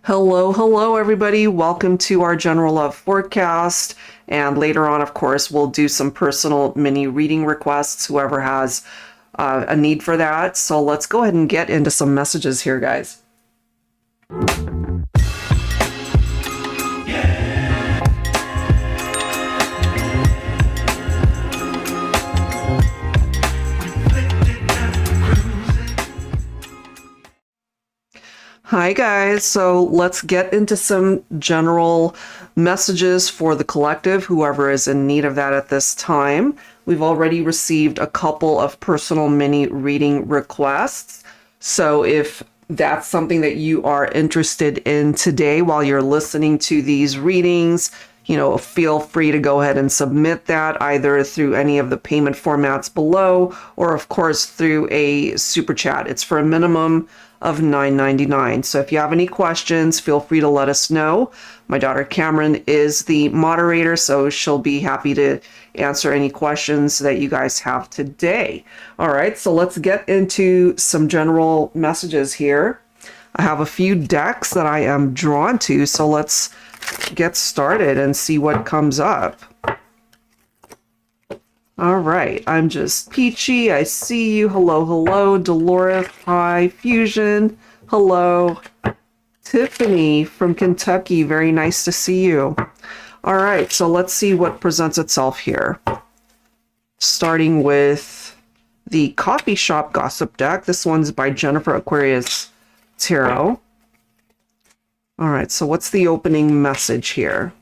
Hello, hello, everybody. Welcome to our general love forecast. And later on, of course, we'll do some personal mini reading requests, whoever has a need for that. So let's go ahead and get into some messages here, guys. Hi guys, so let's get into some general messages for the collective, whoever is in need of that at this time. We've already received a couple of personal mini reading requests. So if that's something that you are interested in today while you're listening to these readings, feel free to go ahead and submit that either through any of the payment formats below or of course through a super chat. It's for a minimum of $9.99. So if you have any questions, feel free to let us know. My daughter Cameron is the moderator, so she'll be happy to answer any questions that you guys have today. All right, so let's get into some general messages here. I have a few decks that I am drawn to, so let's get started and see what comes up. All right, I'm just Peachy. I see you. Hello, hello. Dolores, hi. Fusion, hello. Tiffany from Kentucky, very nice to see you. All right, so let's see what presents itself here. Starting with the Coffee Shop Gossip deck. This one's by Jennifer Aquarius Tarot. All right, so what's the opening message here?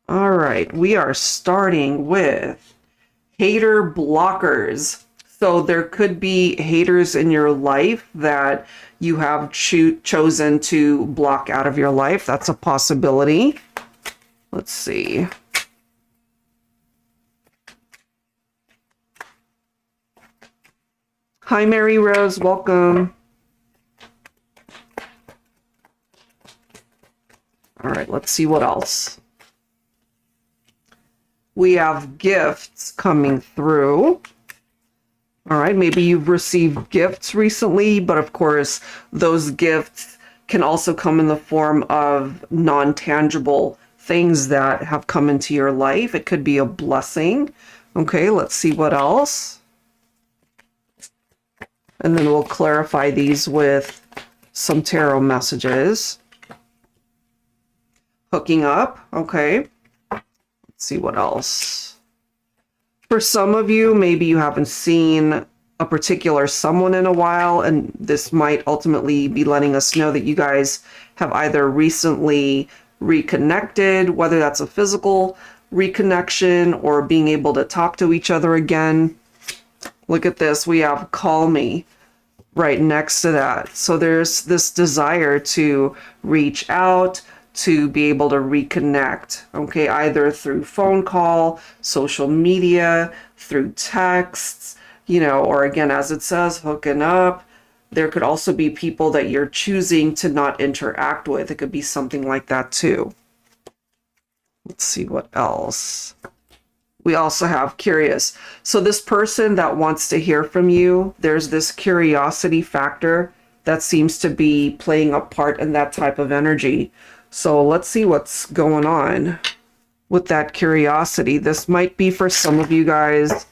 All right, we are starting with hater blockers. So there could be haters in your life that you have chosen to block out of your life. That's a possibility. Let's see. Hi, Mary Rose, welcome. All right, let's see what else. We have gifts coming through. All right, maybe you've received gifts recently, but of course, those gifts can also come in the form of non-tangible things that have come into your life. It could be a blessing. Okay, let's see what else. And then we'll clarify these with some tarot messages. Hooking up, okay. See what else. For some of you, maybe you haven't seen a particular someone in a while, and this might ultimately be letting us know that you guys have either recently reconnected, whether that's a physical reconnection or being able to talk to each other again. Look at this, we have call me right next to that. So there's this desire to reach out, to be able to reconnect, okay, either through phone call, social media, through texts, or again, as it says, hooking up. There could also be people that you're choosing to not interact with. It could be something like that too. Let's see what else. We also have curious. So this person that wants to hear from you, there's this curiosity factor that seems to be playing a part in that type of energy. So let's see what's going on with that curiosity. This might be for some of you guys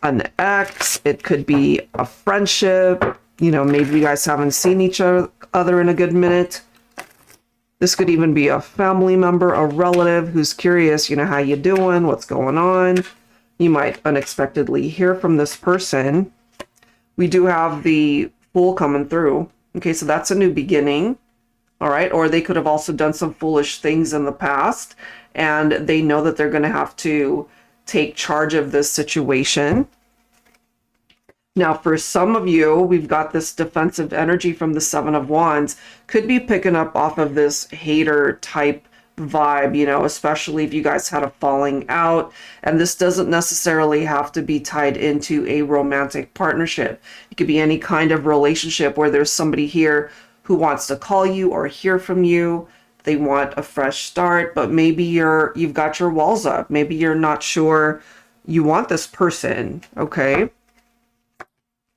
an ex. It could be a friendship. Maybe you guys haven't seen each other in a good minute. This could even be a family member, a relative who's curious, how you doing, what's going on. You might unexpectedly hear from this person. We do have the Fool coming through. Okay, so that's a new beginning. All right, or they could have also done some foolish things in the past, and they know that they're going to have to take charge of this situation. Now, for some of you, we've got this defensive energy from the Seven of Wands. Could be picking up off of this hater type vibe, especially if you guys had a falling out. And this doesn't necessarily have to be tied into a romantic partnership. It could be any kind of relationship where there's somebody here who wants to call you or hear from you. They want a fresh start, but maybe you've got your walls up. Maybe you're not sure you want this person, okay?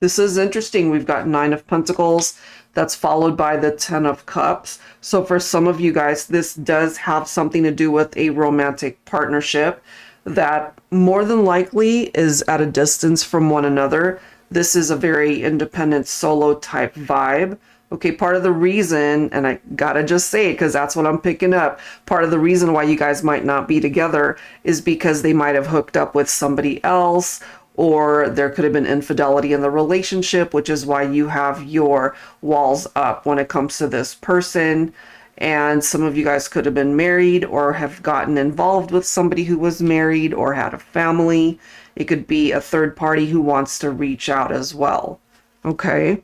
This is interesting. We've got 9 of Pentacles. That's followed by the 10 of Cups. So for some of you guys, this does have something to do with a romantic partnership that more than likely is at a distance from one another. This is a very independent solo type vibe. Okay, part of the reason, and I gotta just say it because that's what I'm picking up, part of the reason why you guys might not be together is because they might have hooked up with somebody else, or there could have been infidelity in the relationship, which is why you have your walls up when it comes to this person. And some of you guys could have been married or have gotten involved with somebody who was married or had a family. It could be a third party who wants to reach out as well. Okay.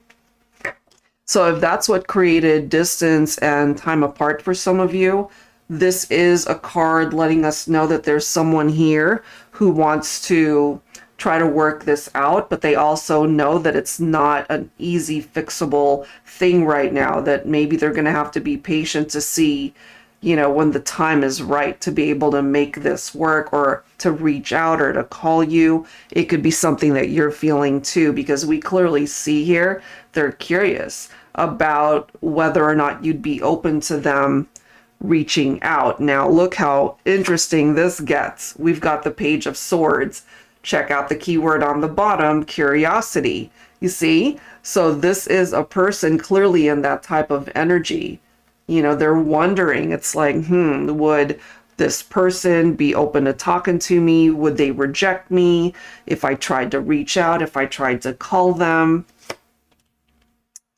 So if that's what created distance and time apart for some of you, this is a card letting us know that there's someone here who wants to try to work this out, but they also know that it's not an easy fixable thing right now, that maybe they're going to have to be patient to see, you know, when the time is right to be able to make this work, or to reach out or to call you. It could be something that you're feeling too, because we clearly see here they're curious about whether or not you'd be open to them reaching out. Now look how interesting this gets. We've got the Page of Swords. Check out the keyword on the bottom, curiosity. You see? So this is a person clearly in that type of energy. You know, they're wondering. It's like, would this person be open to talking to me? Would they reject me if I tried to reach out, if I tried to call them?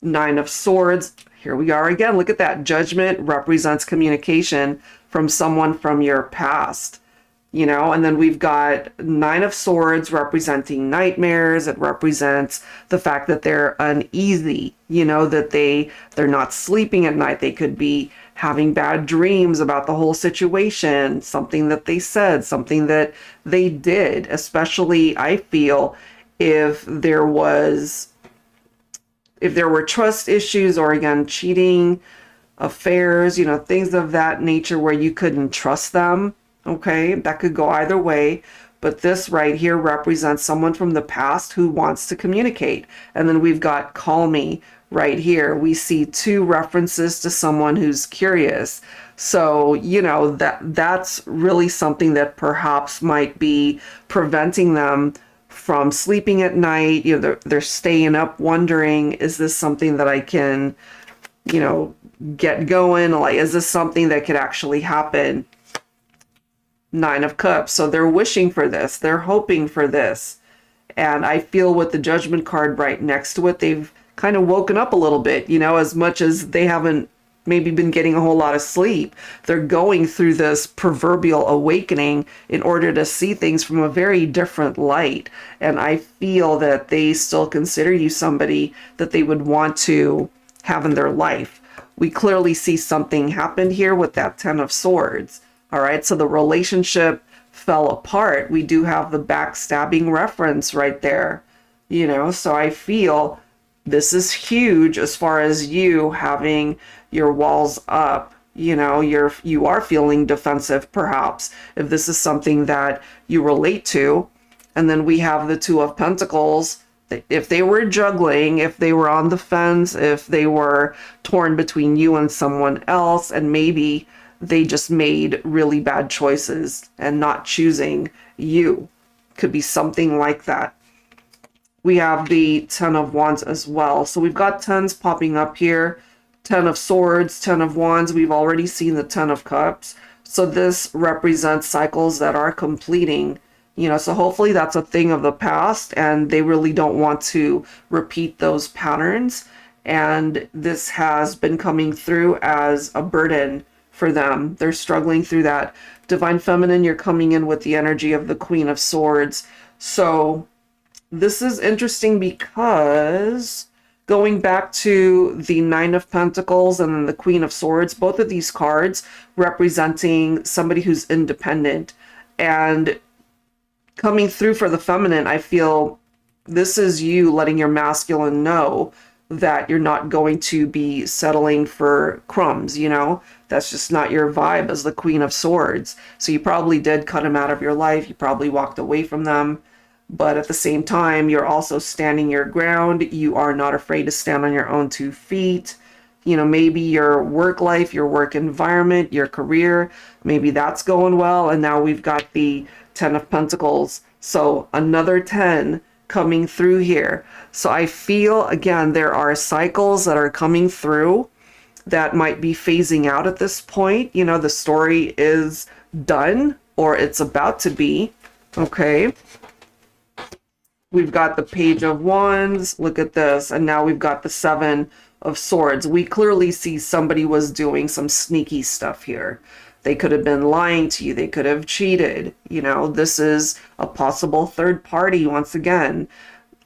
9 of Swords. Here we are again. Look at that. Judgment represents communication from someone from your past. You know, and then we've got 9 of Swords representing nightmares. It represents the fact that they're uneasy, you know, that they're not sleeping at night. They could be having bad dreams about the whole situation, something that they said, something that they did, especially I feel if there were trust issues, or again, cheating, affairs, you know, things of that nature where you couldn't trust them. Okay, that could go either way, but this right here represents someone from the past who wants to communicate. And then we've got call me right here. We see 2 references to someone who's curious. So, you know, that's really something that perhaps might be preventing them from sleeping at night. You know, they're staying up wondering, is this something that I can, you know, get going? Like, is this something that could actually happen? 9 of Cups. So they're wishing for this. They're hoping for this. And I feel with the Judgment card right next to it, they've kind of woken up a little bit, you know, as much as they haven't maybe been getting a whole lot of sleep. They're going through this proverbial awakening in order to see things from a very different light. And I feel that they still consider you somebody that they would want to have in their life. We clearly see something happened here with that 10 of Swords. All right, so the relationship fell apart. We do have the backstabbing reference right there, you know, so I feel this is huge as far as you having your walls up. You know, you are feeling defensive, perhaps, if this is something that you relate to. And then we have the 2 of Pentacles. If they were juggling, if they were on the fence, if they were torn between you and someone else, and maybe they just made really bad choices and not choosing you. Could be something like that. We have the 10 of Wands as well. So we've got 10s popping up here. 10 of Swords, 10 of Wands. We've already seen the 10 of Cups. So this represents cycles that are completing. You know, so hopefully that's a thing of the past and they really don't want to repeat those patterns. And this has been coming through as a burden for them. They're struggling through that. Divine Feminine, you're coming in with the energy of the Queen of Swords. So this is interesting because going back to the 9 of Pentacles and then the Queen of Swords, both of these cards representing somebody who's independent. And coming through for the feminine, I feel this is you letting your masculine know that you're not going to be settling for crumbs, you know, That's just not your vibe as the Queen of Swords. So you probably did cut them out of your life. You probably walked away from them. But at the same time, you're also standing your ground. You are not afraid to stand on your own 2 feet. You know, maybe your work life, your work environment, your career, maybe that's going well. And now we've got the 10 of Pentacles. So another 10 coming through here. So I feel, again, there are cycles that are coming through that might be phasing out at this point. You know, the story is done or it's about to be. Okay. We've got the Page of Wands. Look at this. And now we've got the 7 of Swords. We clearly see somebody was doing some sneaky stuff here. They could have been lying to you. They could have cheated. You know, this is a possible third party once again.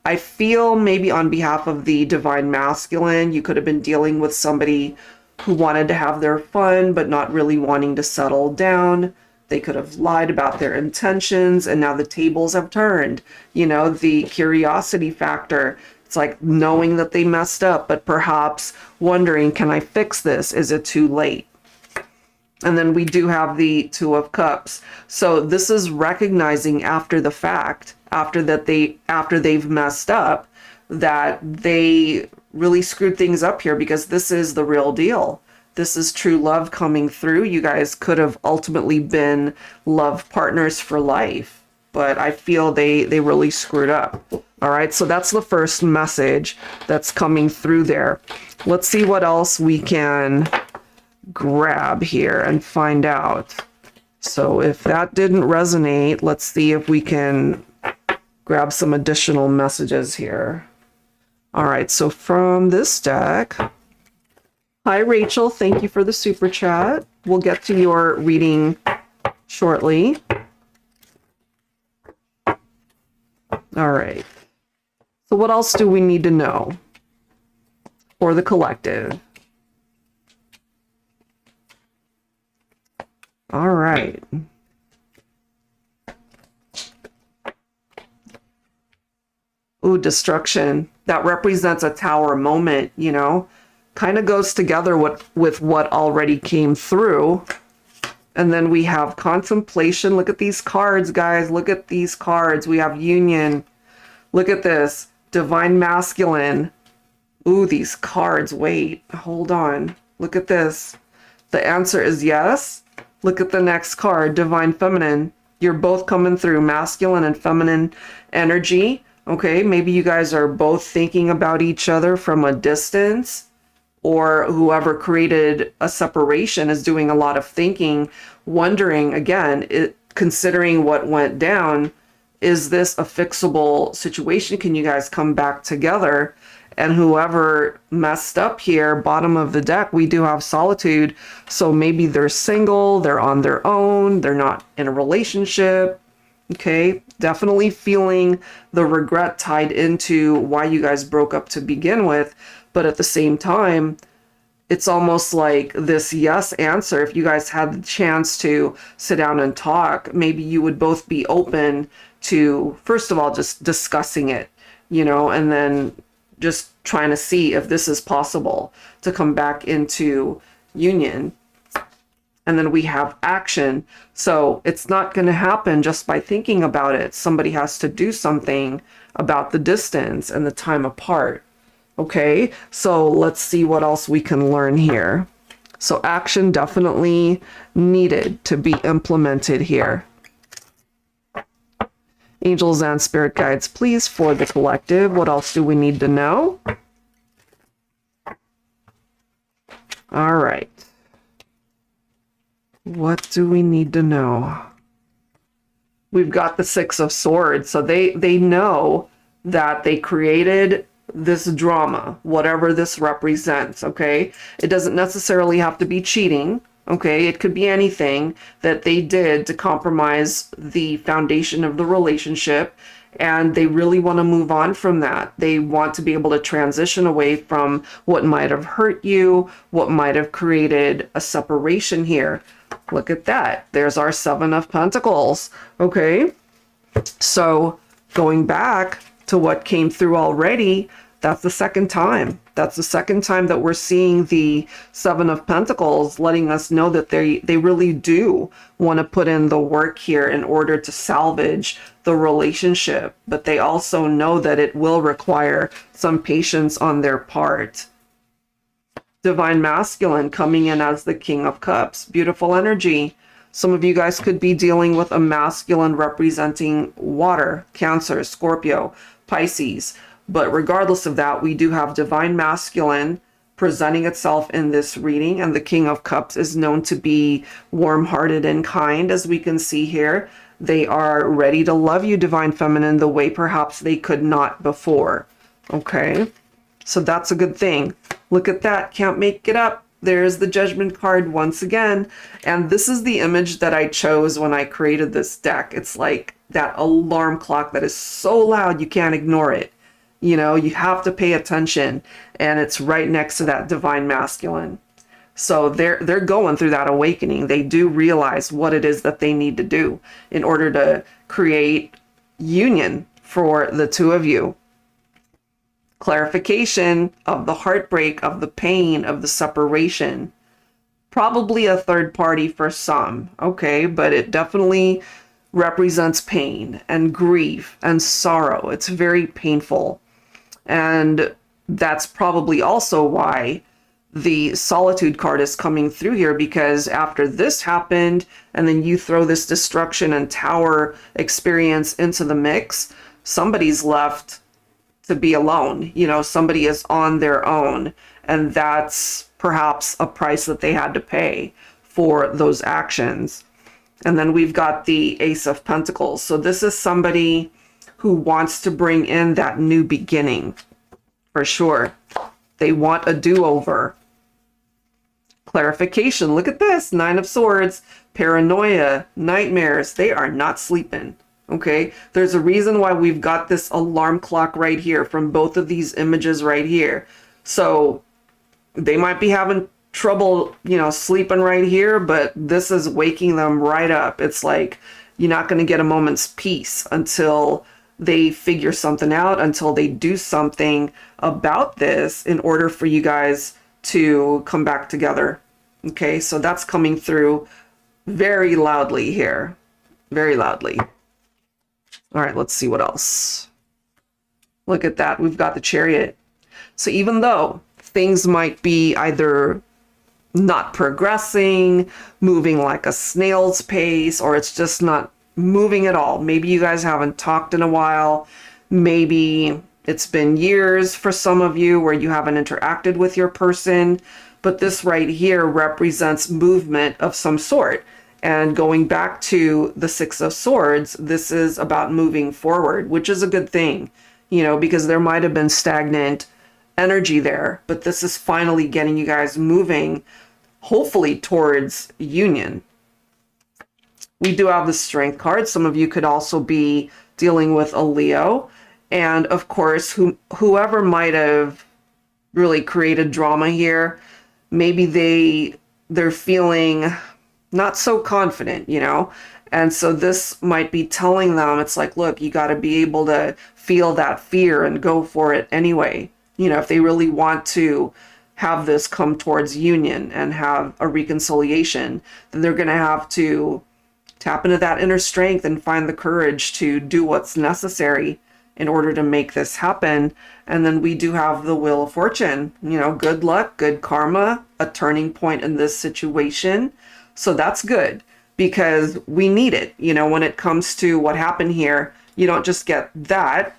I feel maybe on behalf of the Divine Masculine, you could have been dealing with somebody who wanted to have their fun, but not really wanting to settle down. They could have lied about their intentions, and now the tables have turned. You know, the curiosity factor. It's like knowing that they messed up, but perhaps wondering, can I fix this? Is it too late? And then we do have the 2 of Cups. So this is recognizing after the fact, after they've messed up, that they really screwed things up here, because this is the real deal. This is true love coming through. You guys could have ultimately been love partners for life, but I feel they really screwed up. All right, so that's the first message that's coming through there. Let's see what else we can grab here and find out. So if that didn't resonate, let's see if we can grab some additional messages here. All right, so from this deck, hi Rachel, thank you for the super chat. We'll get to your reading shortly. All right, so what else do we need to know for the collective? All right. Ooh, destruction. That represents a tower moment, you know? Kind of goes together with what already came through. And then we have contemplation. Look at these cards, guys. Look at these cards. We have union. Look at this. Divine masculine. Ooh, these cards. Wait, hold on. Look at this. The answer is yes. Look at the next card, divine feminine. You're both coming through masculine and feminine energy. Okay, maybe you guys are both thinking about each other from a distance, or whoever created a separation is doing a lot of thinking, wondering, again, considering what went down, is this a fixable situation? Can you guys come back together? And whoever messed up here, bottom of the deck, we do have solitude. So maybe they're single, they're on their own, they're not in a relationship. Okay, definitely feeling the regret tied into why you guys broke up to begin with. But at the same time, it's almost like this yes answer. If you guys had the chance to sit down and talk, maybe you would both be open to, first of all, just discussing it, you know, and then just trying to see if this is possible to come back into union. And then we have action. So it's not going to happen just by thinking about it. Somebody has to do something about the distance and the time apart. Okay, so let's see what else we can learn here. So action definitely needed to be implemented here. Angels and spirit guides, please, for the collective. What else do we need to know? All right. What do we need to know? We've got the 6 of Swords. So they know that they created this drama, whatever this represents, okay? It doesn't necessarily have to be cheating. Okay, it could be anything that they did to compromise the foundation of the relationship, and they really want to move on from that. They want to be able to transition away from what might have hurt you, what might have created a separation here. Look at that. There's our 7 of Pentacles. Okay, so going back to what came through already, That's the second time. That's the second time that we're seeing the Seven of Pentacles, letting us know that they really do want to put in the work here in order to salvage the relationship. But they also know that it will require some patience on their part. Divine Masculine coming in as the King of Cups. Beautiful energy. Some of you guys could be dealing with a masculine representing water, Cancer, Scorpio, Pisces. But regardless of that, we do have Divine Masculine presenting itself in this reading. And the King of Cups is known to be warm-hearted and kind, as we can see here. They are ready to love you, Divine Feminine, the way perhaps they could not before. Okay, so that's a good thing. Look at that. Can't make it up. There's the Judgment card once again. And this is the image that I chose when I created this deck. It's like that alarm clock that is so loud you can't ignore it. You know, you have to pay attention. And it's right next to that Divine Masculine. So they're going through that awakening. They do realize what it is that they need to do in order to create union for the two of you. Clarification of the heartbreak, of the pain, of the separation. Probably a third party for some, okay? But it definitely represents pain and grief and sorrow. It's very painful. And that's probably also why the Solitude card is coming through here, because after this happened, and then you throw this destruction and tower experience into the mix, somebody's left to be alone. You know, somebody is on their own, and that's perhaps a price that they had to pay for those actions. And then we've got the Ace of Pentacles. So this is somebody who wants to bring in that new beginning, for sure. They want a do-over. Clarification. Look at this. Nine of Swords, paranoia, nightmares. They are not sleeping. Okay, there's a reason why we've got this alarm clock right here from both of these images right here. So they might be having trouble, you know, sleeping right here, but this is waking them right up. It's like you're not going to get a moment's peace until they figure something out, until they do something about this in order for you guys to come back together. Okay, so that's coming through very loudly here. Very loudly. All right, let's see what else. Look at that. We've got the Chariot. So even though things might be either not progressing, moving like a snail's pace, or it's just not moving at all. Maybe you guys haven't talked in a while. Maybe it's been years for some of you where you haven't interacted with your person. But this right here represents movement of some sort. And going back to the Six of Swords, this is about moving forward, which is a good thing, you know, because there might have been stagnant energy there, but this is finally getting you guys moving, hopefully towards union. We do have the Strength card. Some of you could also be dealing with a Leo. And of course, whoever might have really created drama here, maybe they're feeling not so confident, you know? And so this might be telling them, it's like, look, you got to be able to feel that fear and go for it anyway. You know, if they really want to have this come towards union and have a reconciliation, then they're going to have to tap into that inner strength and find the courage to do what's necessary in order to make this happen. And then we do have the Wheel of Fortune, you know, good luck, good karma, a turning point in this situation. So that's good because we need it. You know, when it comes to what happened here, you don't just get that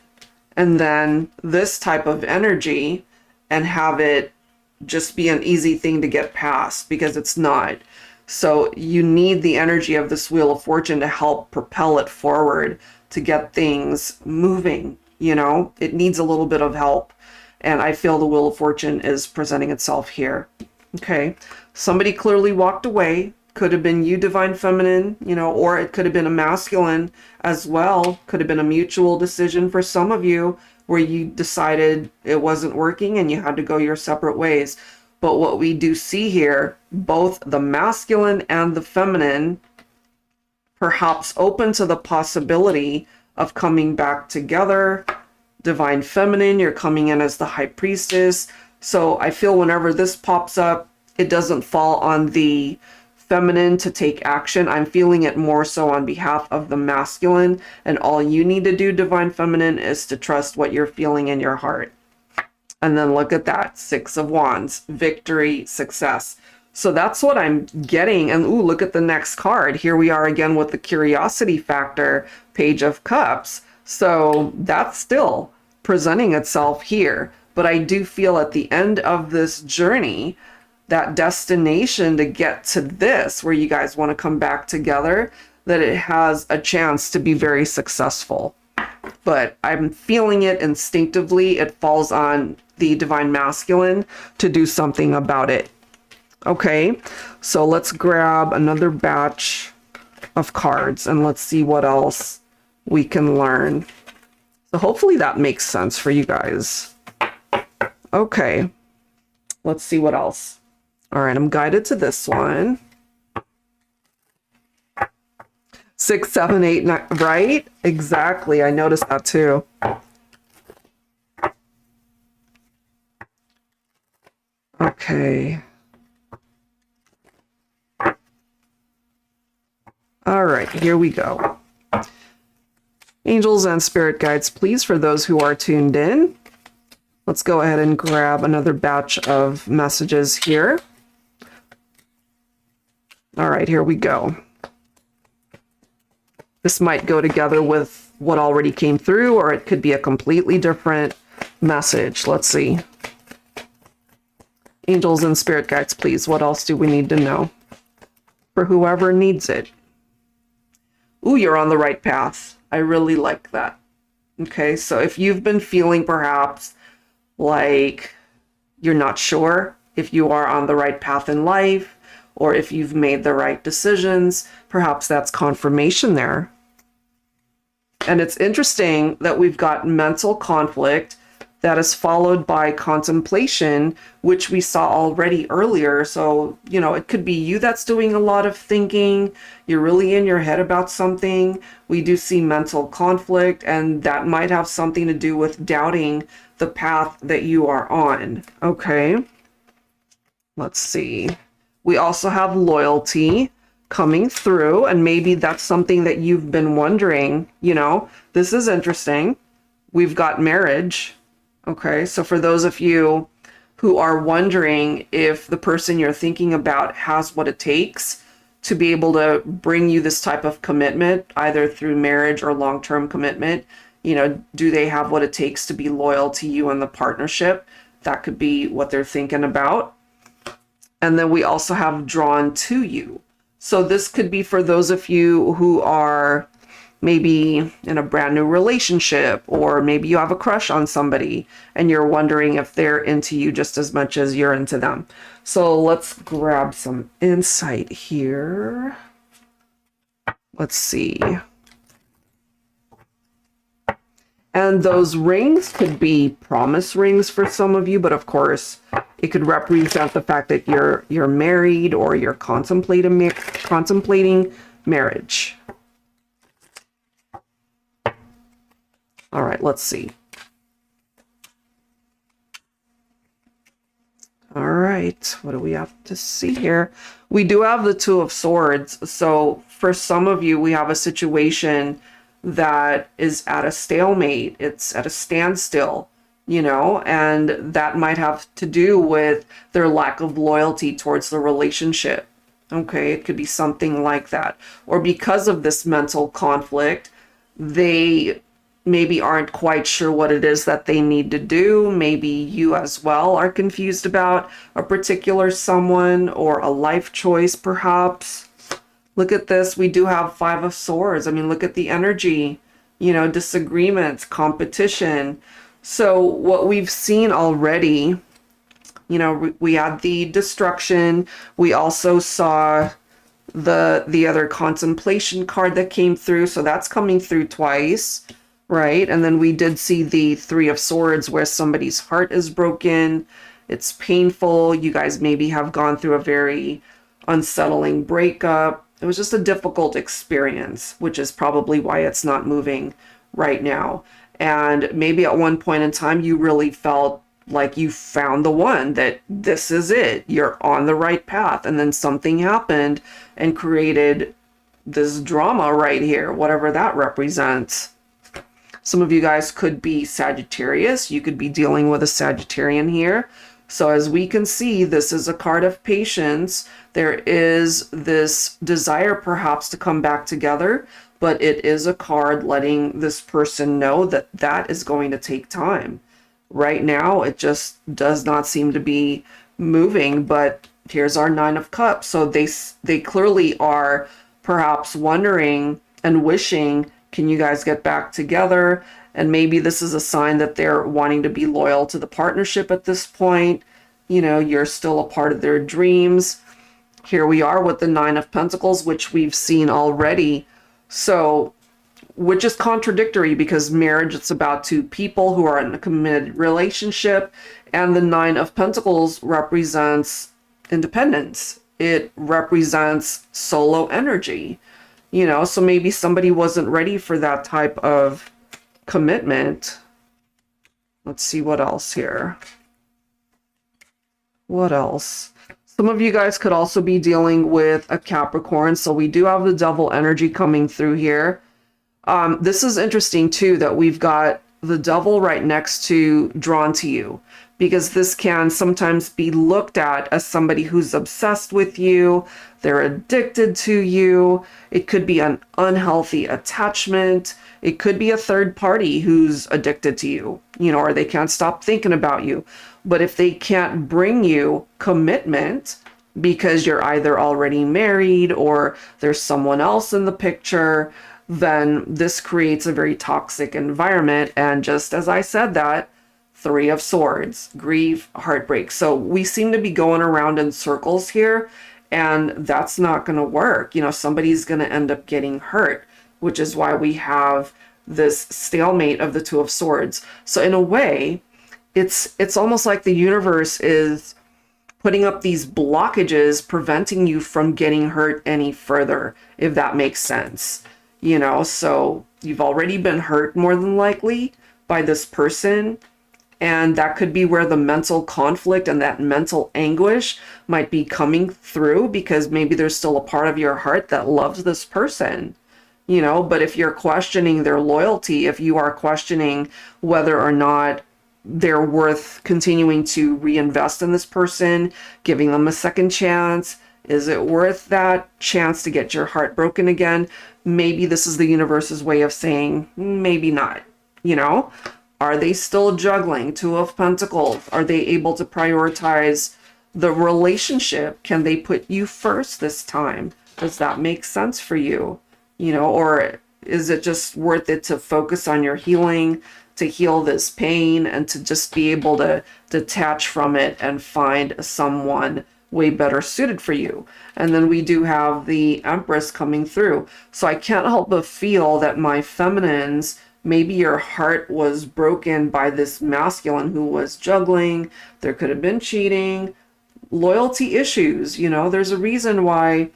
and then this type of energy and have it just be an easy thing to get past, because it's not. So you need the energy of this Wheel of Fortune to help propel it forward, to get things moving. You know, it needs a little bit of help. And I feel the Wheel of Fortune is presenting itself here. Okay, somebody clearly walked away. Could have been you, Divine Feminine, you know, or it could have been a masculine as well. Could have been a mutual decision for some of you where you decided it wasn't working and you had to go your separate ways. But what we do see here, both the masculine and the feminine, perhaps open to the possibility of coming back together, Divine Feminine, you're coming in as the High Priestess. So I feel whenever this pops up, it doesn't fall on the feminine to take action. I'm feeling it more so on behalf of the masculine. And all you need to do, Divine Feminine, is to trust what you're feeling in your heart. And then look at that, 6 of Wands, victory, success. So that's what I'm getting. And ooh, look at the next card. Here we are again with the curiosity factor, Page of Cups. So that's still presenting itself here. But I do feel at the end of this journey, that destination to get to this, where you guys want to come back together, that it has a chance to be very successful. But I'm feeling it instinctively. It falls on the Divine Masculine to do something about it. Okay, so let's grab another batch of cards and let's see what else we can learn. So hopefully that makes sense for you guys. Okay, let's see what else. All right, I'm guided to this one. 6, 7, 8, 9, right? Exactly. I noticed that too. Okay. All right, here we go. Angels and spirit guides, please, for those who are tuned in. Let's go ahead and grab another batch of messages here. All right, here we go. This might go together with what already came through, or it could be a completely different message. Let's see. Angels and spirit guides, please. What else do we need to know? For whoever needs it. Ooh, you're on the right path. I really like that. Okay, so if you've been feeling perhaps like you're not sure if you are on the right path in life, or if you've made the right decisions, perhaps that's confirmation there. And it's interesting that we've got mental conflict that is followed by contemplation, which we saw already earlier. So, you know, it could be you that's doing a lot of thinking. You're really in your head about something. We do see mental conflict, and that might have something to do with doubting the path that you are on. Okay. Let's see. We also have loyalty coming through, and maybe that's something that you've been wondering. You know, this is interesting. We've got marriage. Okay, so for those of you who are wondering if the person you're thinking about has what it takes to be able to bring you this type of commitment, either through marriage or long-term commitment, you know, do they have what it takes to be loyal to you in the partnership? That could be what they're thinking about. And then we also have drawn to you. So this could be for those of you who are maybe in a brand new relationship, or maybe you have a crush on somebody and you're wondering if they're into you just as much as you're into them. So let's grab some insight here. Let's see. And those rings could be promise rings for some of you, but of course it could represent the fact that you're married, or you're contemplating marriage. All right, let's see. All right, what do we have to see here? We do have the Two of Swords. So for some of you, we have a situation that is at a stalemate. It's at a standstill, you know, and that might have to do with their lack of loyalty towards the relationship. Okay, it could be something like that. Or because of this mental conflict, they maybe aren't quite sure what it is that they need to do. Maybe you as well are confused about a particular someone or a life choice, perhaps. Look at this. We do have Five of Swords. I mean, look at the energy, you know, disagreements, competition. So what we've seen already, you know, we had the destruction. We also saw the other contemplation card that came through. So that's coming through twice. Right? And then we did see the Three of Swords, where somebody's heart is broken. It's painful. You guys maybe have gone through a very unsettling breakup. It was just a difficult experience, which is probably why it's not moving right now. And maybe at one point in time, you really felt like you found the one, that this is it. You're on the right path. And then something happened and created this drama right here, whatever that represents. Some of you guys could be Sagittarius. You could be dealing with a Sagittarian here. So as we can see, this is a card of patience. There is this desire perhaps to come back together, but it is a card letting this person know that that is going to take time. Right now, it just does not seem to be moving, but here's our Nine of Cups. So they clearly are perhaps wondering and wishing, can you guys get back together? And maybe this is a sign that they're wanting to be loyal to the partnership at this point. You know, you're still a part of their dreams. Here we are with the Nine of Pentacles, which we've seen already. So, which is contradictory, because marriage, it's about two people who are in a committed relationship, and the Nine of Pentacles represents independence. It represents solo energy, you know, so maybe somebody wasn't ready for that type of commitment. Let's see what else here. What else? Some of you guys could also be dealing with a Capricorn, so we do have the Devil energy coming through here. This is interesting too, that we've got the Devil right next to drawn to you, because this can sometimes be looked at as somebody who's obsessed with you. They're addicted to you. It could be an unhealthy attachment. It could be a third party who's addicted to you, you know, or they can't stop thinking about you. But if they can't bring you commitment because you're either already married or there's someone else in the picture, then this creates a very toxic environment. And just as I said that, Three of Swords, grief, heartbreak. So we seem to be going around in circles here, and that's not going to work. You know, somebody's going to end up getting hurt, which is why we have this stalemate of the Two of Swords. So in a way, it's almost like the universe is putting up these blockages, preventing you from getting hurt any further, if that makes sense. You know, so you've already been hurt more than likely by this person. And that could be where the mental conflict and that mental anguish might be coming through, because maybe there's still a part of your heart that loves this person, you know. But if you're questioning their loyalty, if you are questioning whether or not they're worth continuing to reinvest in this person, giving them a second chance, is it worth that chance to get your heart broken again? Maybe this is the universe's way of saying, maybe not, you know? Are they still juggling? Two of Pentacles. Are they able to prioritize the relationship? Can they put you first this time? Does that make sense for you? You know, or is it just worth it to focus on your healing, to heal this pain, and to just be able to detach from it and find someone way better suited for you? And then we do have the Empress coming through. So I can't help but feel that my feminines, maybe your heart was broken by this masculine who was juggling. There could have been cheating, loyalty issues. You know, there's a reason why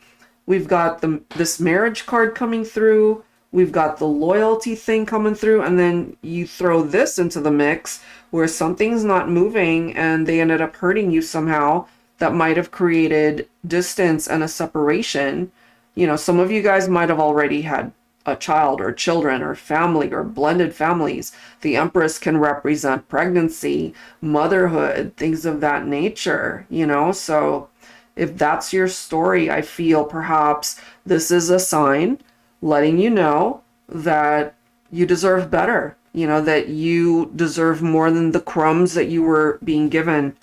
we've got this marriage card coming through. We've got the loyalty thing coming through. And then you throw this into the mix where something's not moving and they ended up hurting you somehow. That might have created distance and a separation. You know, some of you guys might have already had a child or children or family or blended families. The Empress can represent pregnancy, motherhood, things of that nature, you know. So if that's your story, I feel perhaps this is a sign letting you know that you deserve better, you know, that you deserve more than the crumbs that you were being given.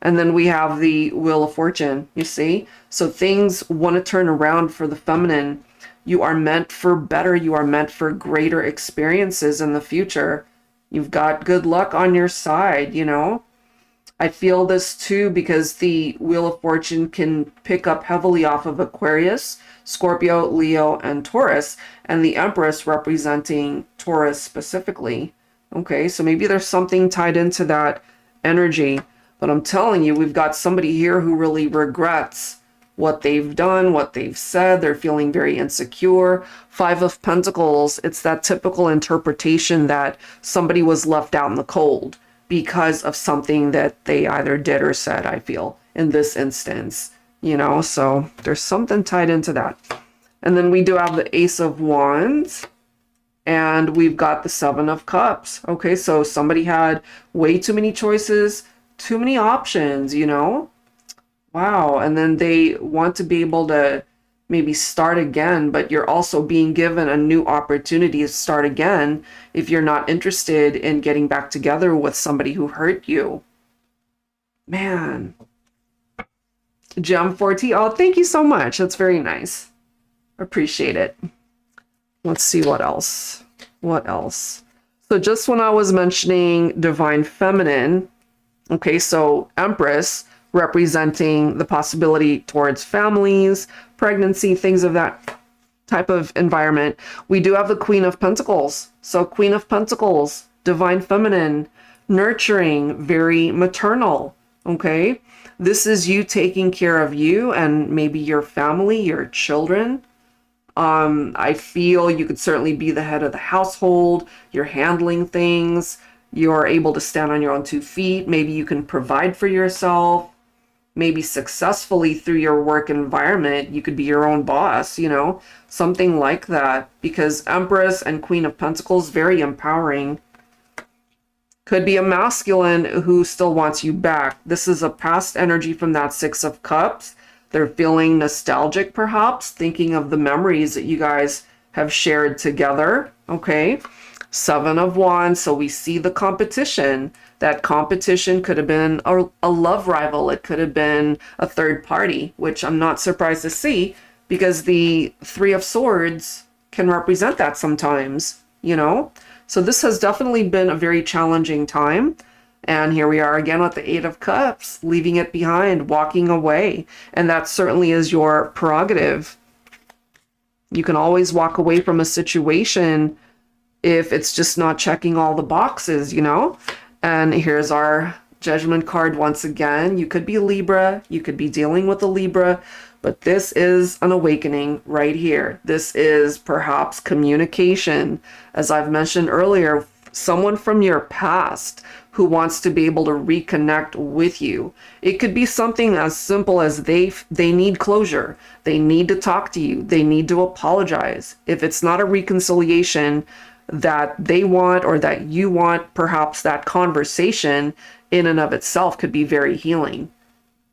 And then we have the Wheel of Fortune, you see? So things want to turn around for the feminine. You are meant for better. You are meant for greater experiences in the future. You've got good luck on your side, you know? I feel this too because the Wheel of Fortune can pick up heavily off of Aquarius, Scorpio, Leo, and Taurus, and the Empress representing Taurus specifically. Okay, so maybe there's something tied into that energy. But I'm telling you, we've got somebody here who really regrets what they've done, what they've said. They're feeling very insecure. Five of Pentacles, it's that typical interpretation that somebody was left out in the cold because of something that they either did or said, I feel, in this instance, you know, so there's something tied into that. And then we do have the Ace of Wands, and we've got the Seven of Cups. Okay, so somebody had way too many choices, too many options, you know? Wow, and then they want to be able to maybe start again, but you're also being given a new opportunity to start again if you're not interested in getting back together with somebody who hurt you. Man. Gem 40. Oh, thank you so much. That's very nice. Appreciate it. Let's see what else. What else? So just when I was mentioning Divine Feminine, okay, so Empress representing the possibility towards families, pregnancy, things of that type of environment. We do have the Queen of Pentacles. So Queen of Pentacles, Divine Feminine, nurturing, very maternal, okay? This is you taking care of you and maybe your family, your children. I feel you could certainly be the head of the household. You're handling things. You're able to stand on your own 2 feet. Maybe you can provide for yourself. Maybe successfully through your work environment. You could be your own boss, you know, something like that. Because Empress and Queen of Pentacles, very empowering. Could be a masculine who still wants you back. This is a past energy from that Six of Cups. They're feeling nostalgic, perhaps, thinking of the memories that you guys have shared together, okay? Seven of Wands, so we see the competition. That competition could have been a love rival. It could have been a third party, which I'm not surprised to see because the Three of Swords can represent that sometimes, you know? So this has definitely been a very challenging time. And here we are again with the Eight of Cups, leaving it behind, walking away. And that certainly is your prerogative. You can always walk away from a situation if it's just not checking all the boxes, you know? And here's our Judgment card once again. You could be Libra, you could be dealing with a Libra, but this is an awakening right here. This is perhaps communication. As I've mentioned earlier, someone from your past who wants to be able to reconnect with you. It could be something as simple as they need closure. They need to talk to you. They need to apologize. If it's not a reconciliation that they want or that you want, perhaps that conversation in and of itself could be very healing.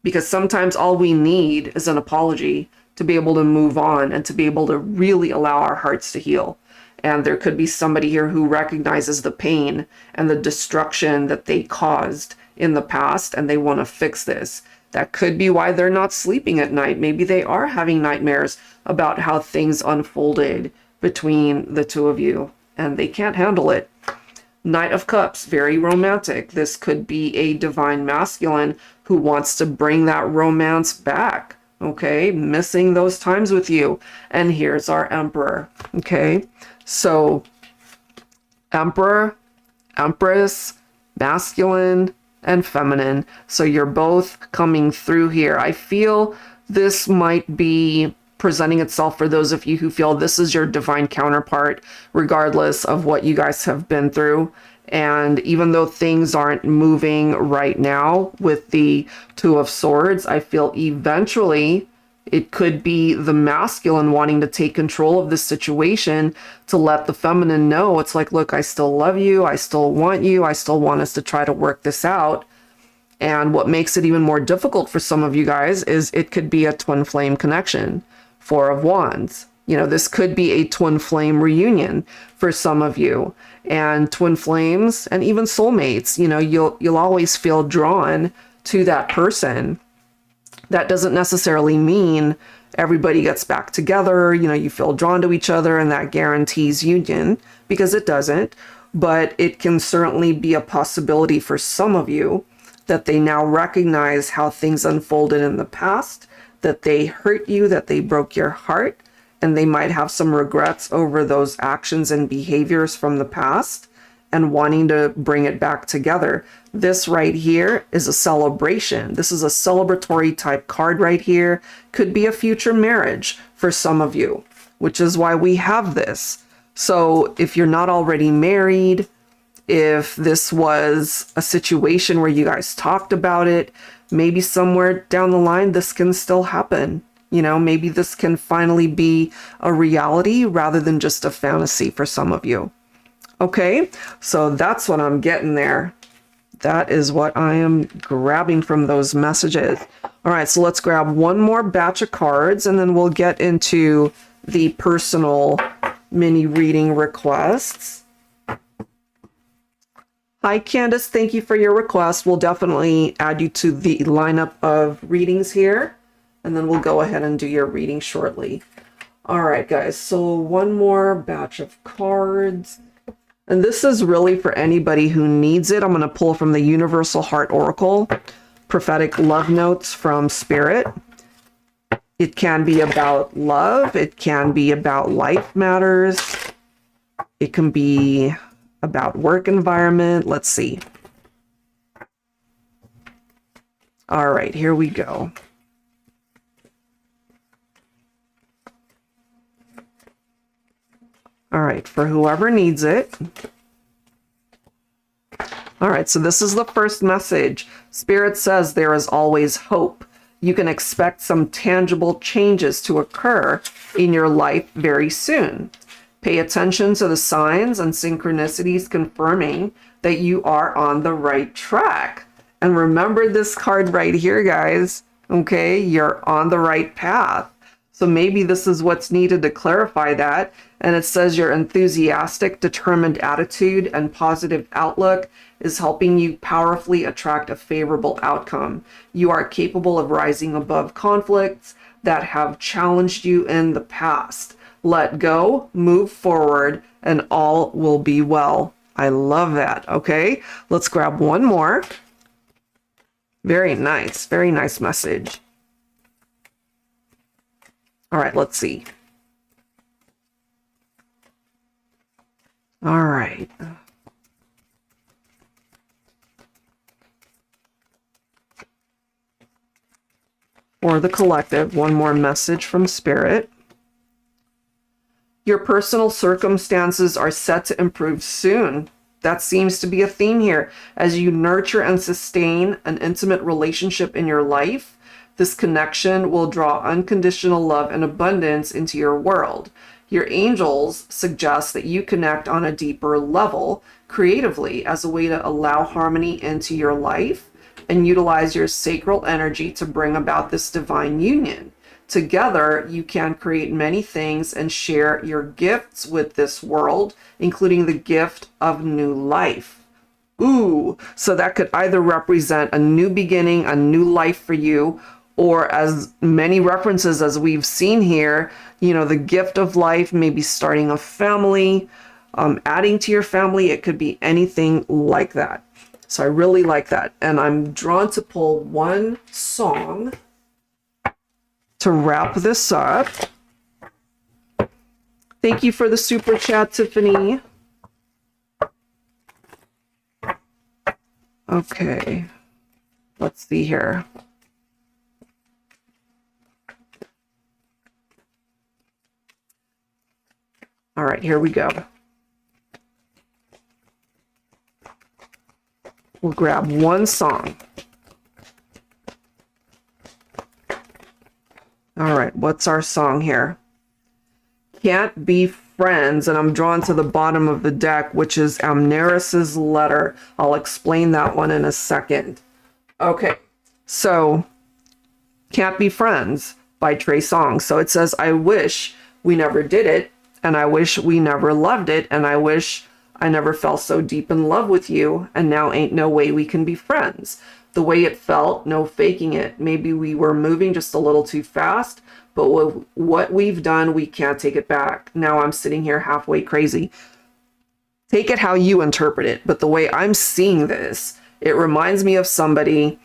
Because sometimes all we need is an apology to be able to move on and to be able to really allow our hearts to heal. And there could be somebody here who recognizes the pain and the destruction that they caused in the past, and they want to fix this. That could be why they're not sleeping at night. Maybe they are having nightmares about how things unfolded between the two of you, and they can't handle it. Knight of Cups, very romantic. This could be a divine masculine who wants to bring that romance back. Okay, missing those times with you. And here's our Emperor. Okay. So, Emperor, Empress, masculine, and feminine. So you're both coming through here. I feel this might be presenting itself for those of you who feel this is your divine counterpart, regardless of what you guys have been through. And even though things aren't moving right now with the Two of Swords, I feel eventually it could be the masculine wanting to take control of this situation to let the feminine know. It's like, look, I still love you. I still want you. I still want us to try to work this out. And what makes it even more difficult for some of you guys is it could be a twin flame connection. Four of Wands. You know, this could be a twin flame reunion for some of you. And twin flames and even soulmates, you know, you'll always feel drawn to that person. That doesn't necessarily mean everybody gets back together, you know, you feel drawn to each other and that guarantees union, because it doesn't. But it can certainly be a possibility for some of you that they now recognize how things unfolded in the past, that they hurt you, that they broke your heart, and they might have some regrets over those actions and behaviors from the past. and wanting to bring it back together. This right here is a celebration. This is a celebratory type card right here. Could be a future marriage for some of you, which is why we have this. So if you're not already married, if this was a situation where you guys talked about it, maybe somewhere down the line, this can still happen. You know, maybe this can finally be a reality rather than just a fantasy for some of you. Okay, so that's what I'm getting there. That is what I am grabbing from those messages. All right, so let's grab one more batch of cards and then we'll get into the personal mini reading requests. Hi, Candace. Thank you for your request. We'll definitely add you to the lineup of readings here, and then we'll go ahead and do your reading shortly. All right, guys. So one more batch of cards. And this is really for anybody who needs it. I'm going to pull from the Universal Heart Oracle, prophetic love notes from Spirit. It can be about love. It can be about life matters. It can be about work environment. Let's see. All right, here we go. All right, for whoever needs it. All right, so this is the first message. Spirit says there is always hope. You can expect some tangible changes to occur in your life very soon. Pay attention to the signs and synchronicities confirming that you are on the right track. And remember this card right here, guys. Okay, you're on the right path. So maybe this is what's needed to clarify that. And it says your enthusiastic, determined attitude and positive outlook is helping you powerfully attract a favorable outcome. You are capable of rising above conflicts that have challenged you in the past. Let go, move forward, and all will be well. I love that. Okay, let's grab one more. Very nice message. All right, let's see. All right. For the collective, one more message from Spirit. Your personal circumstances are set to improve soon. That seems to be a theme here. As you nurture and sustain an intimate relationship in your life, this connection will draw unconditional love and abundance into your world. Your angels suggest that you connect on a deeper level creatively as a way to allow harmony into your life and utilize your sacral energy to bring about this divine union. Together, you can create many things and share your gifts with this world, including the gift of new life. Ooh, so that could either represent a new beginning, a new life for you, or as many references as we've seen here, you know, the gift of life, maybe starting a family, adding to your family. It could be anything like that. So I really like that. And I'm drawn to pull one song to wrap this up. Thank you for the super chat, Tiffany. Okay, let's see here. All right, here we go. We'll grab one song. All right, what's our song here? Can't Be Friends, and I'm drawn to the bottom of the deck, which is Amneris's Letter. I'll explain that one in a second. Okay, so Can't Be Friends by Trey Songz. So it says, I wish we never did it, and I wish we never loved it, and I wish I never fell so deep in love with you, and now ain't no way we can be friends. The way it felt, no faking it. Maybe we were moving just a little too fast, but with what we've done, we can't take it back. Now I'm sitting here halfway crazy. Take it how you interpret it, but the way I'm seeing this, it reminds me of somebody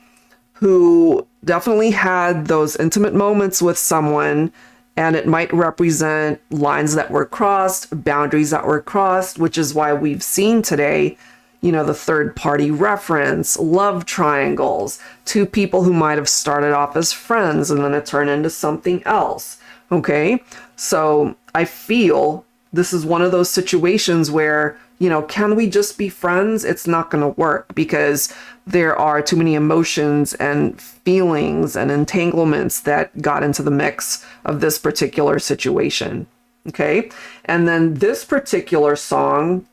who definitely had those intimate moments with someone, And it might represent lines that were crossed, boundaries that were crossed, which is why we've seen today, you know, the third party reference, love triangles, two people who might have started off as friends and then it turned into something else. Okay. So I feel this is one of those situations where, you know, can we just be friends? It's not going to work because there are too many emotions and feelings and entanglements that got into the mix of this particular situation. Okay. And then this particular song,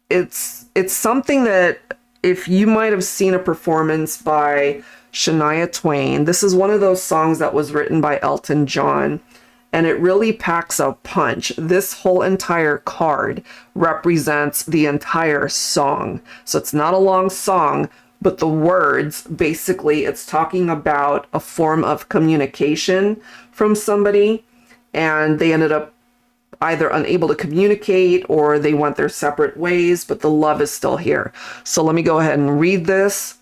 it's something that if you might have seen a performance by Shania Twain, this is one of those songs that was written by Elton John. And it really packs a punch. This whole entire card represents the entire song. So it's not a long song, but the words, basically, it's talking about a form of communication from somebody, and they ended up either unable to communicate or they went their separate ways, but the love is still here. So let me go ahead and read this.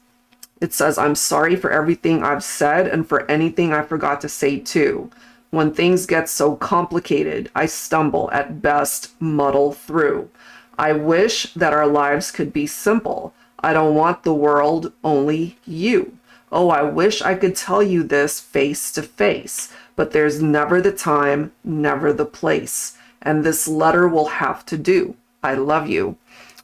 It says, "I'm sorry for everything I've said and for anything I forgot to say too. When things get so complicated, I stumble, at best, muddle through. I wish that our lives could be simple. I don't want the world, only you. Oh, I wish I could tell you this face to face, but there's never the time, never the place. And this letter will have to do. I love you."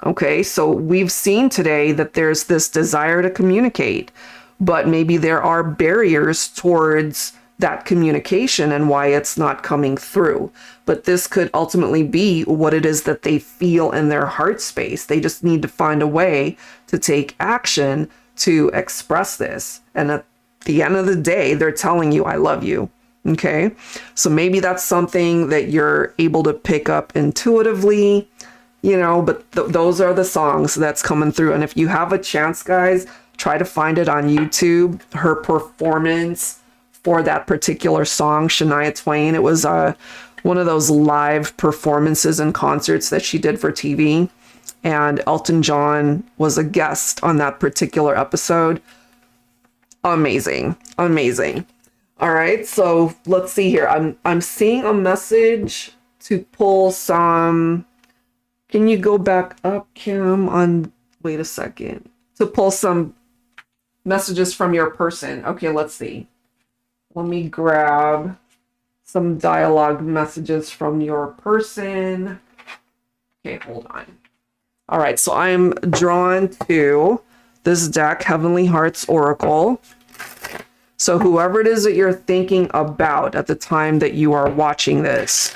Okay, so we've seen today that there's this desire to communicate, but maybe there are barriers towards that communication and why it's not coming through. But this could ultimately be what it is that they feel in their heart space. They just need to find a way to take action to express this. And at the end of the day, they're telling you, "I love you." Okay. So maybe that's something that you're able to pick up intuitively, you know, but those are the songs that's coming through. And if you have a chance, guys, try to find it on YouTube. Her performance for that particular song, Shania Twain. It was one of those live performances and concerts that she did for TV. And Elton John was a guest on that particular episode. Amazing. Amazing. All right. So let's see here. I'm seeing a message to pull some. Can you go back up, Kim, on, wait a second, to pull some messages from your person. Okay, let's see. Let me grab some dialogue messages from your person. Okay, hold on. All right, so I'm drawn to this deck, Heavenly Hearts Oracle. So whoever it is that you're thinking about at the time that you are watching this,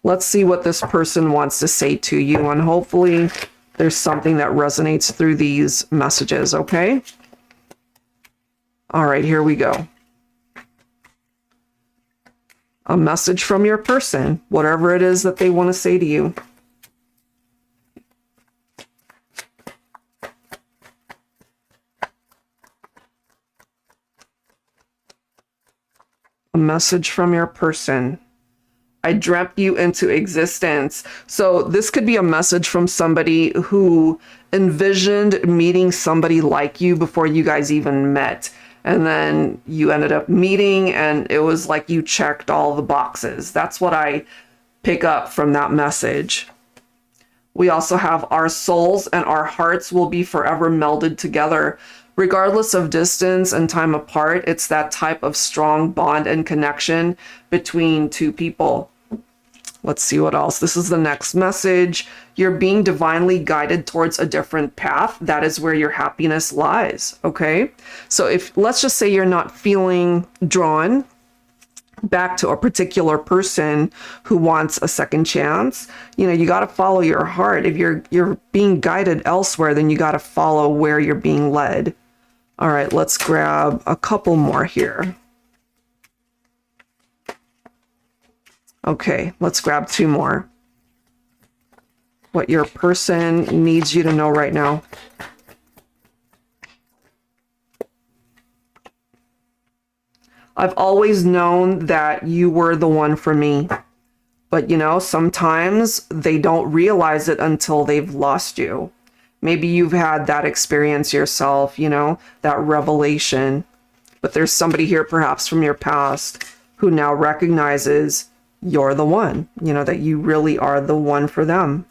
let's see what this person wants to say to you, and hopefully there's something that resonates through these messages, okay? All right, here we go. A message from your person, whatever it is that they want to say to you. A message from your person. I dreamt you into existence. So this could be a message from somebody who envisioned meeting somebody like you before you guys even met. And then you ended up meeting and it was like you checked all the boxes. That's what I pick up from that message. We also have our souls and our hearts will be forever melded together. Regardless of distance and time apart, it's that type of strong bond and connection between two people. Let's see what else. This is the next message. You're being divinely guided towards a different path. That is where your happiness lies. Okay. So if, let's just say you're not feeling drawn back to a particular person who wants a second chance, you know, you got to follow your heart. If you're being guided elsewhere, then you got to follow where you're being led. All right, let's grab a couple more here. Okay, let's grab two more. What your person needs you to know right now. I've always known that you were the one for me. But, you know, sometimes they don't realize it until they've lost you. Maybe you've had that experience yourself, you know, that revelation. But there's somebody here perhaps from your past who now recognizes you're the one, you know, that you really are the one for them.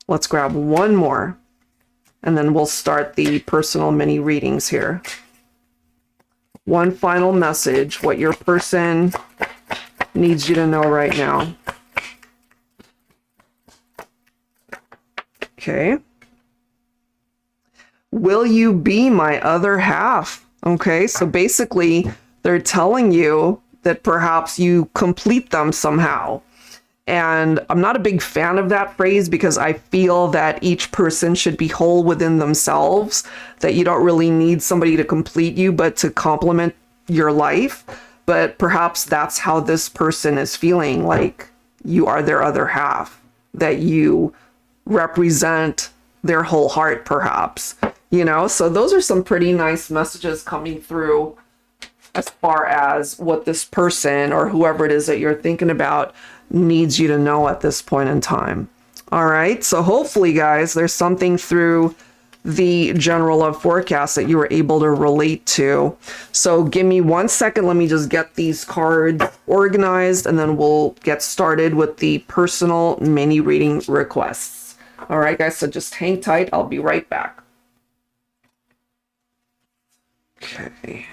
Let's grab one more, and then we'll start the personal mini readings here. One final message, what your person needs you to know right now. Okay. Will you be my other half? Okay, so basically they're telling you that perhaps you complete them somehow. And I'm not a big fan of that phrase because I feel that each person should be whole within themselves, that you don't really need somebody to complete you, but to complement your life. But perhaps that's how this person is feeling, like you are their other half, that you represent their whole heart, perhaps, you know? So those are some pretty nice messages coming through as far as what this person or whoever it is that you're thinking about needs you to know at this point in time. All right, so hopefully, guys, there's something through the general love forecast that you were able to relate to. So give me 1 second. Let me just get these cards organized, and then we'll get started with the personal mini reading requests. All right, guys, so just hang tight. I'll be right back. Okay.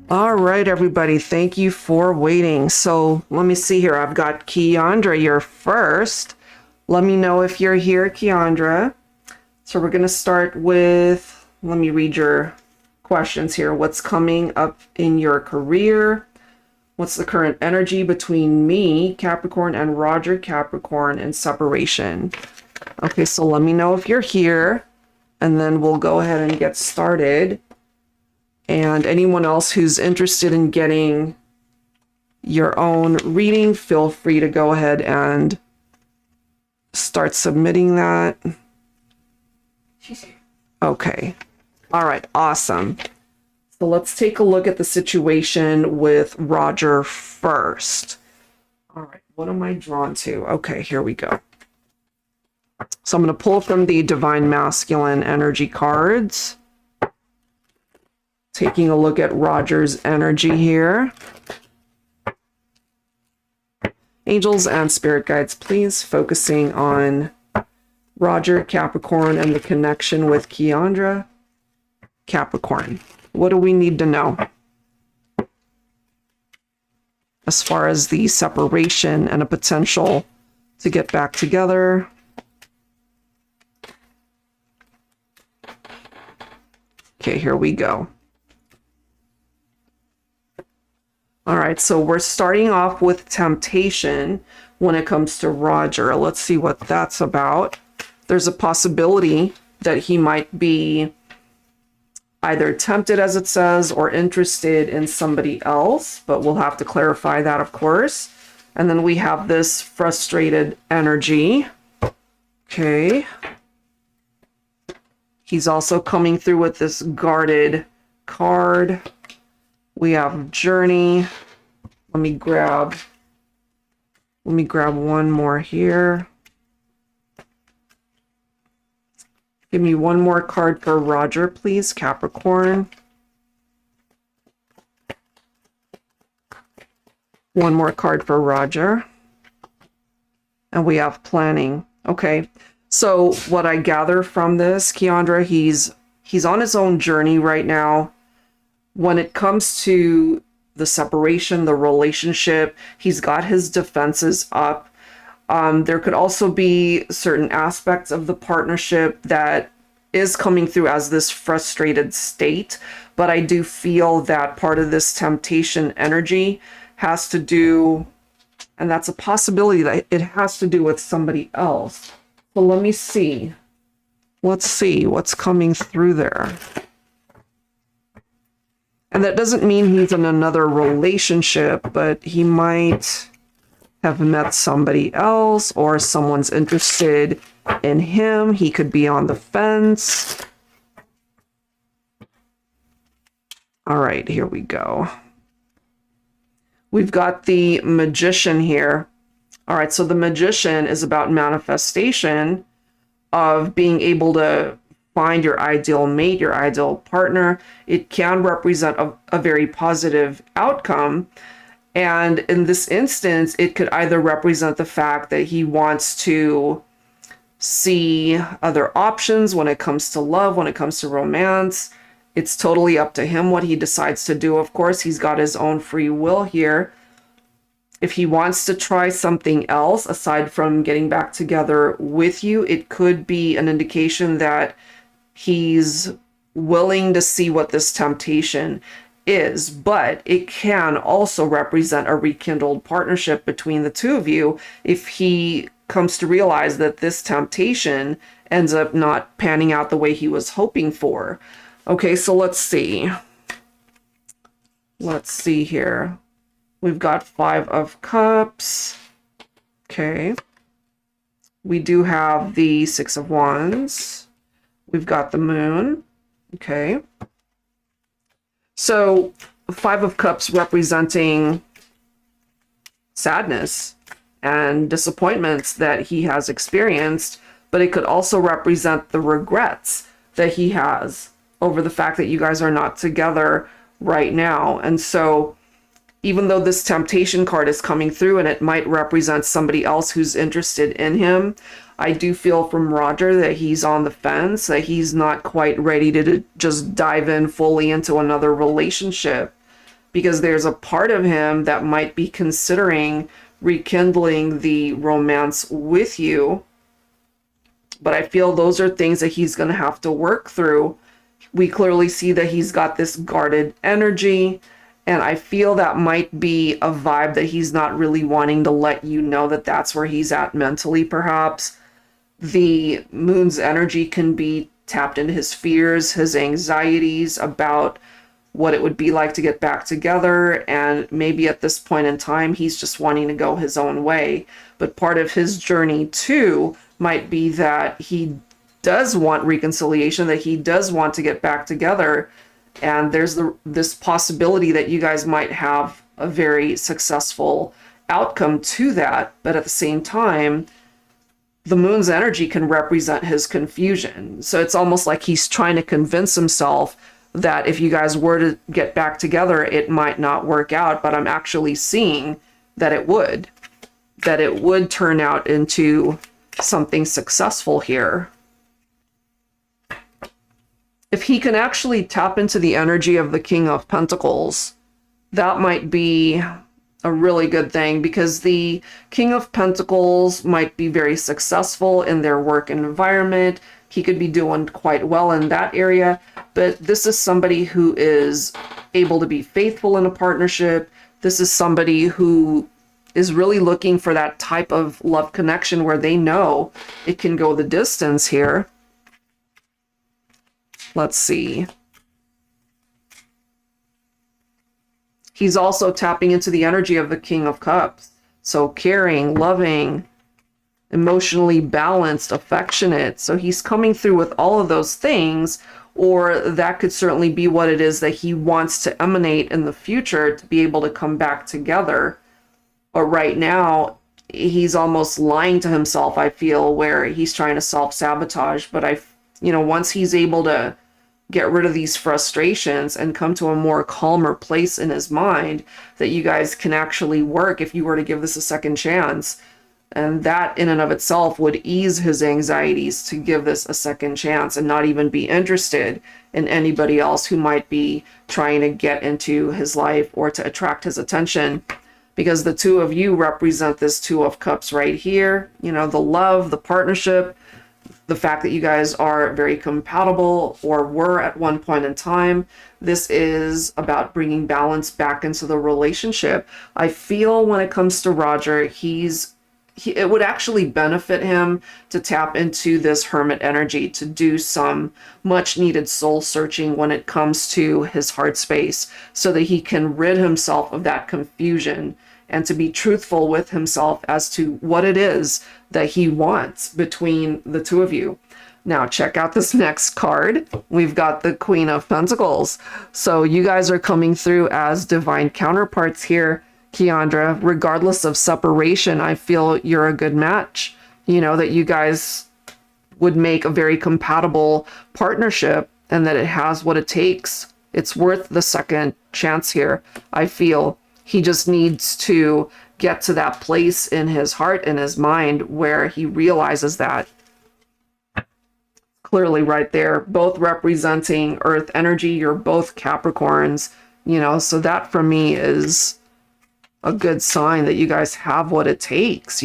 All right, everybody, thank you for waiting. So let me see here. I've got Keandra, you're first. Let me know if you're here, Keandra. So we're going to start with, let me read your questions here. What's coming up in your career? What's the current energy between me, Capricorn, and Roger, Capricorn, and separation? Okay, so let me know if you're here, and then we'll go ahead and get started. And anyone else who's interested in getting your own reading, feel free to go ahead and start submitting that. She's here. Okay. All right. Awesome. So let's take a look at the situation with Roger first. All right. What am I drawn to? Okay, here we go. So I'm going to pull from the Divine Masculine energy cards. Taking a look at Roger's energy here. Angels and spirit guides, please, focusing on Roger, Capricorn, and the connection with Keandra, Capricorn. What do we need to know? as far as the separation and a potential to get back together. Okay, here we go. All right, so we're starting off with temptation when it comes to Roger. Let's see what that's about. There's a possibility that he might be either tempted, as it says, or interested in somebody else, but we'll have to clarify that, of course. And then we have this frustrated energy. Okay. He's also coming through with this guarded card. We have journey. Let me grab one more here. Give me one more card for Roger, please, Capricorn. One more card for Roger. And we have planning. Okay. So what I gather from this, Keandra, he's on his own journey right now. When it comes to the separation, the relationship, he's got his defenses up. There could also be certain aspects of the partnership that is coming through as this frustrated state. But I do feel that part of this temptation energy has to do, and that's a possibility that it has to do with somebody else. So let me see. Let's see what's coming through there. And that doesn't mean he's in another relationship, but he might have met somebody else, or someone's interested in him. He could be on the fence. All right, here we go. We've got the Magician here. All right, so the Magician is about manifestation of being able to find your ideal mate, your ideal partner. It can represent a very positive outcome. And in this instance, it could either represent the fact that he wants to see other options when it comes to love, when it comes to romance. It's totally up to him what he decides to do. Of course, he's got his own free will here. If he wants to try something else aside from getting back together with you, it could be an indication that he's willing to see what this temptation is, but it can also represent a rekindled partnership between the two of you if he comes to realize that this temptation ends up not panning out the way he was hoping for. Okay, so let's see. Let's see here. We've got 5 of Cups. Okay. We do have the 6 of Wands. We've got the Moon. Okay. So 5 of Cups representing sadness and disappointments that he has experienced, but it could also represent the regrets that he has over the fact that you guys are not together right now. And so even though this temptation card is coming through and it might represent somebody else who's interested in him, I do feel from Roger that he's on the fence, that he's not quite ready to just dive in fully into another relationship, because there's a part of him that might be considering rekindling the romance with you. But I feel those are things that he's going to have to work through. We clearly see that he's got this guarded energy, and I feel that might be a vibe that he's not really wanting to let you know that that's where he's at mentally, perhaps. The Moon's energy can be tapped into his fears, his anxieties about what it would be like to get back together, and maybe at this point in time he's just wanting to go his own way. But part of his journey too might be that he does want reconciliation, that he does want to get back together, and there's this possibility that you guys might have a very successful outcome to that. But at the same time, the Moon's energy can represent his confusion. So it's almost like he's trying to convince himself that if you guys were to get back together, it might not work out. But I'm actually seeing that it would turn out into something successful here. If he can actually tap into the energy of the King of Pentacles, that might be a really good thing, because the King of Pentacles might be very successful in their work environment. He could be doing quite well in that area, but this is somebody who is able to be faithful in a partnership. This is somebody who is really looking for that type of love connection where they know it can go the distance here. Let's see. He's also tapping into the energy of the King of Cups. So caring, loving, emotionally balanced, affectionate. So he's coming through with all of those things, or that could certainly be what it is that he wants to emanate in the future to be able to come back together. But right now, he's almost lying to himself, I feel, where he's trying to self-sabotage. But once he's able to get rid of these frustrations and come to a more calmer place in his mind, that you guys can actually work if you were to give this a second chance. And that in and of itself would ease his anxieties to give this a second chance and not even be interested in anybody else who might be trying to get into his life or to attract his attention. Because the two of you represent this Two of Cups right here. The love, the partnership, the fact that you guys are very compatible or were at one point in time. This is about bringing balance back into the relationship. I feel when it comes to Roger, it would actually benefit him to tap into this hermit energy, to do some much needed soul searching when it comes to his heart space, so that he can rid himself of that confusion and to be truthful with himself as to what it is that he wants between the two of you. Now, check out this next card. We've got the Queen of Pentacles. So you guys are coming through as divine counterparts here, Keandra. Regardless of separation, I feel you're a good match. That you guys would make a very compatible partnership, and that it has what it takes. It's worth the second chance here, I feel. He just needs to get to that place in his heart and his mind where he realizes that. Clearly right there, both representing earth energy. You're both Capricorns, so that for me is a good sign that you guys have what it takes,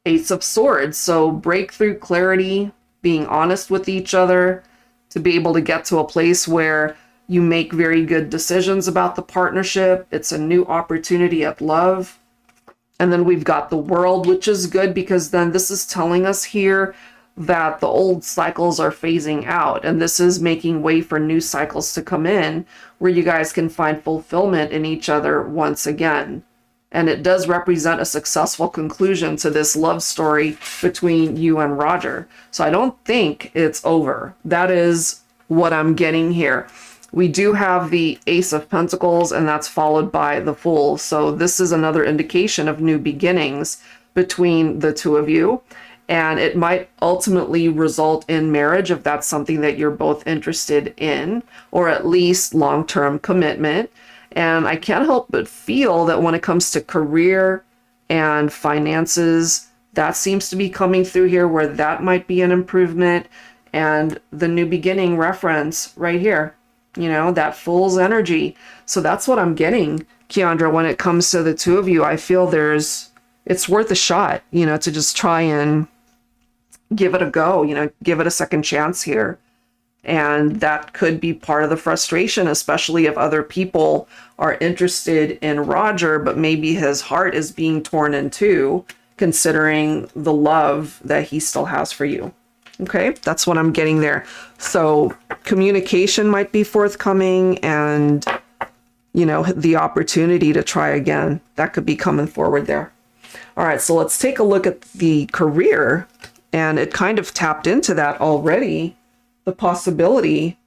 Ace of Swords. So breakthrough, clarity, being honest with each other, to be able to get to a place where you make very good decisions about the partnership. It's a new opportunity at love. And then we've got the World, which is good, because then this is telling us here that the old cycles are phasing out, and this is making way for new cycles to come in where you guys can find fulfillment in each other once again. And it does represent a successful conclusion to this love story between you and Roger. So I don't think it's over. That is what I'm getting here. We do have the Ace of Pentacles, and that's followed by the Fool. So this is another indication of new beginnings between the two of you. And it might ultimately result in marriage if that's something that you're both interested in, or at least long-term commitment. And I can't help but feel that when it comes to career and finances, that seems to be coming through here, where that might be an improvement. And the new beginning reference right here. That Fool's energy. So that's what I'm getting, Keandra, when it comes to the two of you. I feel it's worth a shot, to just try and give it a go, give it a second chance here. And that could be part of the frustration, especially if other people are interested in Roger, but maybe his heart is being torn in two, considering the love that he still has for you. Okay, that's what I'm getting there. So communication might be forthcoming, and, the opportunity to try again, that could be coming forward there. All right, so let's take a look at the career, and it kind of tapped into that already, the possibility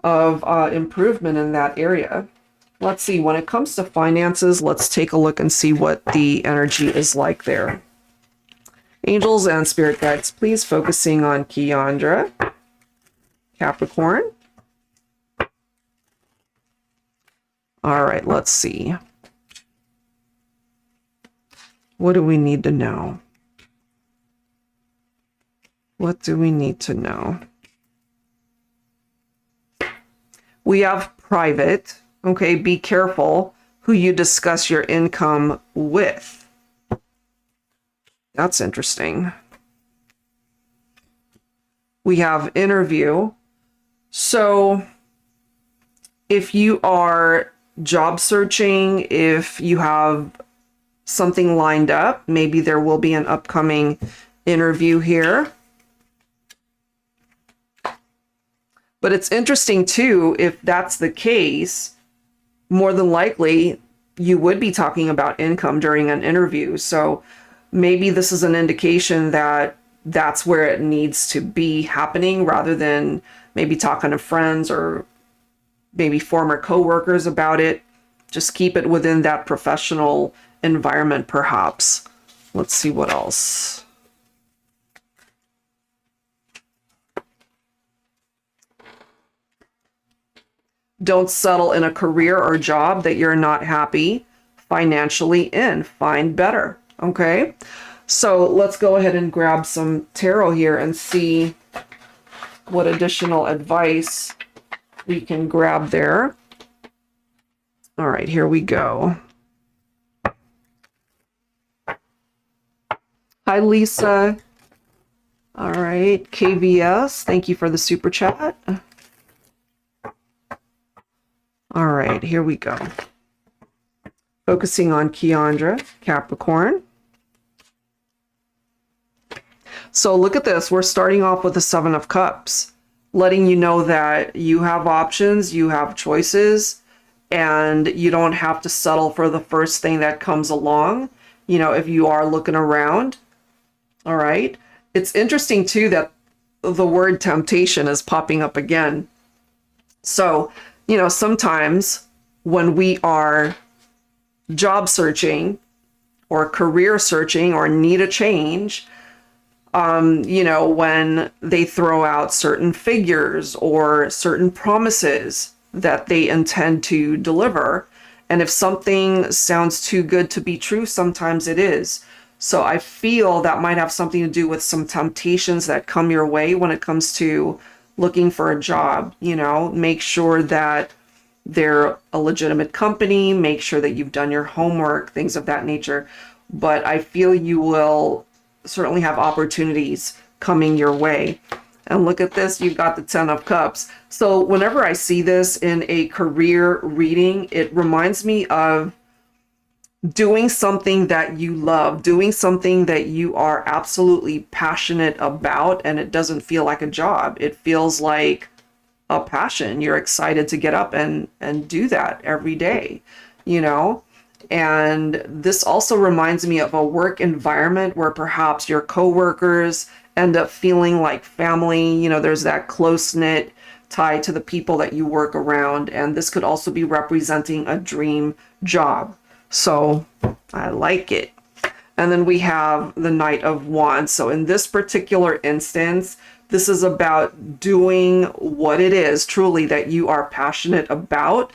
of improvement in that area. Let's see, when it comes to finances, let's take a look and see what the energy is like there. Angels and spirit guides, please, focusing on Keandra, Capricorn. All right, let's see. What do we need to know? What do we need to know? We have private. Okay, be careful who you discuss your income with. That's interesting. We have interview. So if you are job searching, if you have something lined up, maybe there will be an upcoming interview here. But it's interesting too, if that's the case, more than likely you would be talking about income during an interview. So maybe this is an indication that that's where it needs to be happening, rather than maybe talking to friends or maybe former coworkers about it. Just keep it within that professional environment, perhaps. Let's see what else. Don't settle in a career or job that you're not happy financially in. Find better. Okay? So let's go ahead and grab some tarot here and see what additional advice we can grab there. All right, here we go. Hi, Lisa. All right, KVS, thank you for the super chat. All right, here we go. Focusing on Keandra, Capricorn. So look at this. We're starting off with the Seven of Cups, letting you know that you have options, you have choices, and you don't have to settle for the first thing that comes along, you know, if you are looking around. All right. It's interesting too that the word temptation is popping up again. So, you know, sometimes when we are job searching or career searching or need a change, you know, when they throw out certain figures or certain promises that they intend to deliver, and if something sounds too good to be true, sometimes it is. So I feel that might have something to do with some temptations that come your way when it comes to looking for a job. You know, make sure that they're a legitimate company, make sure that you've done your homework, things of that nature. But I feel you will certainly have opportunities coming your way. And look at this, you've got the 10 of Cups. So whenever I see this in a career reading, it reminds me of doing something that you love, doing something that you are absolutely passionate about, and it doesn't feel like a job. It feels like a passion. You're excited to get up and do that every day, you know? And this also reminds me of a work environment where perhaps your coworkers end up feeling like family. You know, there's that close-knit tie to the people that you work around. And this could also be representing a dream job. So I like it. And then we have the Knight of Wands. So in this particular instance, this is about doing what it is truly that you are passionate about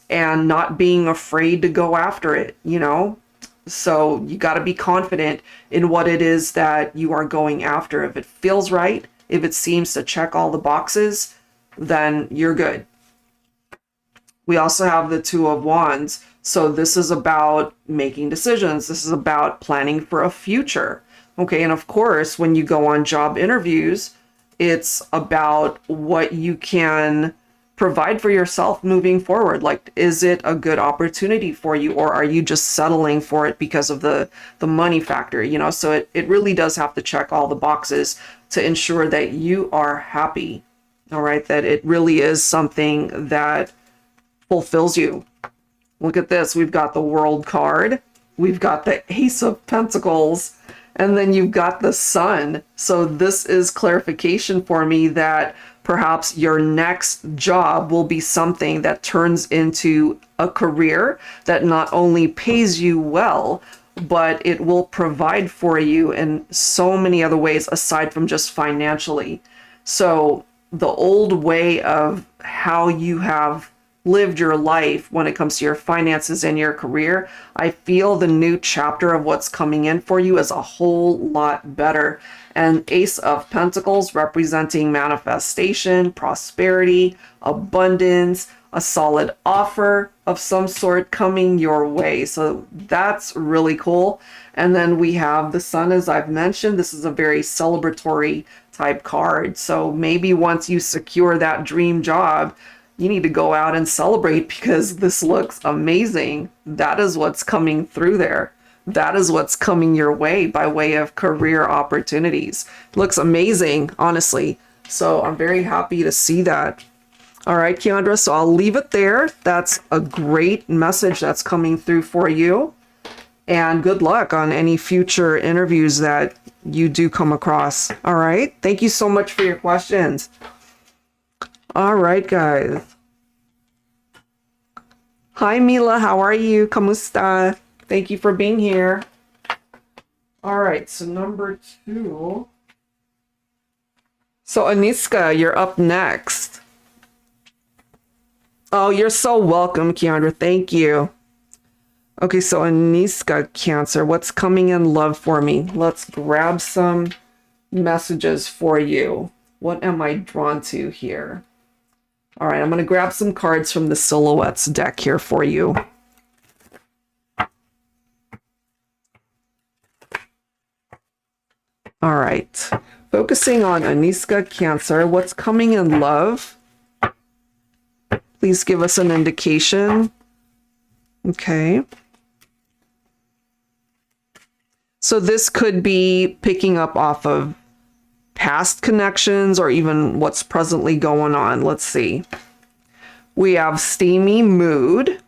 and not being afraid to go after it, you know? So you got to be confident in what it is that you are going after. If it feels right, if it seems to check all the boxes, then you're good. We also have the Two of Wands. So this is about making decisions. This is about planning for a future. Okay, and of course, when you go on job interviews, it's about what you can provide for yourself moving forward. Like, is it a good opportunity for you, or are you just settling for it because of the money factor, you know? So it really does have to check all the boxes to ensure that you are happy, all right? That it really is something that fulfills you. Look at this. We've got the World card. We've got the Ace of Pentacles. And then you've got the Sun. So this is clarification for me that perhaps your next job will be something that turns into a career that not only pays you well, but it will provide for you in so many other ways aside from just financially. So the old way of how you have lived your life when it comes to your finances and your career, I feel the new chapter of what's coming in for you is a whole lot better. And Ace of Pentacles representing manifestation, prosperity, abundance, a solid offer of some sort coming your way. So that's really cool. And then we have the Sun, as I've mentioned. This is a very celebratory type card. So maybe once you secure that dream job, you need to go out and celebrate because this looks amazing. That is what's coming through there. That is what's coming your way by way of career opportunities. Looks amazing, honestly. So I'm very happy to see that. All right, Keandra, so I'll leave it there. That's a great message that's coming through for you. And good luck on any future interviews that you do come across. All right, thank you so much for your questions. All right, guys. Hi, Mila, how are you? Kamusta? Thank you for being here. All right, so number 2. So Aniska, you're up next. Oh, you're so welcome, Keandra. Thank you. Okay, so Aniska, Cancer, what's coming in love for me? Let's grab some messages for you. What am I drawn to here? All right, I'm going to grab some cards from the Silhouettes deck here for you. All right, focusing on Aniska, Cancer, what's coming in love? Please give us an indication. Okay. So this could be picking up off of past connections or even what's presently going on. Let's see. We have steamy mood.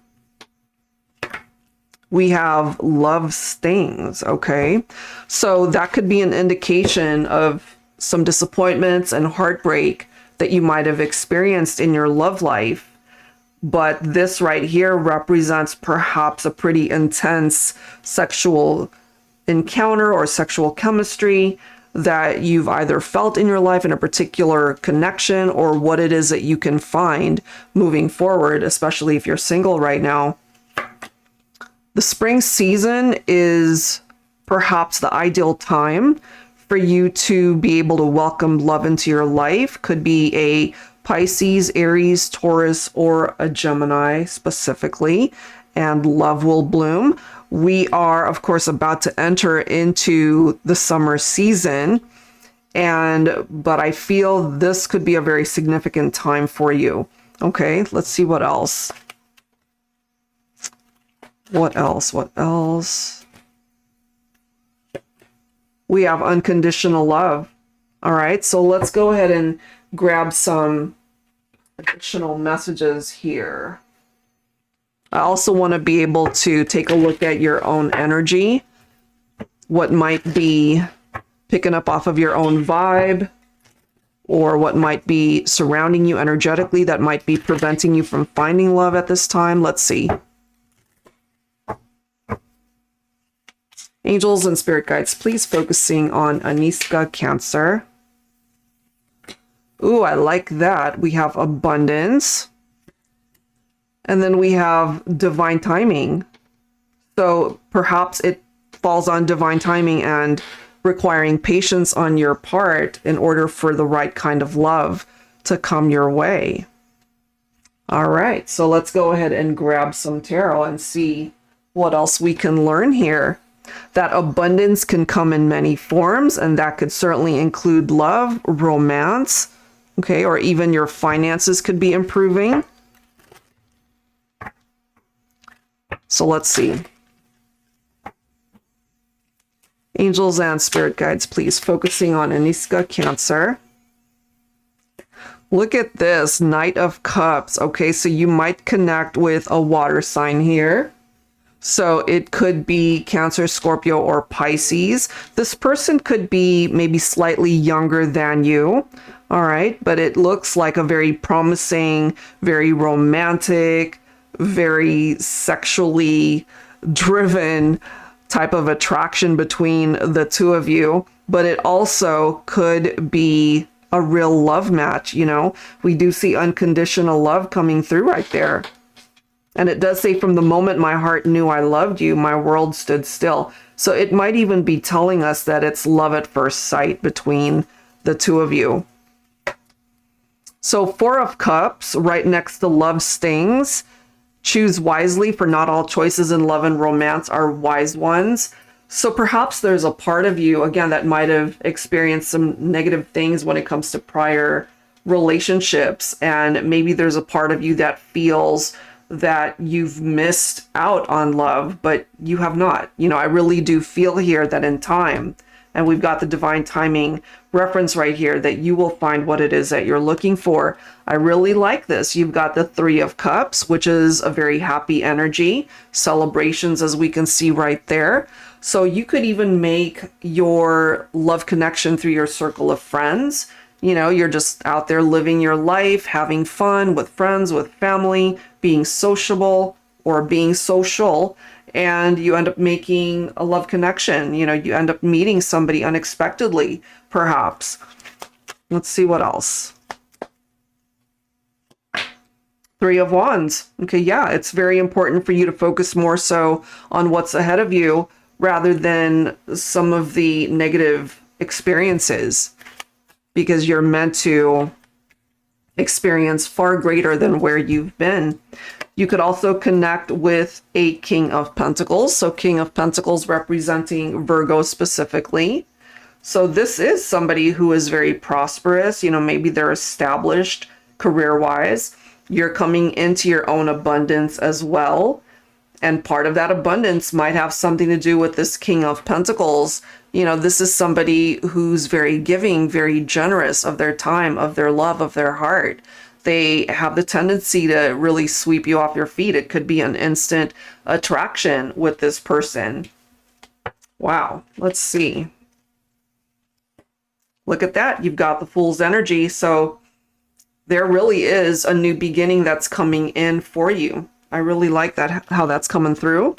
We have love stings. Okay. So that could be an indication of some disappointments and heartbreak that you might have experienced in your love life. But this right here represents perhaps a pretty intense sexual encounter or sexual chemistry that you've either felt in your life in a particular connection or what it is that you can find moving forward, especially if you're single right now. The spring season is perhaps the ideal time for you to be able to welcome love into your life. Could be a Pisces, Aries, Taurus, or a Gemini specifically, and love will bloom. We are, of course, about to enter into the summer season, but I feel this could be a very significant time for you. Okay, let's see what else. What else? We have unconditional love. All right, so let's go ahead and grab some additional messages here. I also want to be able to take a look at your own energy, what might be picking up off of your own vibe, or what might be surrounding you energetically that might be preventing you from finding love at this time. Let's see. Angels and spirit guides, please focusing on Aniska, Cancer. Ooh, I like that. We have abundance. And then we have divine timing. So perhaps it falls on divine timing and requiring patience on your part in order for the right kind of love to come your way. All right, so let's go ahead and grab some tarot and see what else we can learn here. That abundance can come in many forms, and that could certainly include love, romance, okay, or even your finances could be improving. So let's see. Angels and spirit guides, please, focusing on Aniska, Cancer. Look at this, Knight of Cups. Okay, so you might connect with a water sign here. So it could be Cancer, Scorpio, or Pisces. This person could be maybe slightly younger than you. All right, but it looks like a very promising, very romantic, very sexually driven type of attraction between the two of you. But it also could be a real love match, you know? We do see unconditional love coming through right there. And it does say, from the moment my heart knew I loved you, my world stood still. So it might even be telling us that it's love at first sight between the two of you. So Four of Cups right next to Love Stings. Choose wisely, for not all choices in love and romance are wise ones. So perhaps there's a part of you, again, that might have experienced some negative things when it comes to prior relationships. And maybe there's a part of you that feels that you've missed out on love, but you have not. You know, I really do feel here that in time, and we've got the divine timing reference right here, that you will find what it is that you're looking for. I really like this. You've got the Three of Cups, which is a very happy energy, celebrations, as we can see right there. So you could even make your love connection through your circle of friends. You know, you're just out there living your life, having fun with friends, with family, being sociable or being social, and you end up making a love connection. You know, you end up meeting somebody unexpectedly, perhaps. Let's see what else. Three of Wands. Okay, yeah, it's very important for you to focus more so on what's ahead of you rather than some of the negative experiences, because you're meant to experience far greater than where you've been. You could also connect with a King of Pentacles. So King of Pentacles representing Virgo specifically. So this is somebody who is very prosperous. You know, maybe they're established career-wise. You're coming into your own abundance as well. And part of that abundance might have something to do with this King of Pentacles. You know, this is somebody who's very giving, very generous of their time, of their love, of their heart. They have the tendency to really sweep you off your feet. It could be an instant attraction with this person. Wow, let's see. Look at that. You've got the Fool's energy. So there really is a new beginning that's coming in for you. I really like that, how that's coming through.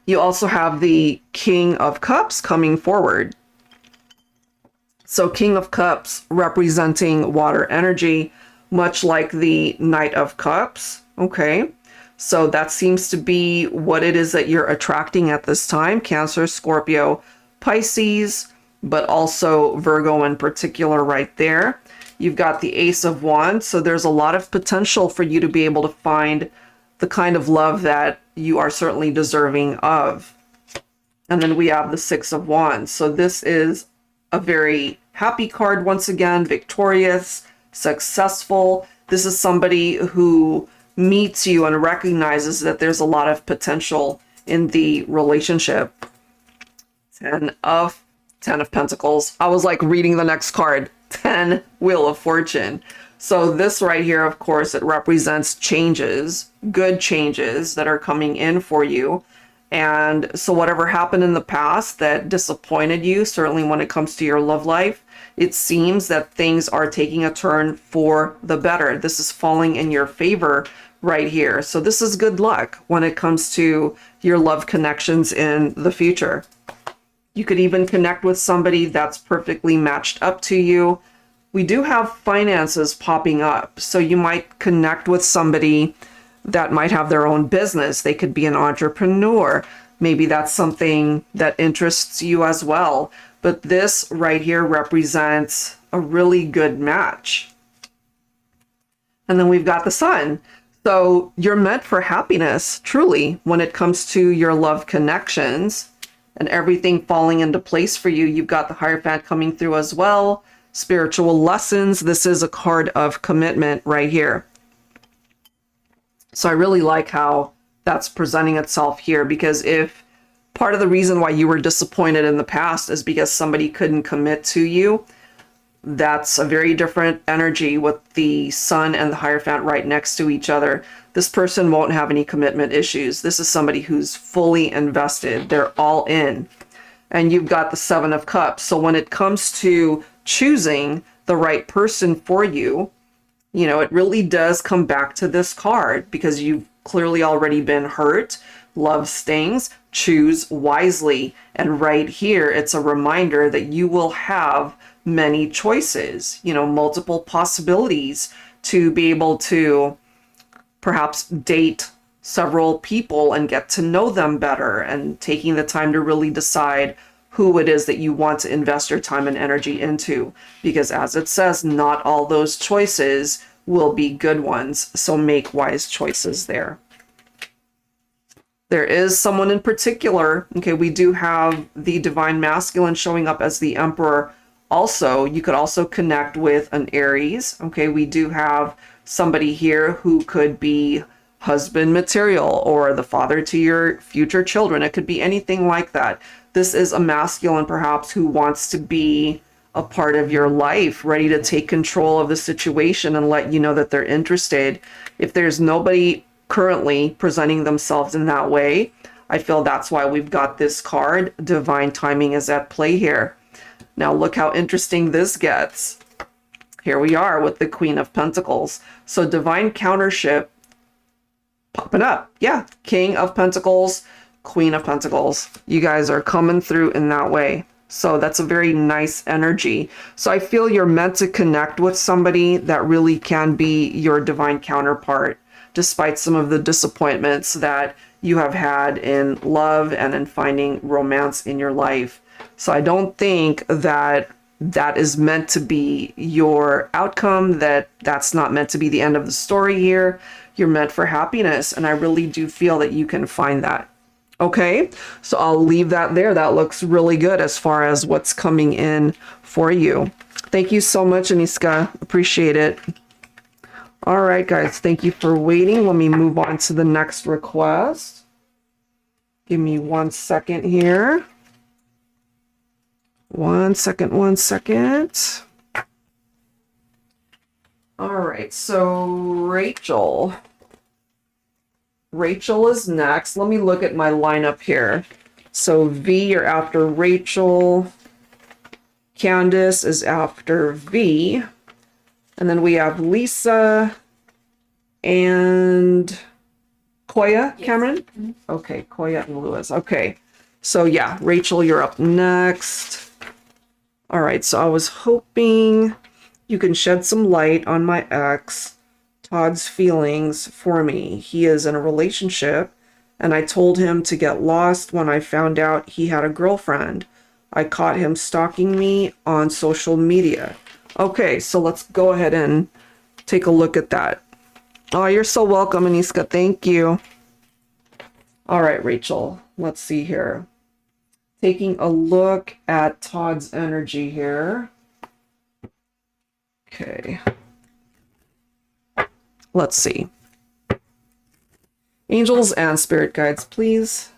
You also have the King of Cups coming forward. So King of Cups representing water energy, much like the Knight of Cups. Okay, so that seems to be what it is that you're attracting at this time. Cancer, Scorpio, Pisces, but also Virgo in particular right there. You've got the Ace of Wands, so there's a lot of potential for you to be able to find the kind of love that you are certainly deserving of. And then we have the Six of Wands. So this is a very happy card once again, victorious, successful. This is somebody who meets you and recognizes that there's a lot of potential in the relationship. Ten of Pentacles. I was like reading the next card. 10, Wheel of Fortune. So this right here, of course, it represents changes, good changes that are coming in for you. And so whatever happened in the past that disappointed you, certainly when it comes to your love life, it seems that things are taking a turn for the better. This is falling in your favor right here. So this is good luck when it comes to your love connections in the future. You could even connect with somebody that's perfectly matched up to you. We do have finances popping up. So you might connect with somebody that might have their own business. They could be an entrepreneur. Maybe that's something that interests you as well. But this right here represents a really good match. And then we've got the Sun. So you're meant for happiness, truly, when it comes to your love connections and everything falling into place for you. You've got the Hierophant coming through as well. Spiritual lessons. This is a card of commitment right here. So I really like how that's presenting itself here, because if part of the reason why you were disappointed in the past is because somebody couldn't commit to you, that's a very different energy with the Sun and the Hierophant right next to each other. This person won't have any commitment issues. This is somebody who's fully invested. They're all in. And you've got the Seven of Cups. So when it comes to choosing the right person for you, you know, it really does come back to this card, because you've clearly already been hurt. Love stings. Choose wisely. And right here, it's a reminder that you will have many choices, you know, multiple possibilities to be able to perhaps date several people and get to know them better, and taking the time to really decide who it is that you want to invest your time and energy into. Because as it says, not all those choices will be good ones. So make wise choices there. There is someone in particular. Okay, we do have the divine masculine showing up as the emperor. Also, you could also connect with an Aries. Okay, we do have somebody here who could be husband material or the father to your future children. It could be anything like that. This is a masculine perhaps who wants to be a part of your life, ready to take control of the situation and let you know that they're interested. If there's nobody currently presenting themselves in that way, I feel that's why we've got this card. Divine timing is at play here. Now look how interesting this gets. Here we are with the Queen of Pentacles. So divine countership popping up. Yeah, King of Pentacles, Queen of Pentacles. You guys are coming through in that way. So that's a very nice energy. So I feel you're meant to connect with somebody that really can be your divine counterpart, despite some of the disappointments that you have had in love and in finding romance in your life. So I don't think that that is meant to be your outcome, that's not meant to be the end of the story here. You're meant for happiness, and I really do feel that you can find that. Okay, so I'll leave that there. That looks really good as far as what's coming in for you. Thank you so much, Aniska. Appreciate it. All right, guys, thank you for waiting. Let me move on to the next request. Give me 1 second here. 1 second, 1 second. All right, so Rachel. Rachel is next. Let me look at my lineup here. So V, you're after Rachel. Candace is after V. And then we have Lisa and Koya, yes. Cameron? Mm-hmm. Okay, Koya and Lewis. Okay, so yeah, Rachel, you're up next. All right, so I was hoping you can shed some light on my ex, Todd's feelings for me. He is in a relationship, and I told him to get lost when I found out he had a girlfriend. I caught him stalking me on social media. Okay, so let's go ahead and take a look at that. Oh, you're so welcome, Aniska. Thank you. All right, Rachel, let's see here. Taking a look at Todd's energy here. Okay. Let's see. Angels and spirit guides, please.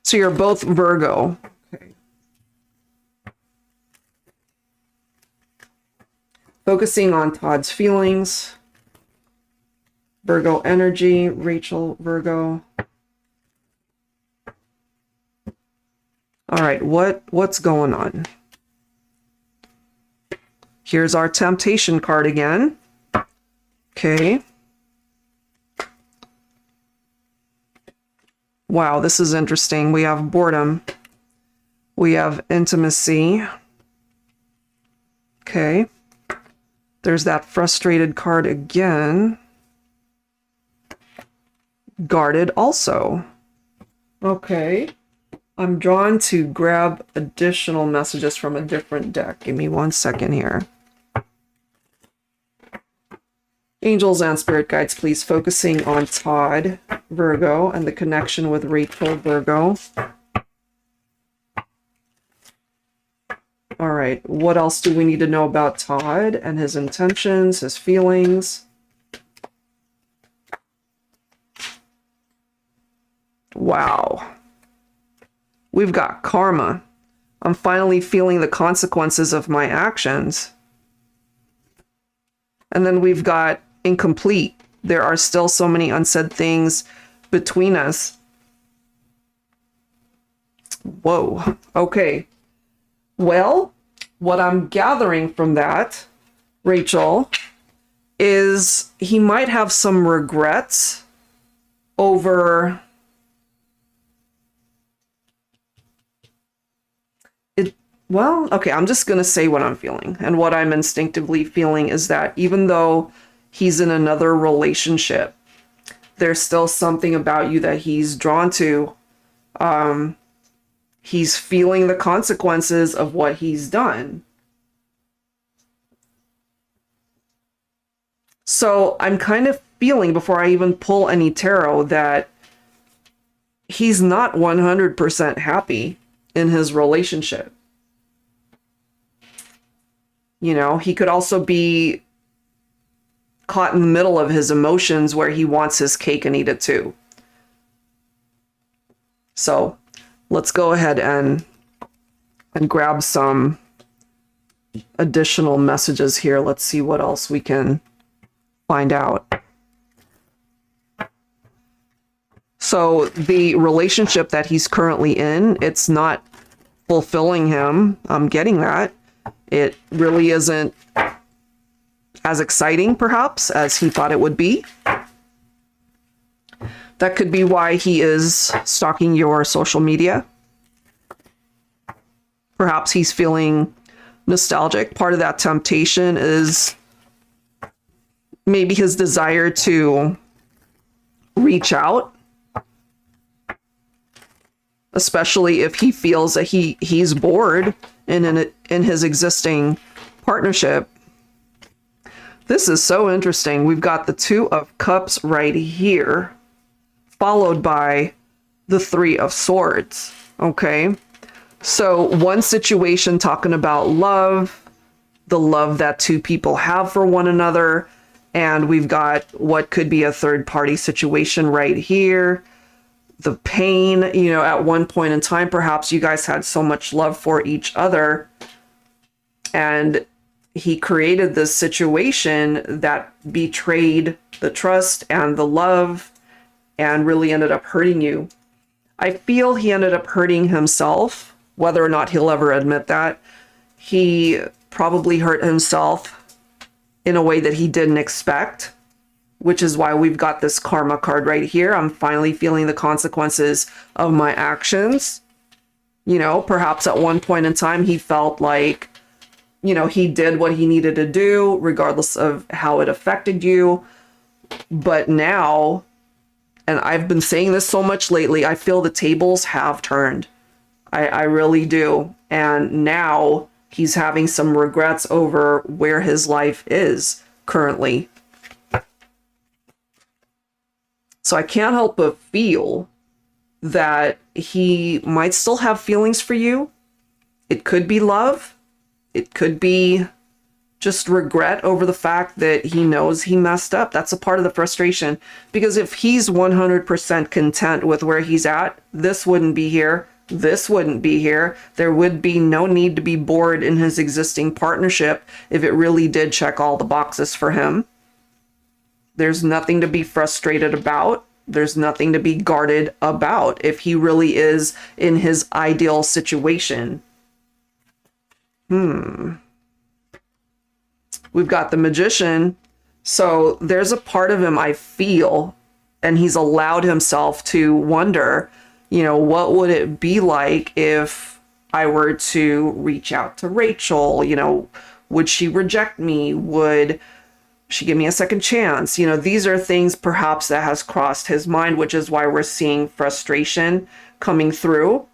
So you're both Virgo. Okay. Focusing on Todd's feelings. Virgo energy, Rachel, Virgo. All right, what's going on? Here's our temptation card again. Okay. Wow, this is interesting. We have boredom. We have intimacy. Okay. There's that frustrated card again. Guarded also. Okay. I'm drawn to grab additional messages from a different deck. Give me 1 second here. Angels and spirit guides, please, focusing on Todd, Virgo, and the connection with Rachel, Virgo. All right, what else do we need to know about Todd and his intentions, his feelings? Wow. We've got karma. I'm finally feeling the consequences of my actions. And then we've got incomplete. There are still so many unsaid things between us. Whoa. Okay. Well, what I'm gathering from that, Rachel, is he might have some regrets over it. Well, okay, I'm just going to say what I'm feeling. And what I'm instinctively feeling is that even though he's in another relationship, There's still something about you that he's drawn to. He's feeling the consequences of what he's done. So I'm kind of feeling, before I even pull any tarot, that he's not 100% happy in his relationship. You know, he could also be caught in the middle of his emotions where he wants his cake and eat it too. So let's go ahead and grab some additional messages here. Let's see what else we can find out. So the relationship that he's currently in, it's not fulfilling him. I'm getting that. It really isn't as exciting, perhaps, as he thought it would be. That could be why he is stalking your social media. Perhaps he's feeling nostalgic. Part of that temptation is maybe his desire to reach out, especially if he feels that he's bored in his existing partnership. This is so interesting. We've got the Two of Cups right here, followed by the Three of Swords. Okay. So one situation talking about love, the love that two people have for one another. And we've got what could be a third party situation right here. The pain, you know, at one point in time, perhaps you guys had so much love for each other, and he created this situation that betrayed the trust and the love and really ended up hurting you. I feel he ended up hurting himself, whether or not he'll ever admit that. He probably hurt himself in a way that he didn't expect, which is why we've got this karma card right here. I'm finally feeling the consequences of my actions. You know, perhaps at one point in time, he felt like, you know, he did what he needed to do, regardless of how it affected you. But now, and I've been saying this so much lately, I feel the tables have turned. I really do. And now he's having some regrets over where his life is currently. So I can't help but feel that he might still have feelings for you. It could be love. It could be just regret over the fact that he knows he messed up. That's a part of the frustration. Because if he's 100% content with where he's at, this wouldn't be here. This wouldn't be here. There would be no need to be bored in his existing partnership if it really did check all the boxes for him. There's nothing to be frustrated about. There's nothing to be guarded about if he really is in his ideal situation. We've got the Magician. So there's a part of him, I feel, and he's allowed himself to wonder, you know, what would it be like if I were to reach out to Rachel? You know, would she reject me? Would she give me a second chance? You know, these are things perhaps that has crossed his mind, which is why we're seeing frustration coming through.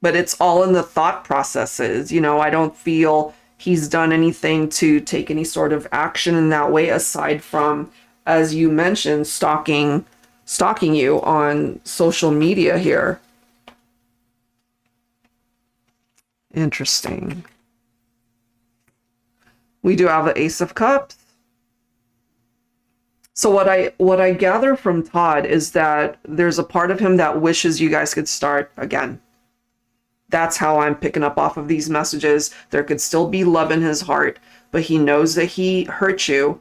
But it's all in the thought processes. You know, I don't feel he's done anything to take any sort of action in that way, aside from, as you mentioned, stalking you on social media here. Interesting. We do have an Ace of Cups. So what I gather from Todd is that there's a part of him that wishes you guys could start again. That's how I'm picking up off of these messages. There could still be love in his heart, but he knows that he hurt you.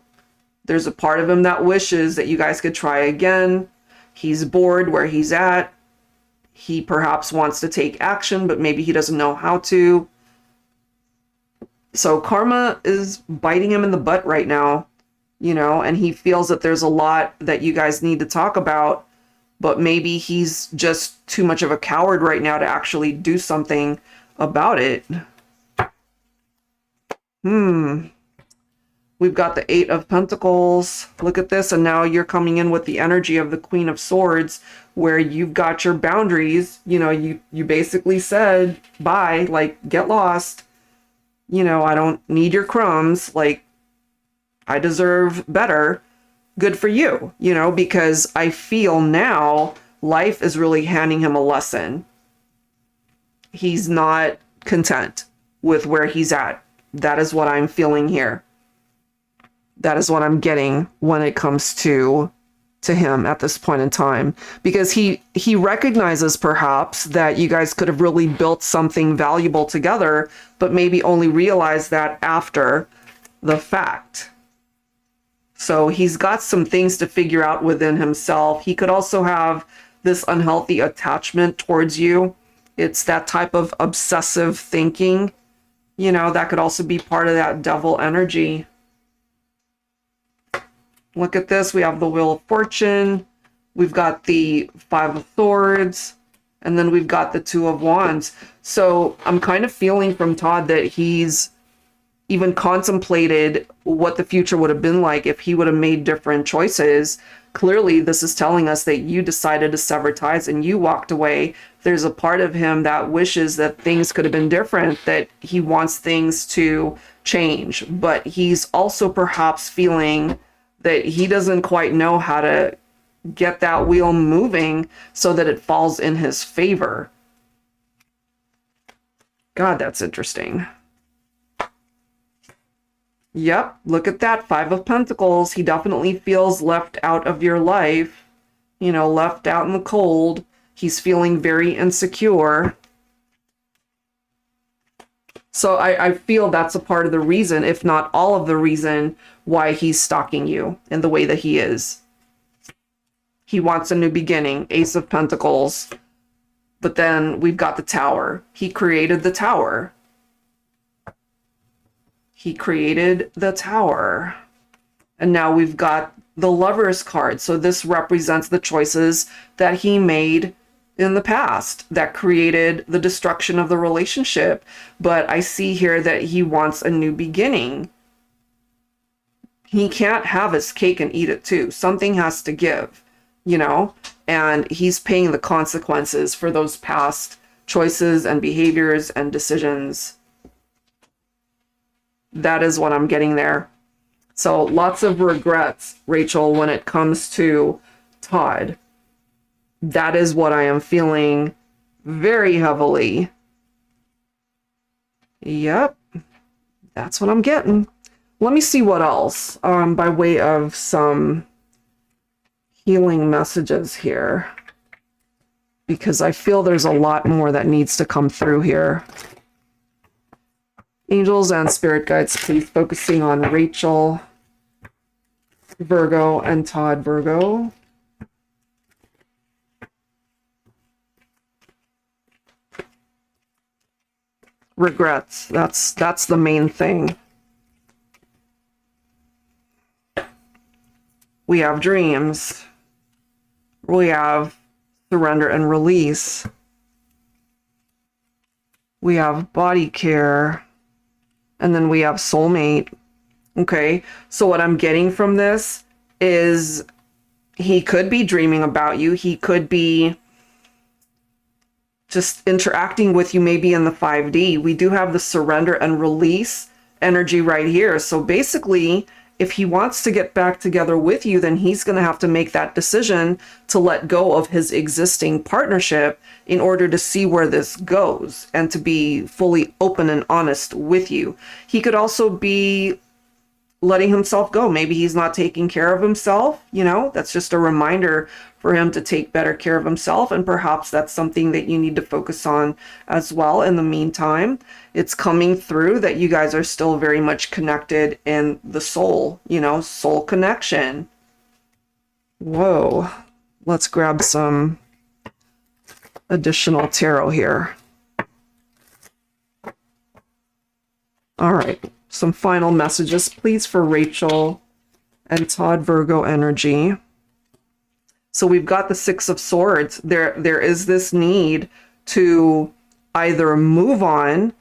There's a part of him that wishes that you guys could try again. He's bored where he's at. He perhaps wants to take action, but maybe he doesn't know how to. So karma is biting him in the butt right now, you know, and he feels that there's a lot that you guys need to talk about, but maybe he's just too much of a coward right now to actually do something about it. We've got the Eight of Pentacles. Look at this. And now you're coming in with the energy of the Queen of Swords, where you've got your boundaries. You know, you basically said, bye, like, get lost. You know, I don't need your crumbs. Like, I deserve better. Good for you, you know, because I feel now life is really handing him a lesson. He's not content with where he's at. That is what I'm feeling here. That is what I'm getting when it comes to him at this point in time, because he recognizes perhaps that you guys could have really built something valuable together, but maybe only realized that after the fact. So he's got some things to figure out within himself. He could also have this unhealthy attachment towards you. It's that type of obsessive thinking, you know, that could also be part of that devil energy. Look at this. We have the Wheel of Fortune. We've got the Five of Swords. And then we've got the Two of Wands. So I'm kind of feeling from Todd that he's even contemplated what the future would have been like if he would have made different choices. Clearly, this is telling us that you decided to sever ties and you walked away. There's a part of him that wishes that things could have been different, that he wants things to change. But he's also perhaps feeling that he doesn't quite know how to get that wheel moving so that it falls in his favor. God, that's interesting. Yep, look at that. Five of Pentacles. He definitely feels left out of your life, you know, left out in the cold. He's feeling very insecure. So I feel that's a part of the reason, if not all of the reason, why he's stalking you in the way that he is. He wants a new beginning. Ace of Pentacles. But then we've got the Tower. He created the Tower. He created the Tower. And now we've got the Lover's card. So this represents the choices that he made in the past that created the destruction of the relationship. But I see here that he wants a new beginning. He can't have his cake and eat it too. Something has to give, you know? And he's paying the consequences for those past choices and behaviors and decisions. That is what I'm getting there. So lots of regrets, Rachel, when it comes to Todd. That is what I am feeling very heavily. Yep, that's what I'm getting. Let me see what else, by way of some healing messages here, because I feel there's a lot more that needs to come through here. Angels and spirit guides, please, focusing on Rachel, Virgo, and Todd, Virgo. Regrets. That's the main thing. We have dreams. We have surrender and release. We have body care. And then we have soulmate. Okay, so what I'm getting from this is he could be dreaming about you. He could be just interacting with you maybe in the 5D. We do have the surrender and release energy right here. So basically, if he wants to get back together with you, then he's going to have to make that decision to let go of his existing partnership in order to see where this goes and to be fully open and honest with you. He could also be letting himself go. Maybe he's not taking care of himself, you know, that's just a reminder for him to take better care of himself. And perhaps that's something that you need to focus on as well. In the meantime, it's coming through that you guys are still very much connected in the soul, you know, soul connection. Whoa, let's grab some additional tarot here. All right. Some final messages, please, for Rachel and Todd, Virgo energy. So we've got the Six of Swords. There is this need to either move on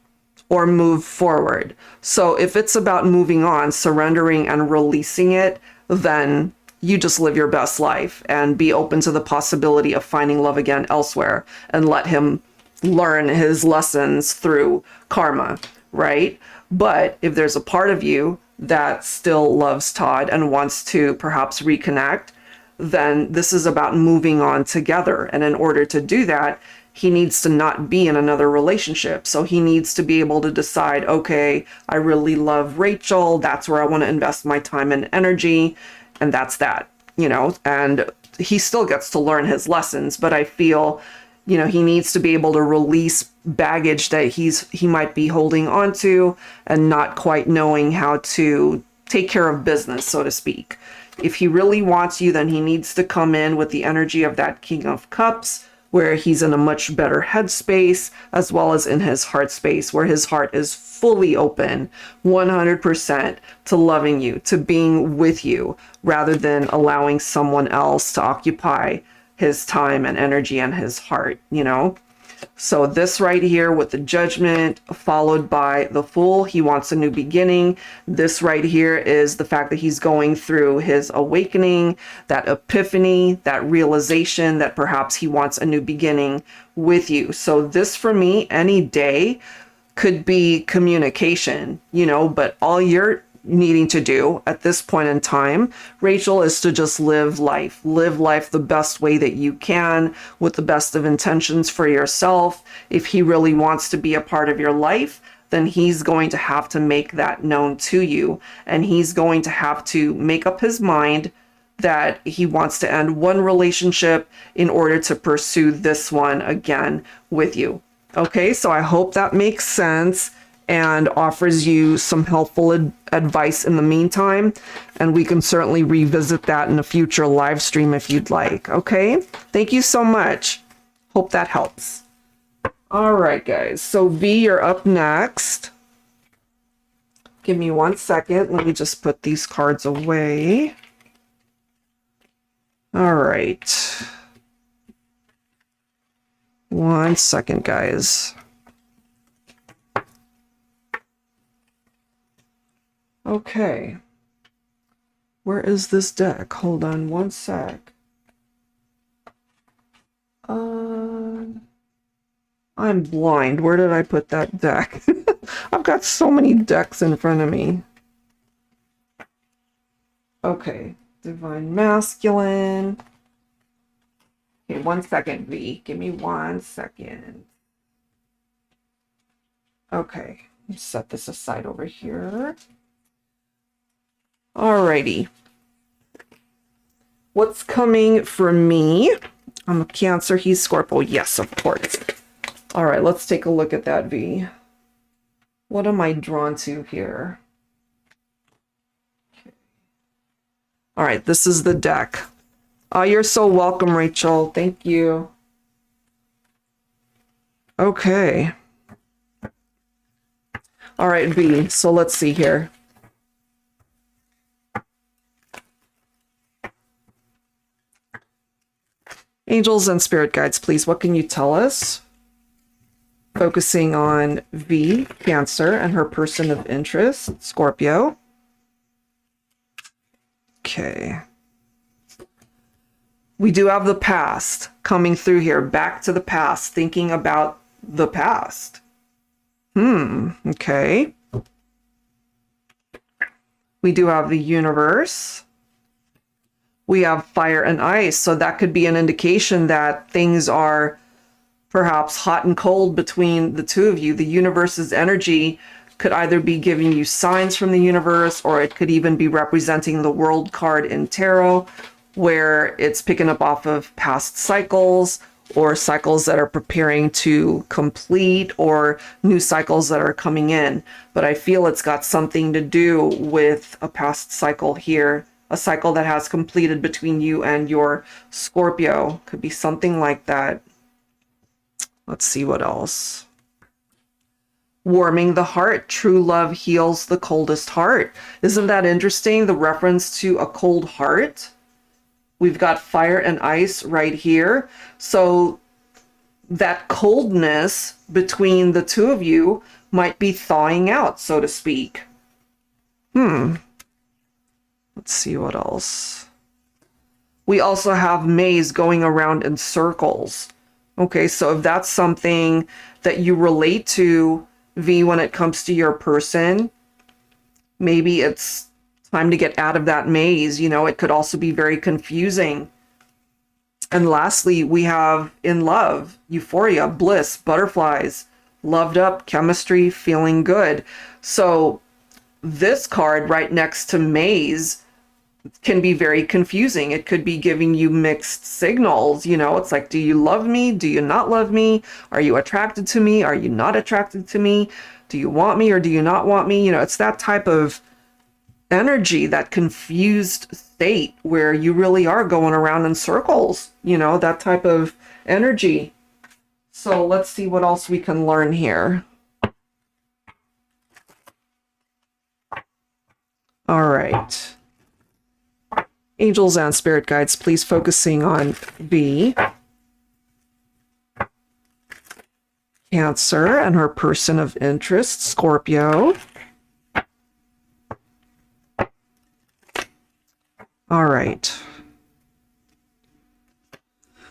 or move forward. So if it's about moving on, surrendering and releasing it, then you just live your best life and be open to the possibility of finding love again elsewhere and let him learn his lessons through karma, right? But if there's a part of you that still loves Todd and wants to perhaps reconnect, then this is about moving on together. And in order to do that, he needs to not be in another relationship. So he needs to be able to decide, okay, I really love Rachel. That's where I want to invest my time and energy. And that's that, you know, and he still gets to learn his lessons. But I feel, you know, he needs to be able to release baggage that he might be holding on to and not quite knowing how to take care of business, so to speak. If he really wants you, then he needs to come in with the energy of that King of Cups, where he's in a much better headspace, as well as in his heart space, where his heart is fully open, 100% to loving you, to being with you, rather than allowing someone else to occupy his time and energy and his heart, you know? So this right here with the Judgment followed by the Fool, he wants a new beginning. This right here is the fact that he's going through his awakening, that epiphany, that realization that perhaps he wants a new beginning with you. So this for me, any day could be communication, you know, but all you're needing to do at this point in time, Rachel, is to just live life the best way that you can, with the best of intentions for yourself. If he really wants to be a part of your life, then he's going to have to make that known to you, and he's going to have to make up his mind that he wants to end one relationship in order to pursue this one again with you. Okay, so I hope that makes sense and offers you some helpful advice in the meantime. And we can certainly revisit that in a future live stream if you'd like. Okay, thank you so much. Hope that helps. All right, guys. So V, you're up next. Give me 1 second. Let me just put these cards away. All right. 1 second, guys. Okay. Where is this deck? Hold on 1 sec. I'm blind. Where did I put that deck? I've got so many decks in front of me. Okay. Divine Masculine. Okay, 1 second, V. Give me 1 second. Okay. Let's set this aside over here. Alrighty. What's coming for me? I'm a Cancer. He's Scorpio. Yes, of course. All right, let's take a look at that, V. What am I drawn to here? Okay. All right, this is the deck. Oh, you're so welcome, Rachel. Thank you. Okay. All right, V. So let's see here. Angels and spirit guides, please, what can you tell us? Focusing on V, Cancer, and her person of interest, Scorpio. Okay. We do have the past coming through here, back to the past, thinking about the past. Okay. We do have the Universe. We have Fire and Ice, so that could be an indication that things are perhaps hot and cold between the two of you. The universe's energy could either be giving you signs from the universe, or it could even be representing the World card in tarot, where it's picking up off of past cycles or cycles that are preparing to complete, or new cycles that are coming in. But I feel it's got something to do with a past cycle here, a cycle that has completed between you and your Scorpio. Could be something like that. Let's see what else. Warming the heart. True love heals the coldest heart. Isn't that interesting? The reference to a cold heart. We've got Fire and Ice right here. So that coldness between the two of you might be thawing out, so to speak. Let's see what else. We also have maze going around in circles. Okay, so if that's something that you relate to, V, when it comes to your person, maybe it's time to get out of that maze. You know, it could also be very confusing. And lastly, we have in love, euphoria, bliss, butterflies, loved up, chemistry, feeling good. So this card right next to maze can be very confusing. It could be giving you mixed signals. You know, it's like, do you love me? Do you not love me? Are you attracted to me? Are you not attracted to me? Do you want me or do you not want me? You know, it's that type of energy, that confused state where you really are going around in circles, you know, that type of energy. So let's see what else we can learn here. All right. Angels and spirit guides, please focusing on B. Cancer and her person of interest, Scorpio. All right.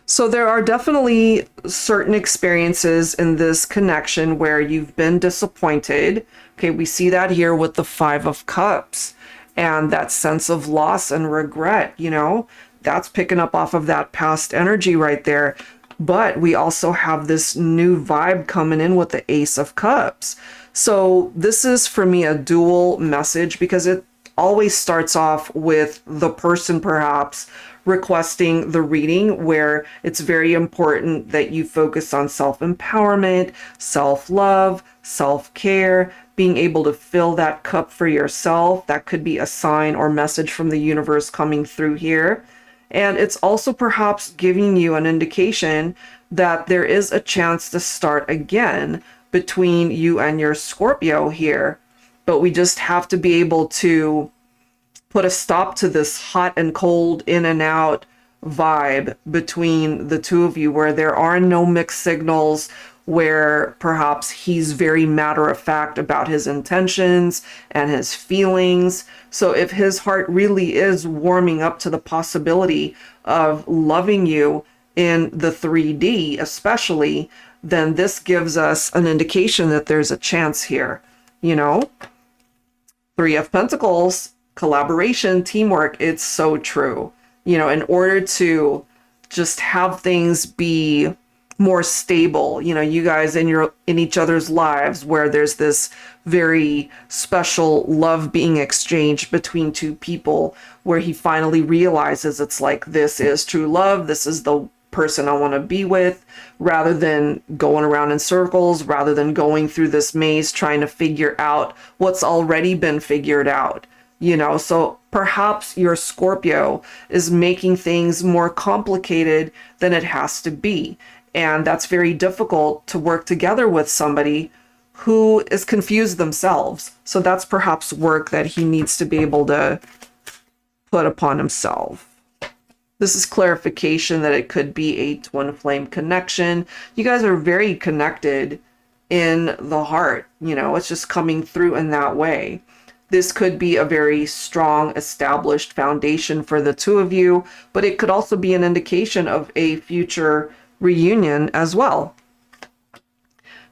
So there are definitely certain experiences in this connection where you've been disappointed. Okay, we see that here with the Five of Cups and that sense of loss and regret, you know, that's picking up off of that past energy right there. But we also have this new vibe coming in with the Ace of Cups. So this is for me a dual message because it always starts off with the person perhaps requesting the reading, where it's very important that you focus on self-empowerment, self-love, self-care, being able to fill that cup for yourself. That could be a sign or message from the universe coming through here. And it's also perhaps giving you an indication that there is a chance to start again between you and your Scorpio here. But we just have to be able to put a stop to this hot and cold, in and out vibe between the two of you, where there are no mixed signals, where perhaps he's very matter of fact about his intentions and his feelings. So if his heart really is warming up to the possibility of loving you in the 3D especially, then this gives us an indication that there's a chance here, you know? Three of Pentacles, collaboration, teamwork, it's so true. You know, in order to just have things be more stable, you know, you guys in each other's lives, where there's this very special love being exchanged between two people, where he finally realizes it's like, this is true love, this is the person I want to be with, rather than going around in circles, rather than going through this maze trying to figure out what's already been figured out. You know, so perhaps your Scorpio is making things more complicated than it has to be. And that's very difficult to work together with somebody who is confused themselves. So that's perhaps work that he needs to be able to put upon himself. This is clarification that it could be a twin flame connection. You guys are very connected in the heart. You know, it's just coming through in that way. This could be a very strong, established foundation for the two of you, but it could also be an indication of a future reunion as well.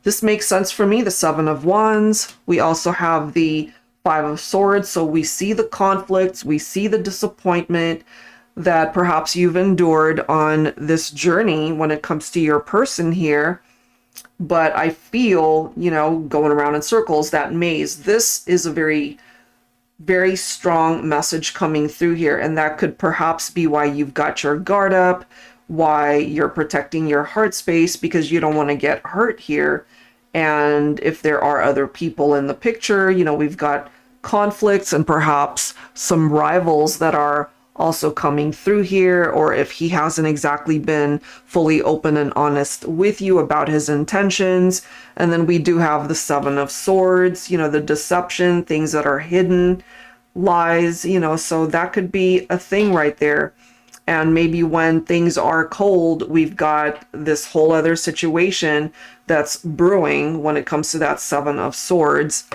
This makes sense for me, the Seven of Wands. We also have the Five of Swords, so we see the conflicts, we see the disappointment that perhaps you've endured on this journey when it comes to your person here. But I feel, you know, going around in circles, that maze, this is a very strong message coming through here, and that could perhaps be why you've got your guard up, why you're protecting your heart space, because you don't want to get hurt here. And if there are other people in the picture, you know, we've got conflicts and perhaps some rivals that are also coming through here, or if he hasn't exactly been fully open and honest with you about his intentions. And then we do have the Seven of Swords, you know, the deception, things that are hidden, lies, you know, so that could be a thing right there. And maybe when things are cold, we've got this whole other situation that's brewing when it comes to that Seven of Swords.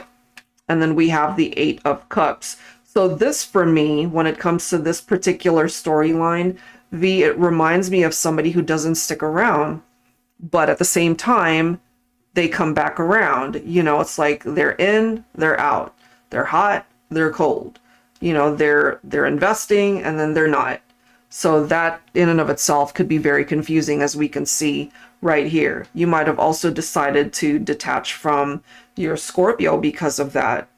And then we have the Eight of Cups. So this, for me, when it comes to this particular storyline, V, it reminds me of somebody who doesn't stick around, but at the same time, they come back around. You know, it's like they're in, they're out. They're hot, they're cold. You know, they're investing and then they're not. So that in and of itself could be very confusing, as we can see right here. You might have also decided to detach from your Scorpio because of that.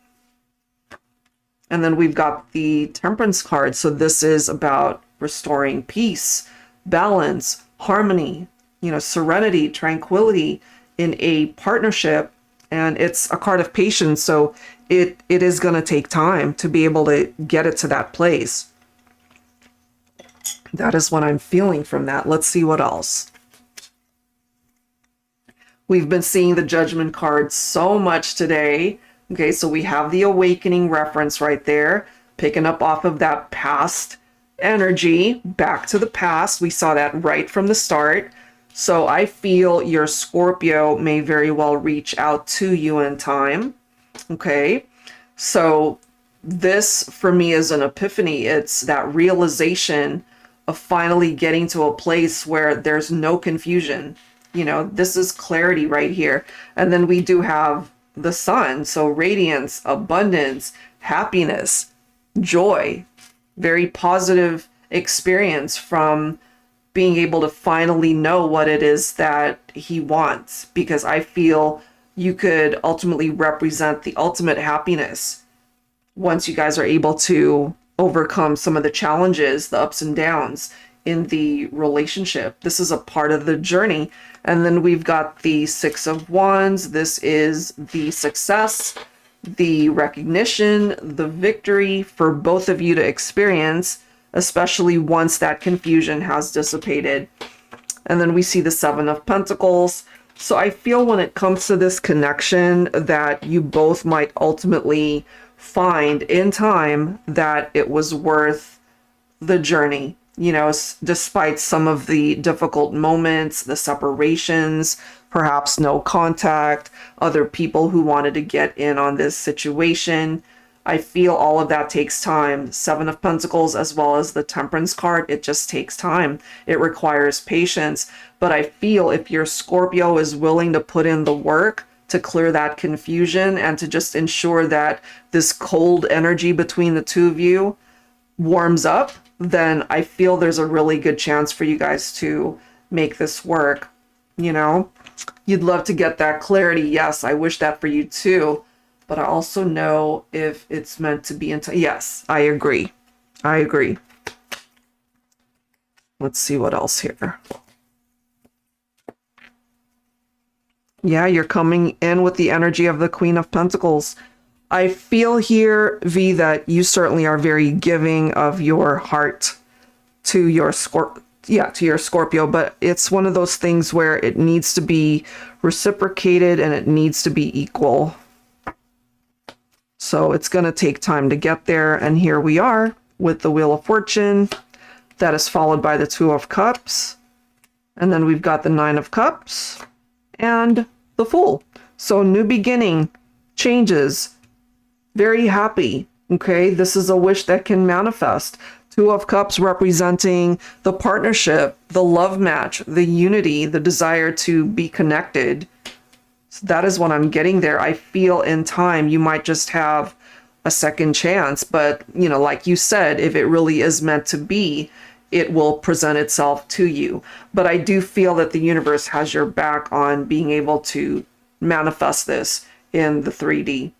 And then we've got the Temperance card. So this is about restoring peace, balance, harmony, you know, serenity, tranquility in a partnership. And it's a card of patience. So it is going to take time to be able to get it to that place. That is what I'm feeling from that. Let's see what else. We've been seeing the Judgment card so much today. Okay, so we have the Awakening reference right there, picking up off of that past energy, back to the past. We saw that right from the start. So I feel your Scorpio may very well reach out to you in time. Okay, so this for me is an epiphany. It's that realization of finally getting to a place where there's no confusion. You know, this is clarity right here. And then we do have the sun. So radiance, abundance, happiness, joy, very positive experience from being able to finally know what it is that he wants. Because I feel you could ultimately represent the ultimate happiness once you guys are able to overcome some of the challenges, the ups and downs in the relationship. This is a part of the journey. And then we've got the Six of Wands. This is the success, the recognition, the victory for both of you to experience, especially once that confusion has dissipated. And then we see the Seven of Pentacles. So I feel when it comes to this connection that you both might ultimately find in time that it was worth the journey, you know, despite some of the difficult moments, the separations, perhaps no contact, other people who wanted to get in on this situation. I feel all of that takes time. Seven of Pentacles as well as the Temperance card, it just takes time. It requires patience. But I feel if your Scorpio is willing to put in the work to clear that confusion and to just ensure that this cold energy between the two of you warms up, then I feel there's a really good chance for you guys to make this work. You know, you'd love to get that clarity. Yes, I wish that for you too. But I also know if it's meant to be into. Yes, I agree. I agree. Let's see what else here. Yeah, you're coming in with the energy of the Queen of Pentacles. I feel here, V, that you certainly are very giving of your heart to your Scorpio, but it's one of those things where it needs to be reciprocated and it needs to be equal. So it's going to take time to get there. And here we are with the Wheel of Fortune. That is followed by the Two of Cups. And then we've got the Nine of Cups and the Fool. So new beginning, changes, very happy. Okay, this is a wish that can manifest. Two of Cups representing the partnership, the love match, the unity, the desire to be connected. So that is what I'm getting there. I feel in time you might just have a second chance, but you know, like you said, if it really is meant to be, it will present itself to you. But I do feel that the universe has your back on being able to manifest this in the 3D.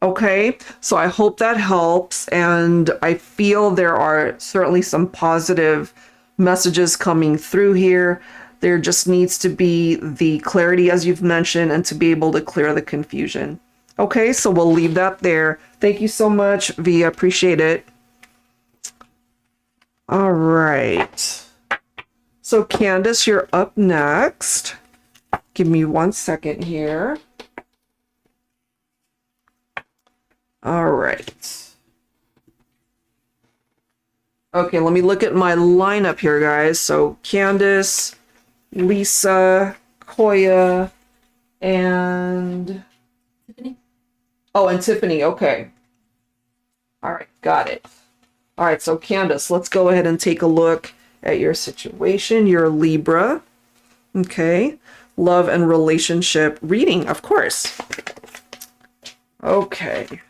Okay, so I hope that helps. And I feel there are certainly some positive messages coming through here. There just needs to be the clarity, as you've mentioned, and to be able to clear the confusion. Okay, so we'll leave that there. Thank you so much, V. I appreciate it. All right. So Candace, you're up next. Give me 1 second here. All right. Okay, let me look at my lineup here, guys. So Candace, Lisa, Koya, and Tiffany? oh, and Tiffany. Okay. All right, got it. All right, so Candace, let's go ahead and take a look at your situation. You're a Libra. Okay. Love and relationship reading, of course. Okay.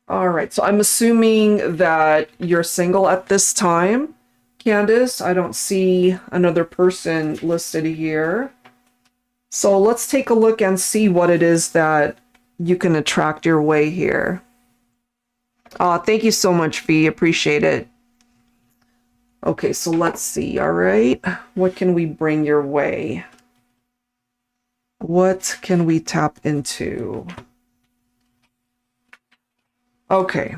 All right, so I'm assuming that you're single at this time, Candace. I don't see another person listed here. So let's take a look and see what it is that you can attract your way here. Thank you so much, V. Appreciate it. Okay, so let's see. All right. What can we bring your way? What can we tap into? Okay.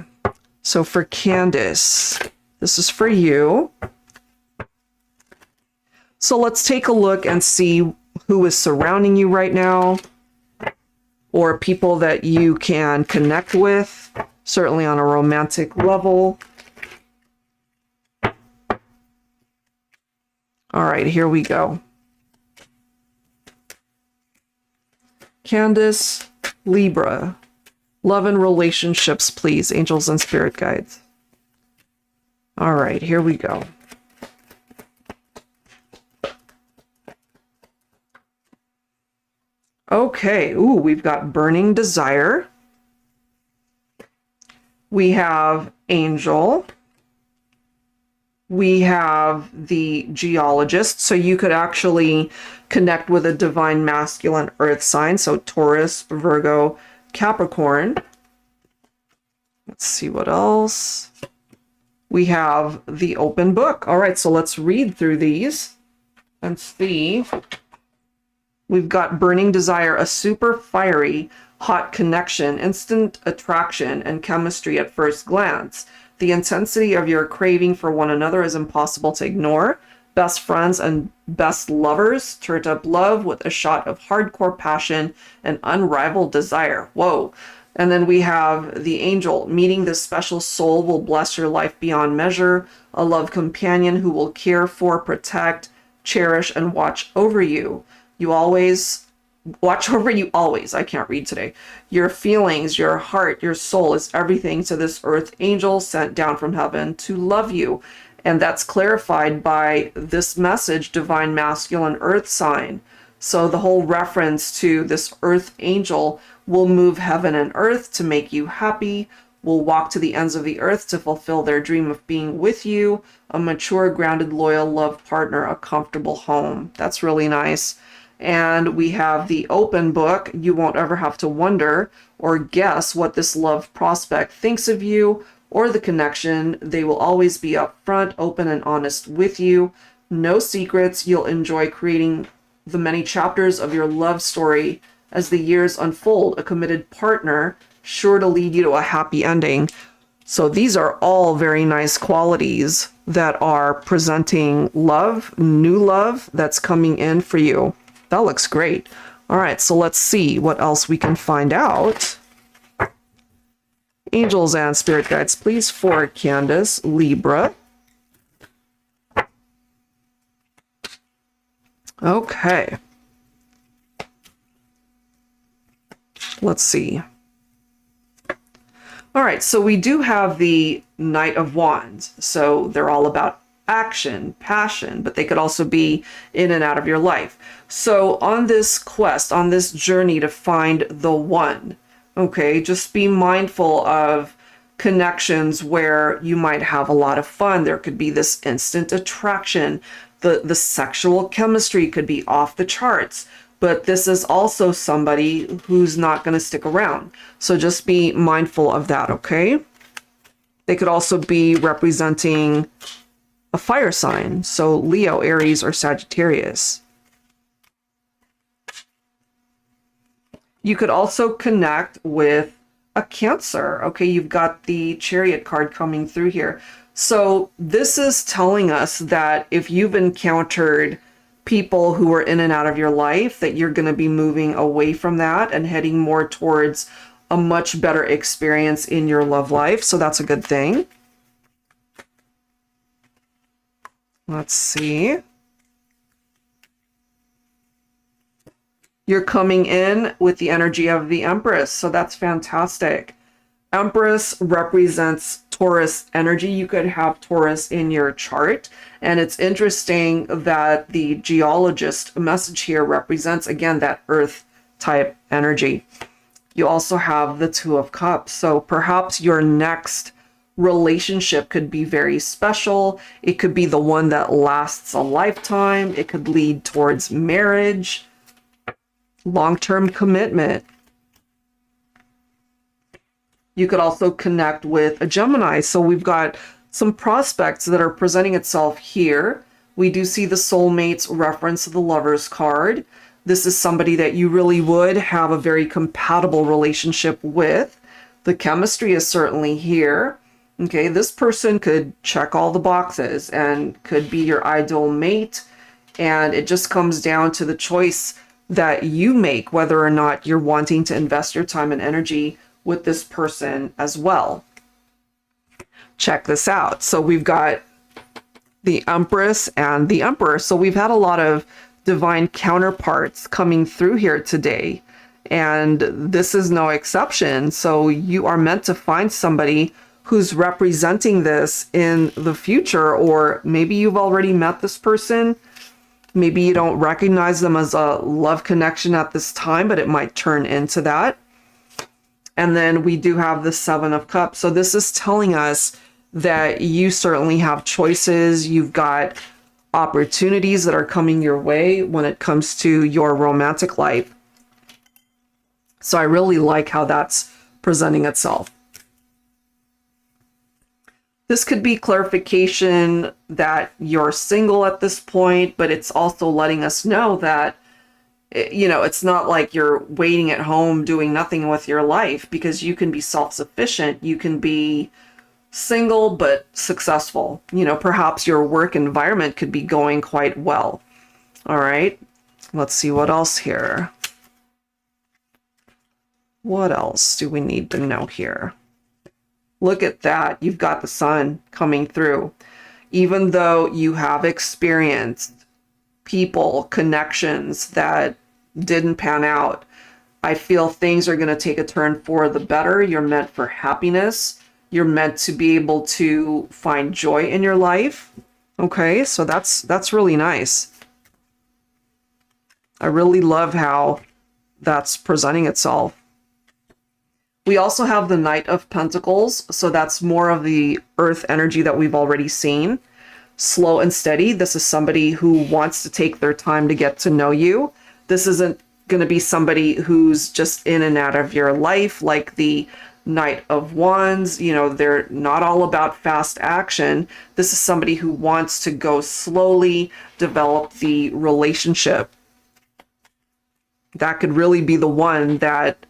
So for Candace, this is for you. So let's take a look and see who is surrounding you right now, or people that you can connect with, certainly on a romantic level. All right, here we go. Candace, Libra. Love and relationships, please, angels and spirit guides. All right, here we go. Okay, ooh, we've got burning desire. We have angel. We have the geologist. So you could actually connect with a divine masculine earth sign. So Taurus, Virgo, Capricorn. Let's see what else. We have the open book. All right, so let's read through these and see. We've got burning desire, a super fiery, hot connection, instant attraction, and chemistry at first glance. The intensity of your craving for one another is impossible to ignore. Best friends and best lovers, turned up love with a shot of hardcore passion and unrivaled desire. Whoa. And then we have the angel. Meeting this special soul will bless your life beyond measure. A love companion who will care for, protect, cherish, and watch over you. Watch over you always. I can't read today. Your feelings, your heart, your soul is everything to this earth angel sent down from heaven to love you. And that's clarified by this message, divine masculine earth sign. So the whole reference to this earth angel will move heaven and earth to make you happy, will walk to the ends of the earth to fulfill their dream of being with you, a mature, grounded, loyal love partner, a comfortable home. That's really nice. And we have the open book. You won't ever have to wonder or guess what this love prospect thinks of you or the connection. They will always be upfront, open, and honest with you. No secrets. You'll enjoy creating the many chapters of your love story as the years unfold. A committed partner, sure to lead you to a happy ending. So these are all very nice qualities that are presenting love, new love that's coming in for you. That looks great. All right, so let's see what else we can find out. Angels and spirit guides, please, for Candace, Libra. Okay. Let's see. All right, so we do have the Knight of Wands. So they're all about action, passion, but they could also be in and out of your life. So on this quest, on this journey to find the one, okay, just be mindful of connections where you might have a lot of fun. There could be this instant attraction. The sexual chemistry could be off the charts, but this is also somebody who's not going to stick around. So just be mindful of that, okay? They could also be representing a fire sign, so Leo, Aries, or Sagittarius. You could also connect with a Cancer. Okay, you've got the Chariot card coming through here. So this is telling us that if you've encountered people who are in and out of your life, that you're going to be moving away from that and heading more towards a much better experience in your love life. So that's a good thing. Let's see. You're coming in with the energy of the Empress. So that's fantastic. Empress represents Taurus energy. You could have Taurus in your chart. And it's interesting that the geologist message here represents, again, that earth type energy. You also have the Two of Cups. So perhaps your next relationship could be very special. It could be the one that lasts a lifetime. It could lead towards marriage, long-term commitment. You could also connect with a Gemini. So we've got some prospects that are presenting itself here. We do see the soulmates reference the Lover's card. This is somebody that you really would have a very compatible relationship with. The chemistry is certainly here. Okay, this person could check all the boxes and could be your ideal mate. And it just comes down to the choice that you make, whether or not you're wanting to invest your time and energy with this person as well. Check this out. So we've got the Empress and the Emperor. So we've had a lot of divine counterparts coming through here today. And this is no exception. So you are meant to find somebody who's representing this in the future, or maybe you've already met this person. Maybe you don't recognize them as a love connection at this time, but it might turn into that. And then we do have the Seven of Cups. So this is telling us that you certainly have choices. You've got opportunities that are coming your way when it comes to your romantic life. So I really like how that's presenting itself. This could be clarification that you're single at this point, but it's also letting us know that, you know, it's not like you're waiting at home doing nothing with your life, because you can be self-sufficient. You can be single but successful. You know, perhaps your work environment could be going quite well. All right, let's see what else here. What else do we need to know here? Look at that. You've got the Sun coming through. Even though you have experienced people, connections that didn't pan out, I feel things are going to take a turn for the better. You're meant for happiness. You're meant to be able to find joy in your life. Okay, so that's really nice. I really love how that's presenting itself. We also have the Knight of Pentacles, so that's more of the earth energy that we've already seen. Slow and steady. This is somebody who wants to take their time to get to know you. This isn't going to be somebody who's just in and out of your life like the Knight of Wands. You know, they're not all about fast action. This is somebody who wants to go slowly, develop the relationship. That could really be the one that,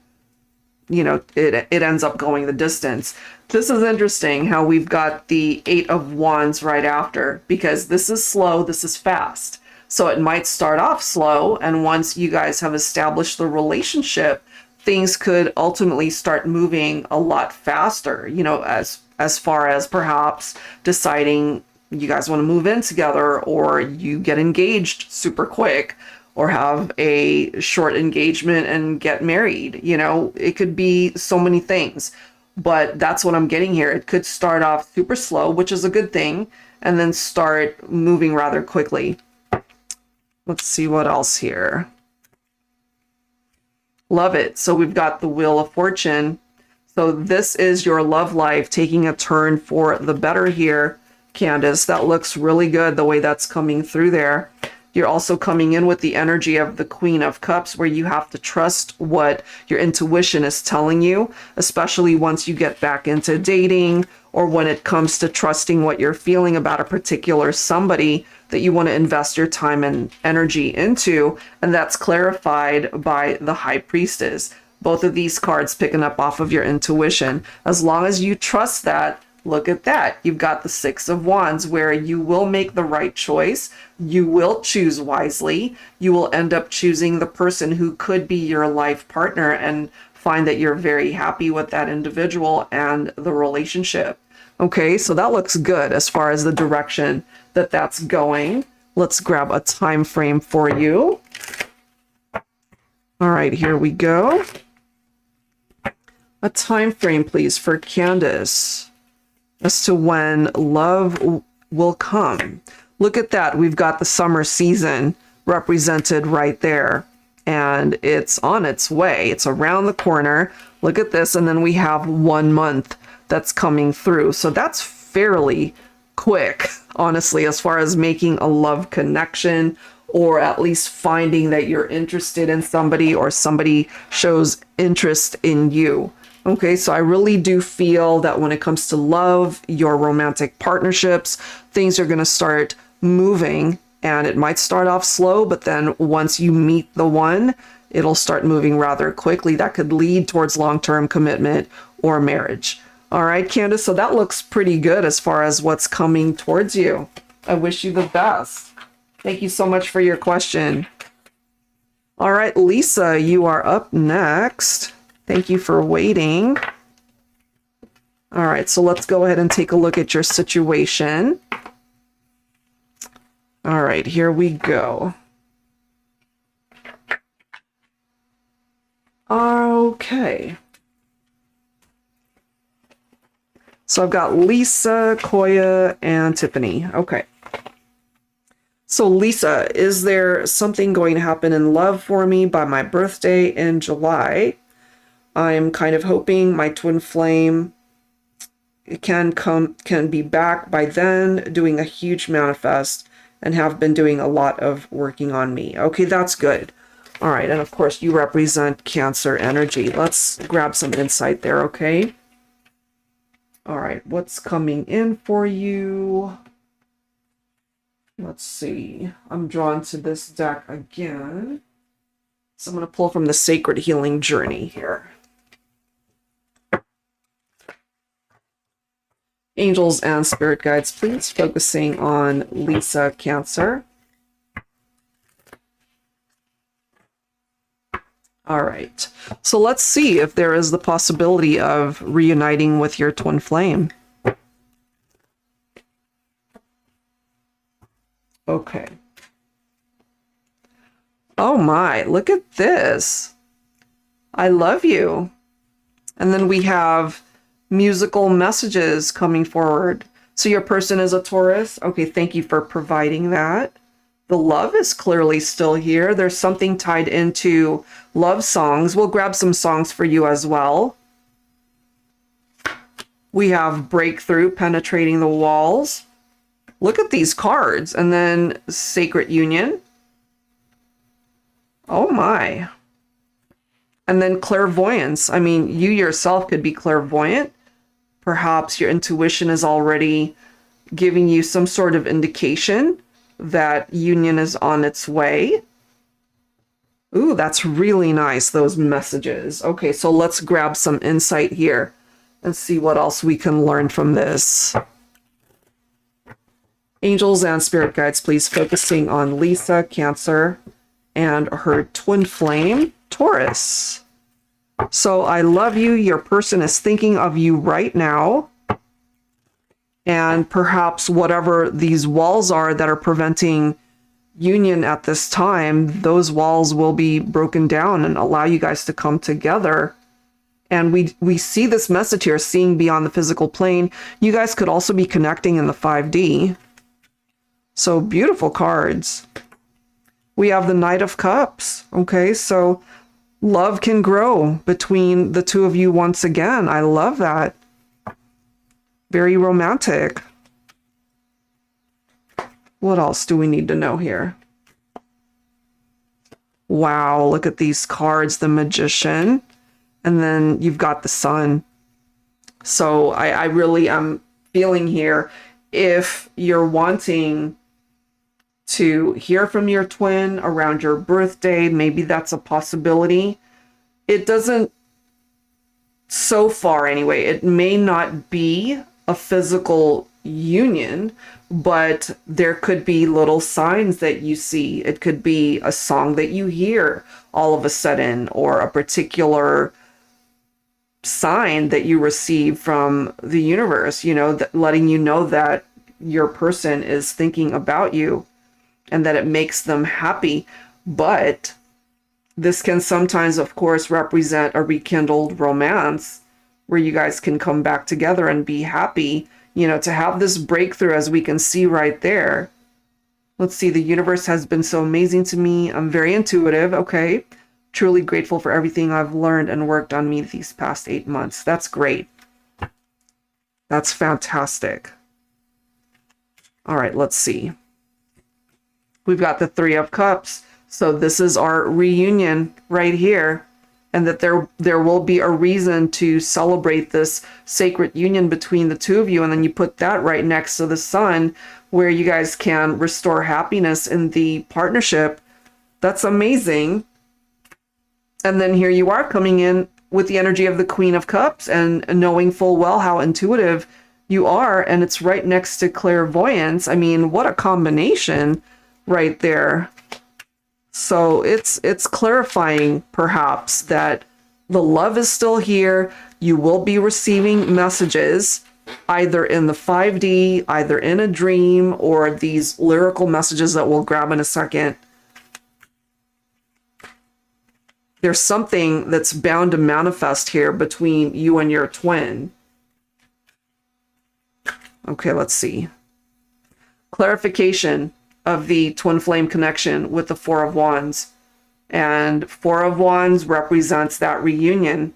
you know, it ends up going the distance. This is interesting how we've got the Eight of Wands right after, because this is slow, this is fast. So it might start off slow, and once you guys have established the relationship, things could ultimately start moving a lot faster, you know, as far as perhaps deciding you guys want to move in together, or you get engaged super quick, or have a short engagement and get married. You know, it could be so many things, but that's what I'm getting here. It could start off super slow, which is a good thing, and then start moving rather quickly. Let's see what else here. Love it. So we've got the Wheel of Fortune. So this is your love life taking a turn for the better here, Candace. That looks really good, the way that's coming through there. You're also coming in with the energy of the Queen of Cups, where you have to trust what your intuition is telling you, especially once you get back into dating, or when it comes to trusting what you're feeling about a particular somebody that you want to invest your time and energy into. And that's clarified by the High Priestess. Both of these cards picking up off of your intuition. As long as you trust that, Look at that. You've got the Six of Wands, where you will make the right choice. You will choose wisely. You will end up choosing the person who could be your life partner and find that you're very happy with that individual and the relationship. Okay, so that looks good as far as the direction that that's going. Let's grab a time frame for you. All right, here we go. A time frame, please, for Candace as to when love will come. Look at that. We've got the summer season represented right there, and it's on its way. It's around the corner. Look at this. And then we have 1 month that's coming through. So that's fairly quick, honestly, as far as making a love connection, or at least finding that you're interested in somebody or somebody shows interest in you. Okay, so I really do feel that when it comes to love, your romantic partnerships, things are going to start moving, and it might start off slow, but then once you meet the one, it'll start moving rather quickly. That could lead towards long-term commitment or marriage. All right, Candace, so that looks pretty good as far as what's coming towards you. I wish you the best. Thank you so much for your question. All right, Lisa, you are up next. Thank you for waiting. All right, so let's go ahead and take a look at your situation. All right, here we go. Okay. So I've got Lisa, Koya, and Tiffany. Okay. So Lisa, is there something going to happen in love for me by my birthday in July? I'm kind of hoping my twin flame can be back by then, doing a huge manifest, and have been doing a lot of working on me. Okay, that's good. All right, and of course you represent Cancer energy. Let's grab some insight there, okay? All right, what's coming in for you? Let's see. I'm drawn to this deck again. So I'm going to pull from the Sacred Healing Journey here. Angels and spirit guides, please, focusing on Lisa, Cancer. All right. So let's see if there is the possibility of reuniting with your twin flame. Okay. Oh my, look at this. I love you. And then we have musical messages coming forward. So your person is a Taurus. Okay, thank you for providing that. The love is clearly still here. There's something tied into love songs. We'll grab some songs for you as well. We have Breakthrough, Penetrating the Walls. Look at these cards. And then Sacred Union. Oh my. And then Clairvoyance. I mean, you yourself could be clairvoyant. Perhaps your intuition is already giving you some sort of indication that union is on its way. Ooh, that's really nice, those messages. Okay, so let's grab some insight here and see what else we can learn from this. Angels and spirit guides, please, focusing on Lisa, Cancer, and her twin flame, Taurus. So I love you. Your person is thinking of you right now. And perhaps whatever these walls are that are preventing union at this time, those walls will be broken down and allow you guys to come together. And we see this message here, seeing beyond the physical plane. You guys could also be connecting in the 5D. So beautiful cards. We have the Knight of Cups. Okay, so love can grow between the two of you once again. I love that. Very romantic. What else do we need to know here? Wow, look at these cards. The Magician. And then you've got the Sun. So I really am feeling here, if you're wanting to hear from your twin around your birthday, maybe that's a possibility. It doesn't, so far anyway, it may not be a physical union, but there could be little signs that you see. It could be a song that you hear all of a sudden, or a particular sign that you receive from the universe, you know, that letting you know that your person is thinking about you and that it makes them happy. But this can sometimes, of course, represent a rekindled romance where you guys can come back together and be happy, you know, to have this breakthrough, as we can see right there. Let's see, the universe has been so amazing to me. I'm very intuitive. Okay. Truly grateful for everything I've learned and worked on me these past 8 months. That's great. That's fantastic. All right, let's see. We've got the Three of Cups. So this is our reunion right here. And that there will be a reason to celebrate this sacred union between the two of you. And then you put that right next to the sun, where you guys can restore happiness in the partnership. That's amazing. And then here you are coming in with the energy of the Queen of Cups and knowing full well how intuitive you are. And it's right next to clairvoyance. I mean, what a combination right there. So it's clarifying perhaps that the love is still here. You will be receiving messages either in the 5D, either in a dream, or these lyrical messages that we'll grab in a second. There's something that's bound to manifest here between you and your twin. Okay, let's see. Clarification of the twin flame connection with the Four of Wands. And Four of Wands represents that reunion,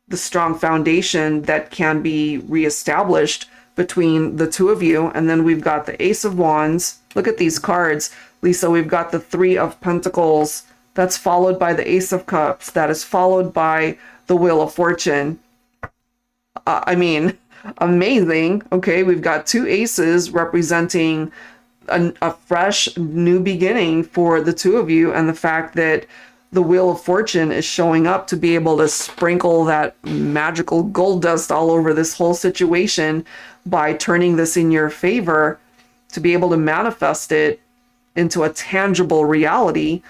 the strong foundation that can be reestablished between the two of you. And then we've got the Ace of Wands. Look at these cards, Lisa. We've got the Three of Pentacles. That's followed by the Ace of Cups. That is followed by the Wheel of Fortune. I mean, amazing. Okay, we've got two aces representing a fresh new beginning for the two of you, and the fact that the Wheel of Fortune is showing up to be able to sprinkle that magical gold dust all over this whole situation by turning this in your favor, to be able to manifest it into a tangible reality.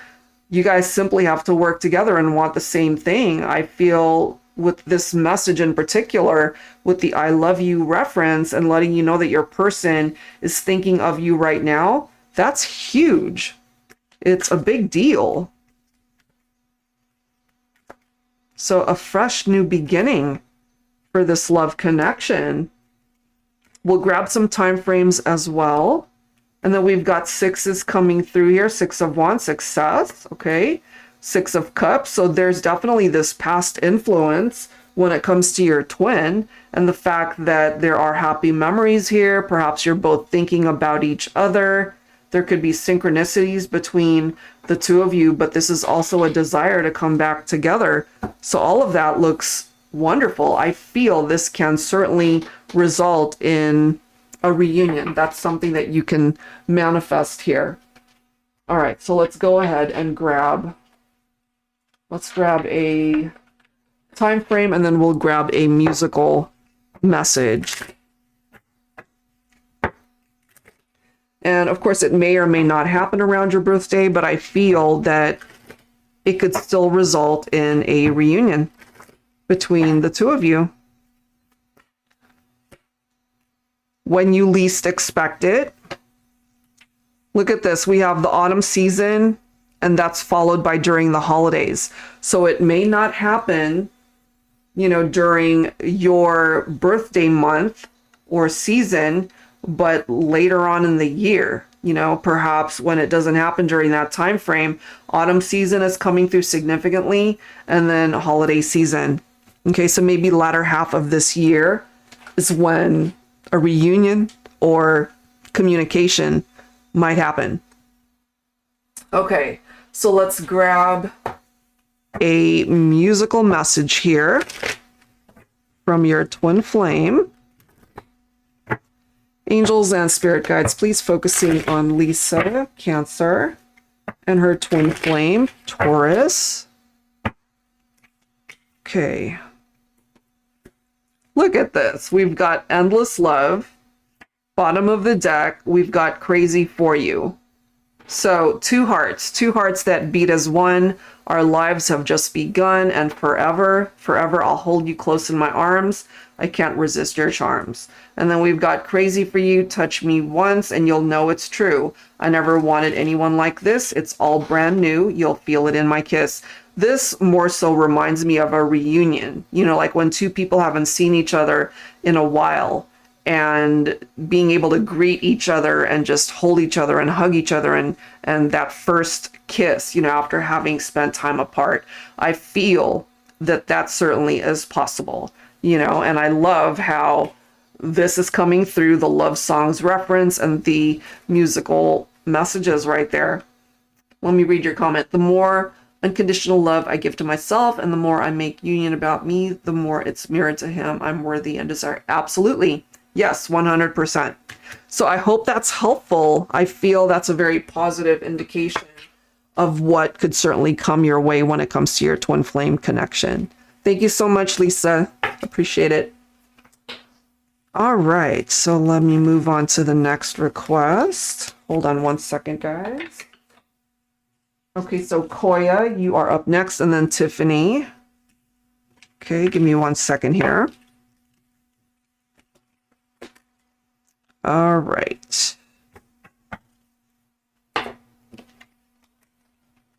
You guys simply have to work together and want the same thing. I feel with this message in particular, with the I love you reference and letting you know that your person is thinking of you right now, that's huge. It's a big deal. So a fresh new beginning for this love connection. We'll grab some time frames as well. And then we've got sixes coming through here. Six of Wands, success. Okay. Six of Cups. So there's definitely this past influence when it comes to your twin, and the fact that there are happy memories here. Perhaps you're both thinking about each other. There could be synchronicities between the two of you, but this is also a desire to come back together. So all of that looks wonderful. I feel this can certainly result in a reunion. That's something that you can manifest here. All right, so let's go ahead and grab a time frame, and then we'll grab a musical message. And of course, it may or may not happen around your birthday, but I feel that it could still result in a reunion between the two of you when you least expect it. Look at this. We have the autumn season, and that's followed by during the holidays. So it may not happen, you know, during your birthday month or season, but later on in the year, you know, perhaps when it doesn't happen during that time frame. Autumn season is coming through significantly, and then holiday season. Okay, so maybe latter half of this year is when a reunion or communication might happen. Okay, so let's grab a musical message here from your twin flame. Angels and spirit guides, please focusing on Lisa, Cancer, and her twin flame, Taurus. Okay. Look at this. We've got endless love. Bottom of the deck, we've got crazy for you. So two hearts that beat as one. Our lives have just begun, and forever, forever I'll hold you close in my arms. I can't resist your charms. And then we've got crazy for you. Touch me once and you'll know it's true. I never wanted anyone like this. It's all brand new. You'll feel it in my kiss. This more so reminds me of a reunion. You know, like when two people haven't seen each other in a while, and being able to greet each other and just hold each other and hug each other, and that first kiss, you know, after having spent time apart. I feel that that certainly is possible, you know, and I love how this is coming through the love songs reference and the musical messages right there. Let me read your comment. The more unconditional love I give to myself and the more I make union about me, the more it's mirrored to him. I'm worthy and desire. Absolutely. Yes, 100%. So I hope that's helpful. I feel that's a very positive indication of what could certainly come your way when it comes to your twin flame connection. Thank you so much, Lisa. Appreciate it. All right, so let me move on to the next request. Hold on one second, guys. Okay, so Koya, you are up next, and then Tiffany. Okay, give me 1 second here. All right.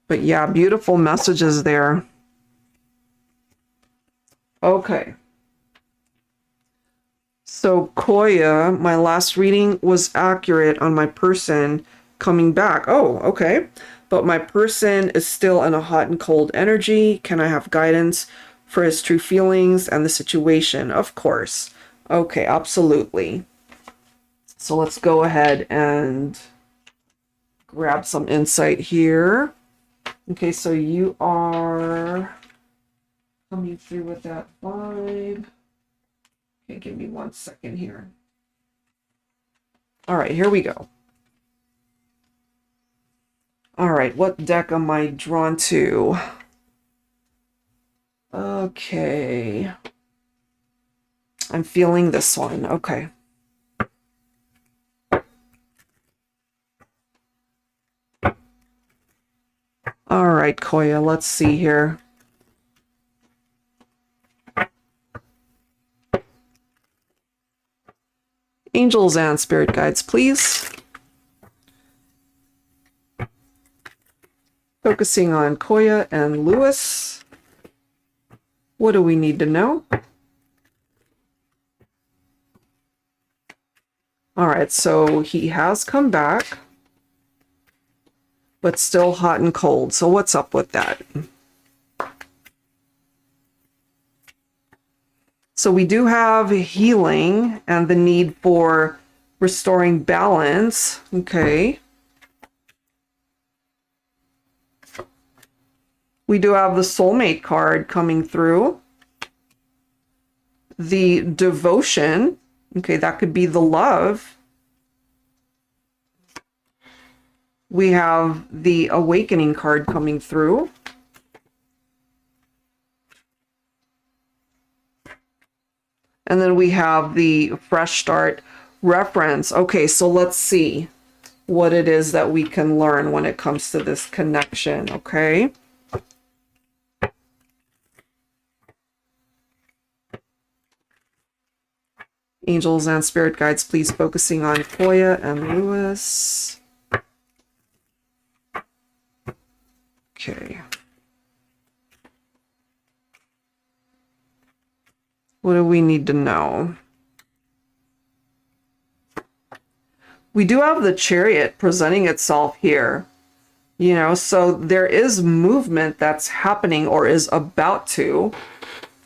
But yeah, beautiful messages there. Okay. So Koya, my last reading was accurate on my person coming back. Oh, okay. But my person is still in a hot and cold energy. Can I have guidance for his true feelings and the situation? Of course. Okay, absolutely. So let's go ahead and grab some insight here. Okay, so you are coming through with that vibe. Okay, give me 1 second here. All right, here we go. All right, what deck am I drawn to? Okay. I'm feeling this one. Okay. All right, Koya, let's see here. Angels and spirit guides, please. Focusing on Koya and Lewis. What do we need to know? All right, so he has come back, but still hot and cold. So what's up with that? So we do have healing and the need for restoring balance. Okay. We do have the soulmate card coming through. The devotion. Okay, that could be the love. We have the awakening card coming through. And then we have the fresh start reference. Okay, so let's see what it is that we can learn when it comes to this connection, okay? Angels and spirit guides, please, focusing on Koya and Lewis. Okay. What do we need to know? We do have the Chariot presenting itself here. You know, so there is movement that's happening or is about to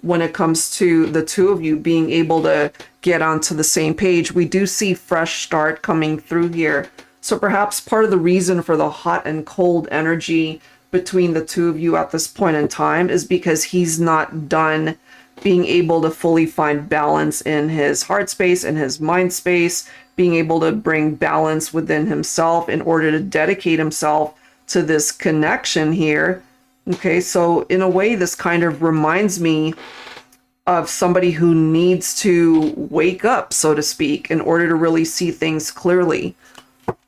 when it comes to the two of you being able to get onto the same page. We do see fresh start coming through here. So perhaps part of the reason for the hot and cold energy between the two of you at this point in time is because he's not done being able to fully find balance in his heart space and his mind space, being able to bring balance within himself in order to dedicate himself to this connection here. Okay, so in a way, this kind of reminds me of somebody who needs to wake up, so to speak, in order to really see things clearly.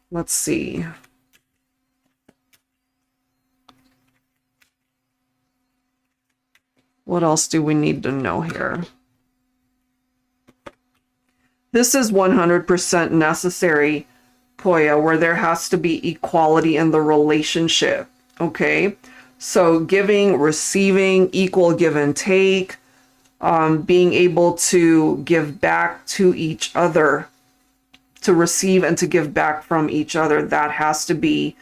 Let's see. What else do we need to know here? This is 100% necessary, Koya, where there has to be equality in the relationship, okay? So giving, receiving, equal give and take, being able to give back to each other, to receive and to give back from each other, that has to be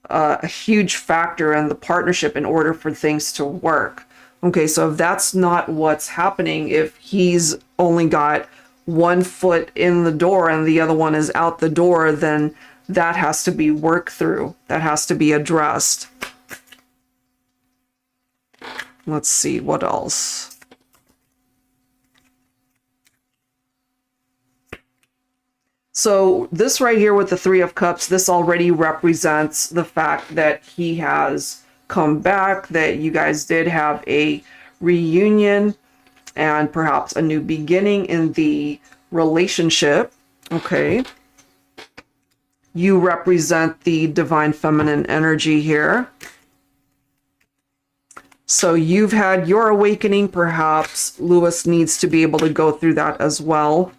a huge factor in the partnership in order for things to work. Okay, so if that's not what's happening, if he's only got one foot in the door and the other one is out the door, then that has to be worked through. That has to be addressed. Let's see, what else? So this right here with the Three of Cups, this already represents the fact that he has come back, that you guys did have a reunion and perhaps a new beginning in the relationship. Okay. You represent the divine feminine energy here. So you've had your awakening. Perhaps Lewis needs to be able to go through that as well.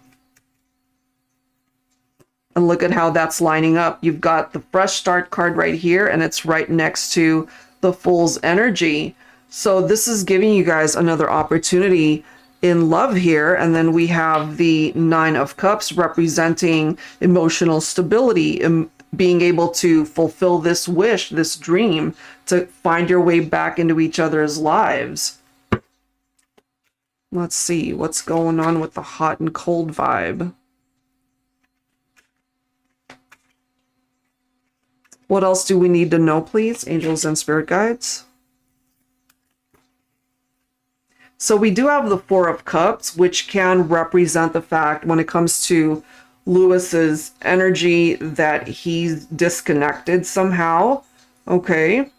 And look at how that's lining up. You've got the fresh start card right here, and it's right next to the Fool's energy. So this is giving you guys another opportunity in love here. And then we have the Nine of Cups representing emotional stability, being able to fulfill this wish, this dream, to find your way back into each other's lives. Let's see what's going on with the hot and cold vibe. What else do we need to know, please, angels and spirit guides? So we do have the Four of Cups, which can represent the fact when it comes to Lewis's energy that he's disconnected somehow. Okay.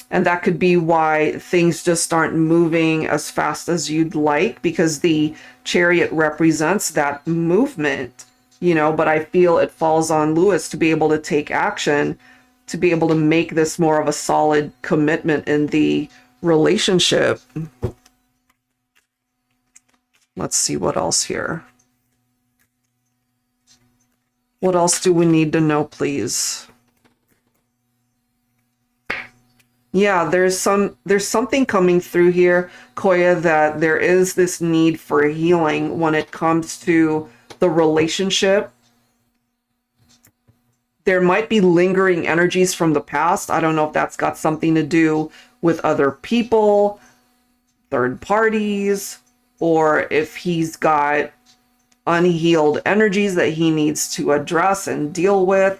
And that could be why things just aren't moving as fast as you'd like, because the Chariot represents that movement, you know, but I feel it falls on Lewis to be able to take action, to be able to make this more of a solid commitment in the relationship. Let's see what else here. What else do we need to know, please? Yeah, there's something coming through here, Koya, that there is this need for healing when it comes to the relationship. There might be lingering energies from the past. I don't know if that's got something to do with other people, third parties, or if he's got unhealed energies that he needs to address and deal with.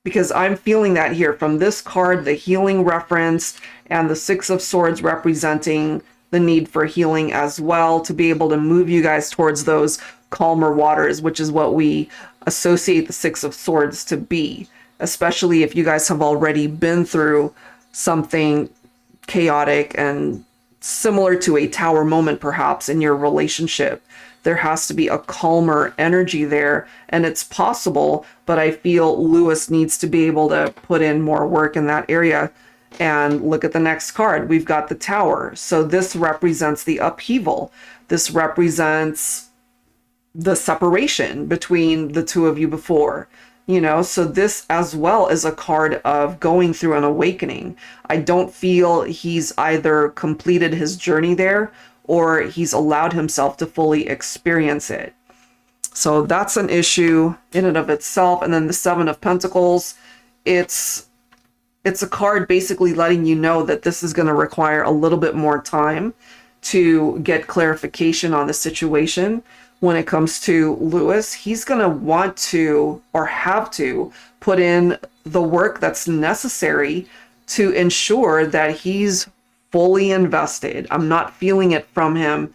Because I'm feeling that here from this card, the healing reference, and the Six of Swords representing the need for healing as well, to be able to move you guys towards those calmer waters, which is what we associate the Six of Swords to be, especially if you guys have already been through something chaotic and similar to a tower moment perhaps in your relationship. There has to be a calmer energy there, and it's possible, but I feel Lewis needs to be able to put in more work in that area. And look at the next card. We've got the Tower. So this represents the upheaval. This represents the separation between the two of you before, you know, so this as well is a card of going through an awakening. I don't feel he's either completed his journey there or he's allowed himself to fully experience it. So that's an issue in and of itself. And then the Seven of Pentacles, it's a card basically letting you know that this is going to require a little bit more time to get clarification on the situation. When it comes to Lewis, he's going to want to or have to put in the work that's necessary to ensure that he's fully invested. I'm not feeling it from him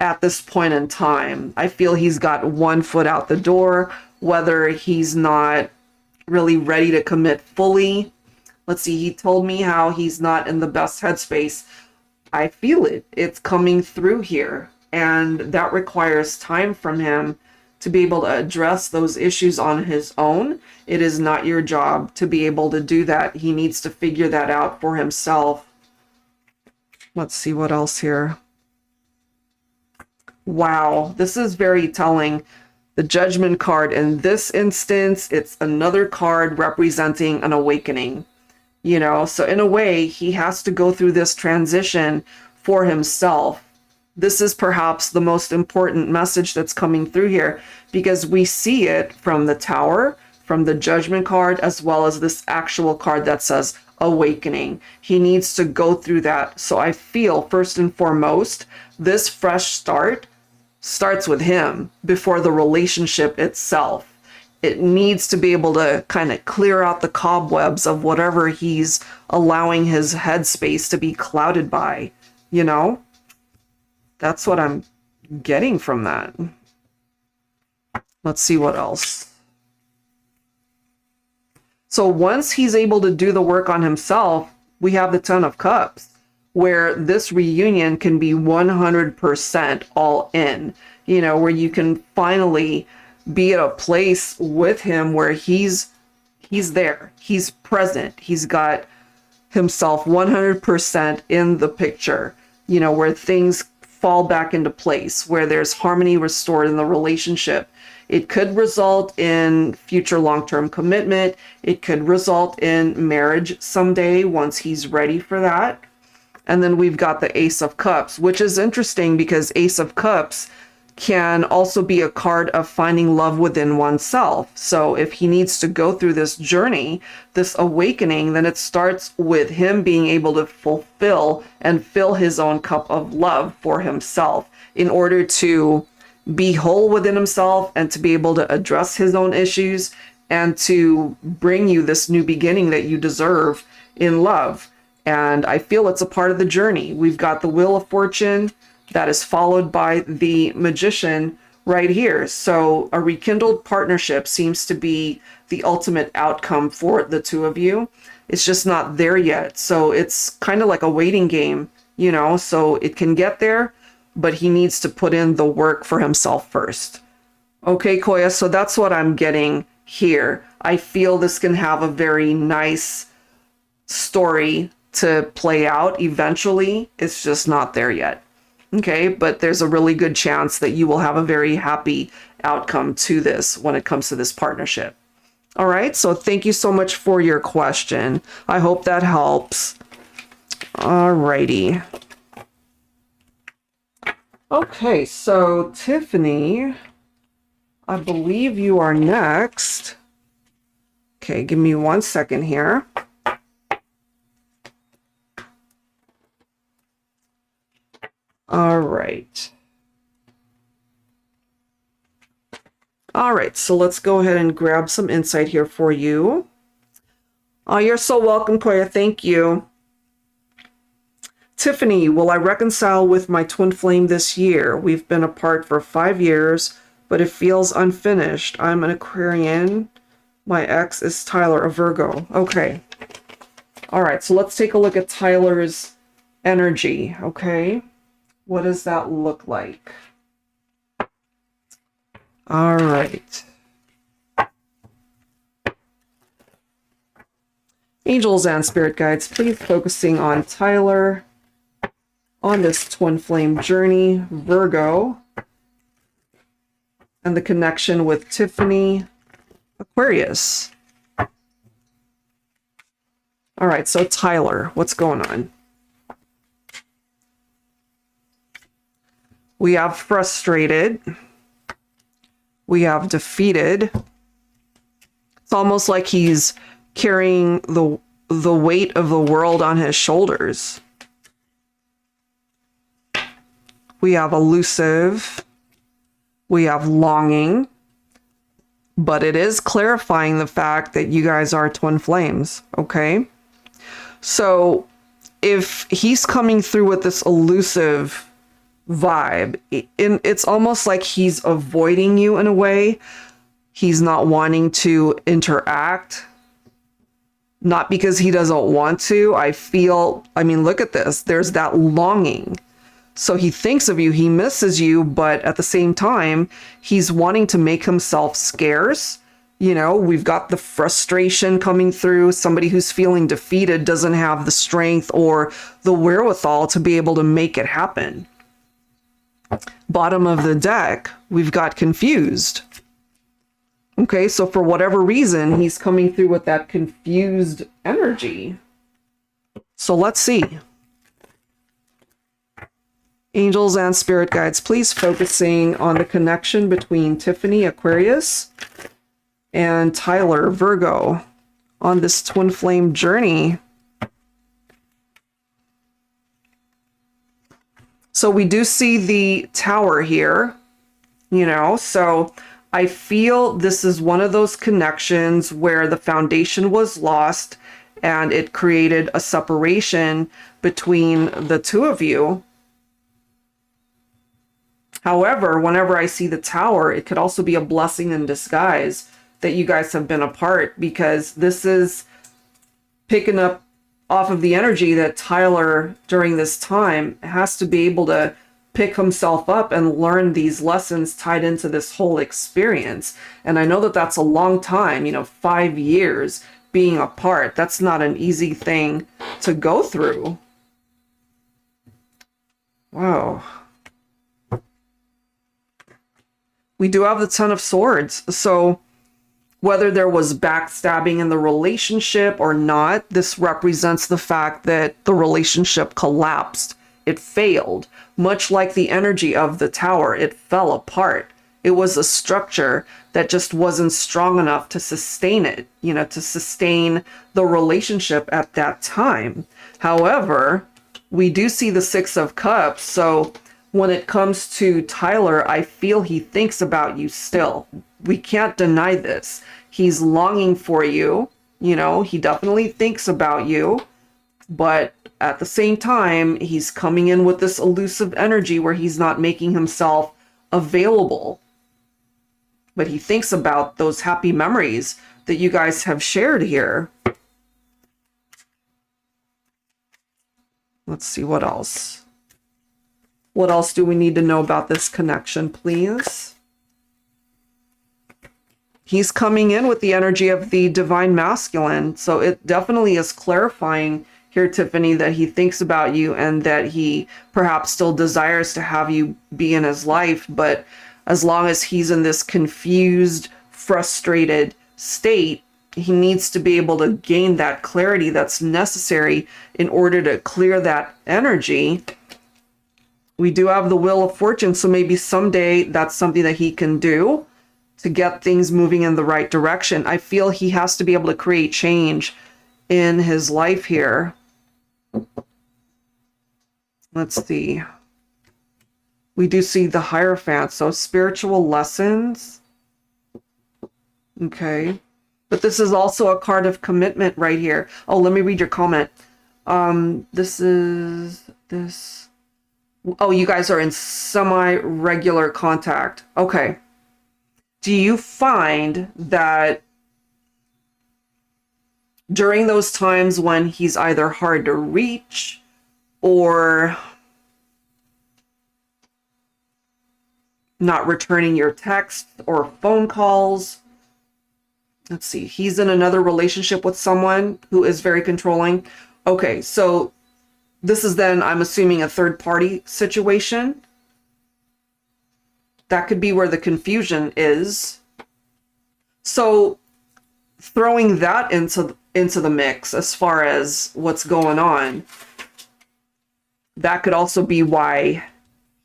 at this point in time. I feel he's got one foot out the door, whether he's not really ready to commit fully. Let's see, he told me how he's not in the best headspace I feel it. It's coming through here. And that requires time from him to be able to address those issues on his own. It is not your job to be able to do that. He needs to figure that out for himself. Let's see what else here. Wow, this is very telling. The Judgment card in this instance, it's another card representing an awakening. You know, so in a way, he has to go through this transition for himself. This is perhaps the most important message that's coming through here, because we see it from the Tower, from the Judgment card, as well as this actual card that says awakening. He needs to go through that. So I feel, first and foremost, this fresh start starts with him before the relationship itself. It needs to be able to kind of clear out the cobwebs of whatever he's allowing his headspace to be clouded by, you know? That's what I'm getting from that. Let's see what else. So once he's able to do the work on himself, we have the Ten of Cups, where this reunion can be 100% all in, you know, where you can finally be at a place with him where he's there, he's present, he's got himself 100% in the picture, you know, where things fall back into place, where there's harmony restored in the relationship. It could result in future long-term commitment. It could result in marriage someday once he's ready for that. And then we've got the Ace of Cups, which is interesting because Ace of Cups can also be a card of finding love within oneself. So if he needs to go through this journey, this awakening, then it starts with him being able to fulfill and fill his own cup of love for himself in order to be whole within himself and to be able to address his own issues and to bring you this new beginning that you deserve in love. And I feel it's a part of the journey. We've got the Wheel of Fortune that is followed by the Magician right here. So a rekindled partnership seems to be the ultimate outcome for the two of you. It's just not there yet. So it's kind of like a waiting game, you know, so it can get there, but he needs to put in the work for himself first. Okay, Koya, so that's what I'm getting here. I feel this can have a very nice story to play out eventually. It's just not there yet. Okay, but there's a really good chance that you will have a very happy outcome to this when it comes to this partnership. All right, so thank you so much for your question. I hope that helps. All righty. Okay, so Tiffany, I believe you are next. Okay, give me 1 second here. All right. All right, so let's go ahead and grab some insight here for you. Oh, you're so welcome, Koya. Thank you. Tiffany, will I reconcile with my twin flame this year? We've been apart for 5 years, but it feels unfinished. I'm an Aquarian. My ex is Tyler, a Virgo. Okay. All right, so let's take a look at Tyler's energy, okay? What does that look like? All right. Angels and spirit guides, please focusing on Tyler on this twin flame journey, Virgo, and the connection with Tiffany, Aquarius. All right, so Tyler, what's going on? We have frustrated. We have defeated. It's almost like he's carrying the weight of the world on his shoulders. We have elusive. We have longing. But it is clarifying the fact that you guys are twin flames, okay? So if he's coming through with this elusive vibe, it's almost like he's avoiding you in a way. He's not wanting to interact Not because he doesn't want to. I mean, look at this. There's that longing. So he thinks of you, he misses you, but at the same time, he's wanting to make himself scarce. You know, we've got the frustration coming through. Somebody who's feeling defeated doesn't have the strength or the wherewithal to be able to make it happen. Bottom of the deck, we've got confused. Okay, so for whatever reason, he's coming through with that confused energy. So let's see. Angels and spirit guides, please focusing on the connection between Tiffany, Aquarius, and Tyler, Virgo, on this twin flame journey. So we do see the tower here, you know, so I feel this is one of those connections where the foundation was lost and it created a separation between the two of you. However, whenever I see the tower, it could also be a blessing in disguise that you guys have been apart, because this is picking up off of the energy that Tyler during this time has to be able to pick himself up and learn these lessons tied into this whole experience. And I know that that's a long time, you know, 5 years being apart. That's not an easy thing to go through. Wow. We do have the Ten of Swords. So whether there was backstabbing in the relationship or not, this represents the fact that the relationship collapsed. It failed. Much like the energy of the tower, it fell apart. It was a structure that just wasn't strong enough to sustain it, you know, to sustain the relationship at that time. However, we do see the Six of Cups. So when it comes to Tyler, I feel he thinks about you still. We can't deny this. He's longing for you. You know, he definitely thinks about you. But at the same time, he's coming in with this elusive energy where he's not making himself available. But he thinks about those happy memories that you guys have shared here. Let's see what else. What else do we need to know about this connection, please? He's coming in with the energy of the divine masculine. So it definitely is clarifying here, Tiffany, that he thinks about you and that he perhaps still desires to have you be in his life. But as long as he's in this confused, frustrated state, he needs to be able to gain that clarity that's necessary in order to clear that energy. We do have the Wheel of Fortune, so maybe someday that's something that he can do to get things moving in the right direction. I feel he has to be able to create change in his life here. Let's see. We do see the Hierophant, so spiritual lessons. Okay. But this is also a card of commitment right here. Oh, let me read your comment. This. Oh, you guys are in semi-regular contact. Okay. Do you find that during those times when he's either hard to reach or not returning your texts or phone calls? Let's see. He's in another relationship with someone who is very controlling. Okay, so this is then, I'm assuming, a third-party situation. That could be where the confusion is. So throwing that into the mix as far as what's going on, that could also be why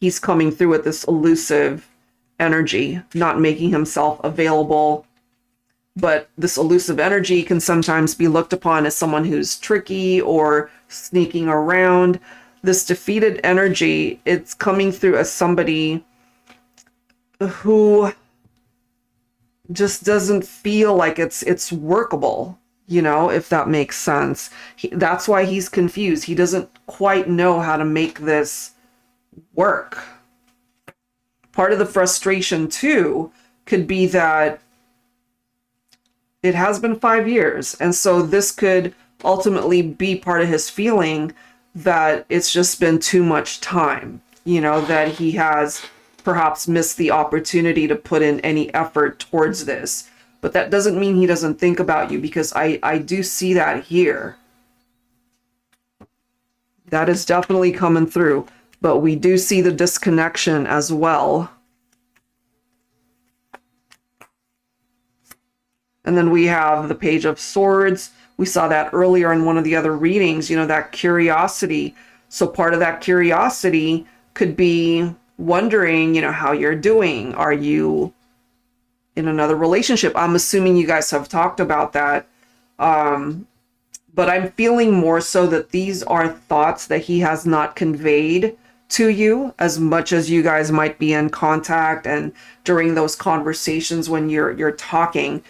he's coming through with this elusive energy, not making himself available. But this elusive energy can sometimes be looked upon as someone who's tricky or sneaking around. This defeated energy, it's coming through as somebody who just doesn't feel like it's workable, you know, if that makes sense. That's why he's confused. He doesn't quite know how to make this work. Part of the frustration, too, could be that It has been 5 years. And so this could ultimately be part of his feeling that it's just been too much time, that he has perhaps missed the opportunity to put in any effort towards this. But that doesn't mean he doesn't think about you, because I do see that here. That is definitely coming through. But we do see the disconnection as well. And then we have the Page of Swords. We saw that earlier in one of the other readings, that curiosity. So part of that curiosity could be wondering, how you're doing. Are you in another relationship? I'm assuming you guys have talked about that. But I'm feeling more so that these are thoughts that he has not conveyed to you, as much as you guys might be in contact and during those conversations when you're talking.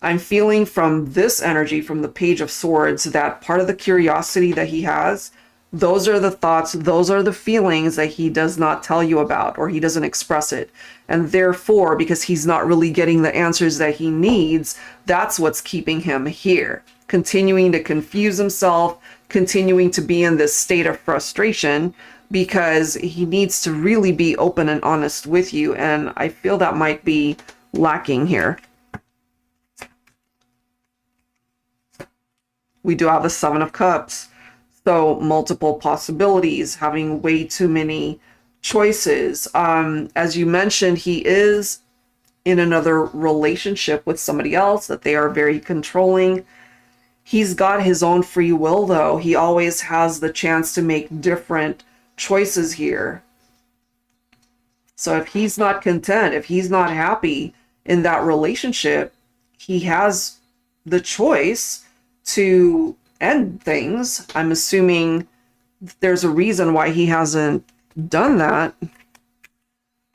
I'm feeling from this energy, from the Page of Swords, that part of the curiosity that he has, those are the thoughts, those are the feelings that he does not tell you about, or he doesn't express it. And therefore, because he's not really getting the answers that he needs, that's what's keeping him here, continuing to confuse himself, continuing to be in this state of frustration, because he needs to really be open and honest with you. And I feel that might be lacking here. We do have the Seven of Cups. So multiple possibilities, having way too many choices. As you mentioned, he is in another relationship with somebody else, that they are very controlling. He's got his own free will, though. He always has the chance to make different choices here. So if he's not content, if he's not happy in that relationship, he has the choice to end things. I'm assuming there's a reason why he hasn't done that,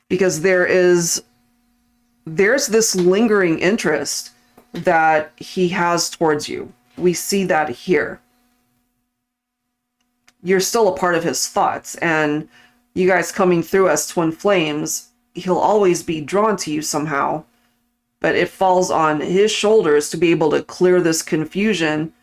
because there's this lingering interest that he has towards you. We see that here. You're still a part of his thoughts, and you guys coming through as twin flames, he'll always be drawn to you somehow. But it falls on his shoulders to be able to clear this confusion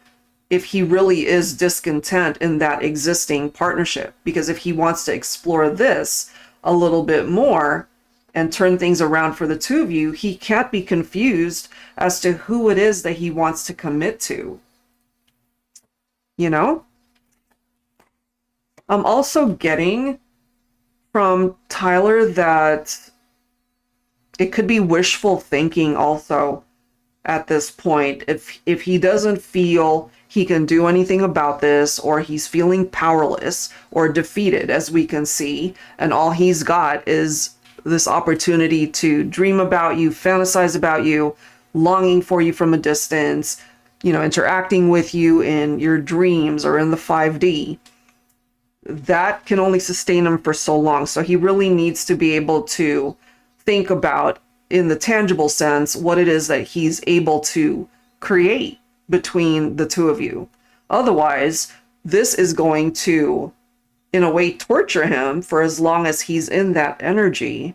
if he really is discontent in that existing partnership. Because if he wants to explore this a little bit more and turn things around for the two of you, he can't be confused as to who it is that he wants to commit to. I'm also getting from Tyler that it could be wishful thinking also at this point. If he doesn't feel he can do anything about this, or he's feeling powerless or defeated, as we can see, and all he's got is this opportunity to dream about you, fantasize about you, longing for you from a distance, interacting with you in your dreams or in the 5D, that can only sustain him for so long. So he really needs to be able to think about, in the tangible sense, what it is that he's able to create between the two of you. Otherwise, this is going to, in a way, torture him for as long as he's in that energy.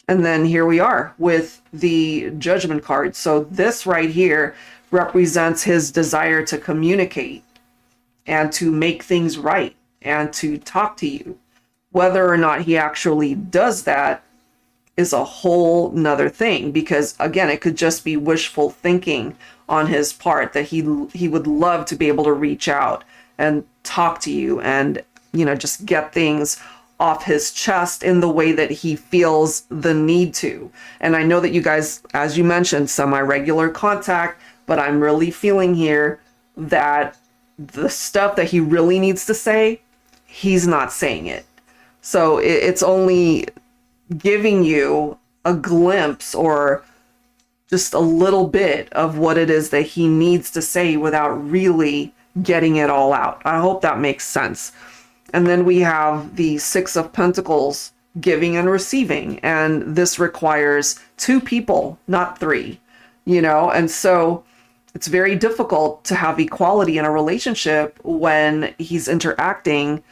And then here we are with the Judgment card. So this right here represents his desire to communicate and to make things right and to talk to you. Whether or not he actually does that is a whole nother thing, because again, it could just be wishful thinking on his part, that he would love to be able to reach out and talk to you and just get things off his chest in the way that he feels the need to. And I know that you guys, as you mentioned, semi-regular contact, but I'm really feeling here that the stuff that he really needs to say, he's not saying it. So it's only giving you a glimpse or just a little bit of what it is that he needs to say without really getting it all out. I hope that makes sense. And then we have the Six of Pentacles, giving and receiving. And this requires two people, not three, and so it's very difficult to have equality in a relationship when he's interacting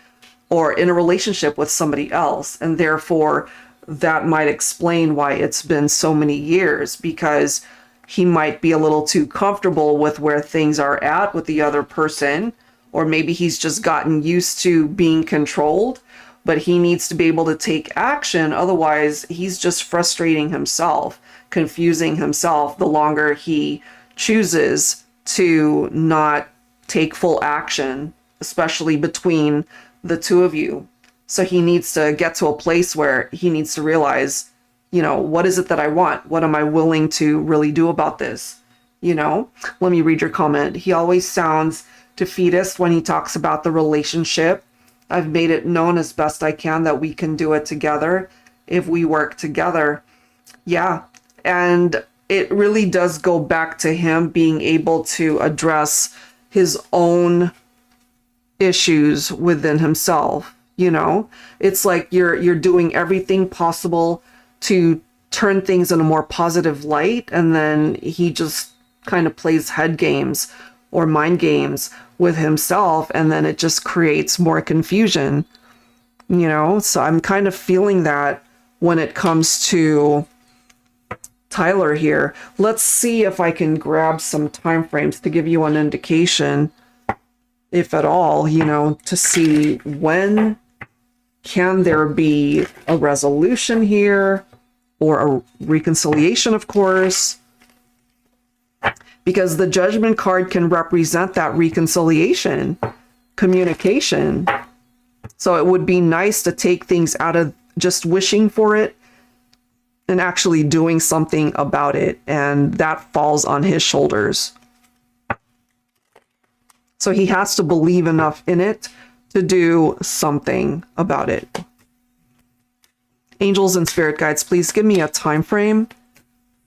or in a relationship with somebody else. And therefore, that might explain why it's been so many years, because he might be a little too comfortable with where things are at with the other person, or maybe he's just gotten used to being controlled, but he needs to be able to take action. Otherwise, he's just frustrating himself, confusing himself the longer he chooses to not take full action, especially between the two of you. So he needs to get to a place where he needs to realize, you know, what is it that I want? What am I willing to really do about this? You know, let me read your comment. He always sounds defeatist when he talks about the relationship. I've made it known as best I can that we can do it together if we work together. Yeah. And it really does go back to him being able to address his own issues within himself. You know, it's like you're doing everything possible to turn things in a more positive light, and then he just kind of plays head games or mind games with himself, and then it just creates more confusion, you know. So I'm kind of feeling that when it comes to Tyler here. Let's see if I can grab some time frames to give you an indication, if at all, you know, to see when can there be a resolution here, or a reconciliation, of course, because the Judgment card can represent that reconciliation, communication. So it would be nice to take things out of just wishing for it and actually doing something about it. And that falls on his shoulders. So he has to believe enough in it to do something about it. Angels and spirit guides, please give me a time frame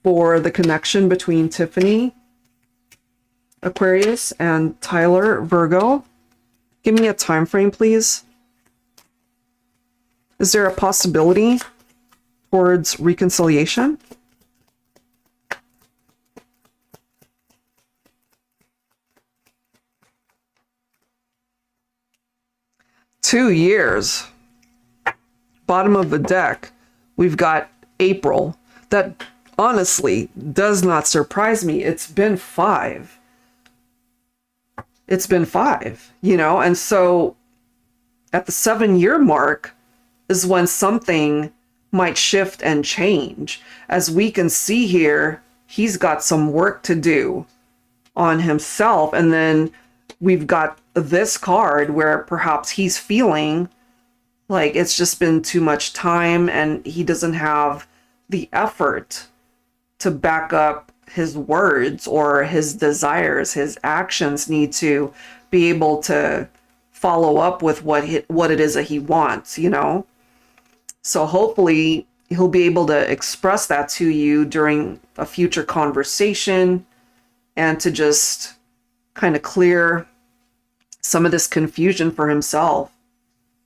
for the connection between Tiffany, Aquarius, and Tyler, Virgo. Give me a time frame, please. Is there a possibility towards reconciliation? Two years. Bottom of the deck, we've got April. That honestly does not surprise me. It's been 5. It's been 5, you know, and so at the 7-year mark is when something might shift and change. As we can see here, he's got some work to do on himself. And then we've got this card where perhaps he's feeling like it's just been too much time and he doesn't have the effort to back up his words or his desires. His actions need to be able to follow up with what it is that he wants, you know? So hopefully he'll be able to express that to you during a future conversation and to just kind of clear some of this confusion for himself.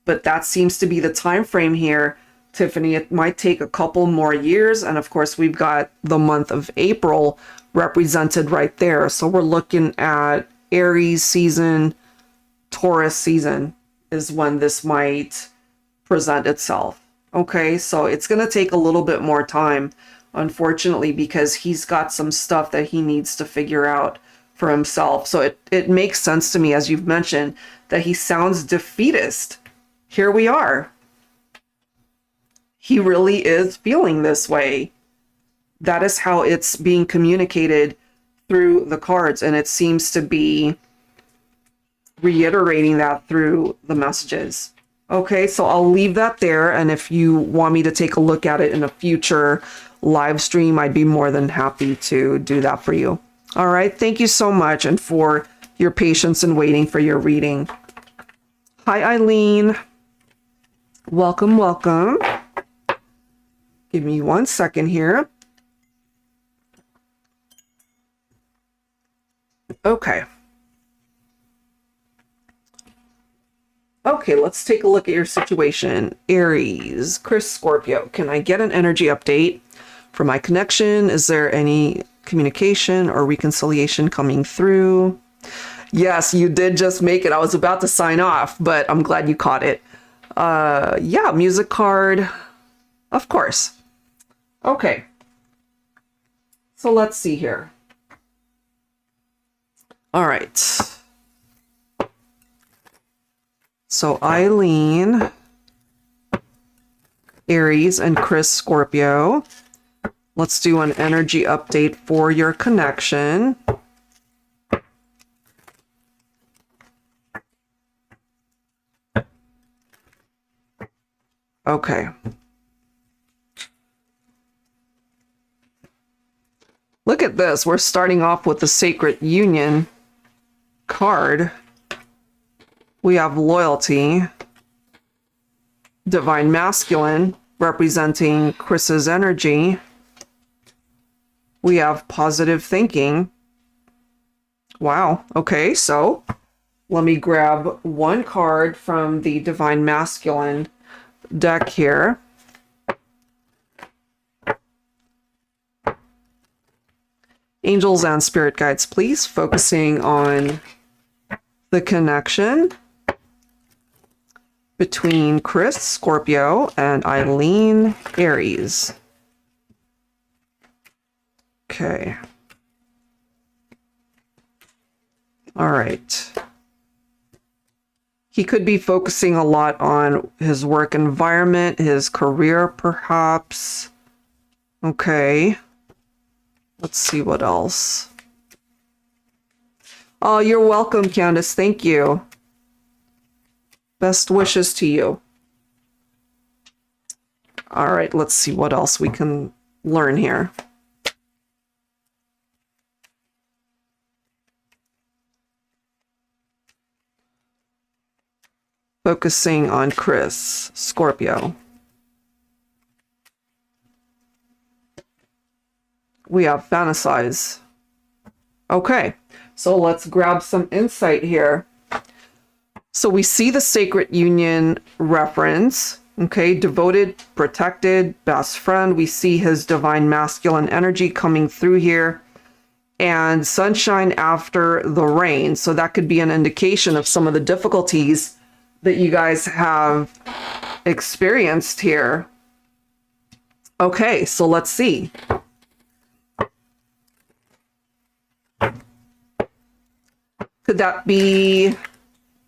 But that seems to be the time frame here, Tiffany. It might take a couple more years. And of course, we've got the month of April represented right there. So we're looking at Aries season, Taurus season is when this might present itself. Okay, so it's going to take a little bit more time, unfortunately, because he's got some stuff that he needs to figure out for himself. So it makes sense to me, as you've mentioned, that he sounds defeatist. Here we are. He really is feeling this way. That is how it's being communicated through the cards, and it seems to be reiterating that through the messages. Okay, so I'll leave that there, and if you want me to take a look at it in a future live stream, I'd be more than happy to do that for you. All right, thank you so much, and for your patience in waiting for your reading. Hi, Eileen. Welcome, welcome. Give me 1 second here. Okay. Okay, let's take a look at your situation. Aries, Chris Scorpio. Can I get an energy update for my connection? Is there any communication or reconciliation coming through? Yes, you did just make it. I was about to sign off, but I'm glad you caught it. Yeah, music card. Of course. Okay. So let's see here. All right. So Eileen, Aries, and Chris, Scorpio. Let's do an energy update for your connection. Okay. Look at this. We're starting off with the Sacred Union card. We have loyalty, divine masculine, representing Chris's energy. We have positive thinking. Wow. Okay, so let me grab one card from the divine masculine deck here. Angels and spirit guides, please, focusing on the connection between Chris, Scorpio, and Eileen, Aries. Okay. All right. He could be focusing a lot on his work environment, his career, perhaps. Okay. Let's see what else. Oh, you're welcome, Candace. Thank you. Best wishes to you. All right, let's see what else we can learn here. Focusing on Chris, Scorpio. We have fantasize. Okay, so let's grab some insight here. So we see the Sacred Union reference, okay, devoted, protected, best friend. We see his divine masculine energy coming through here, and sunshine after the rain. So that could be an indication of some of the difficulties that you guys have experienced here. Okay, so let's see. Could that be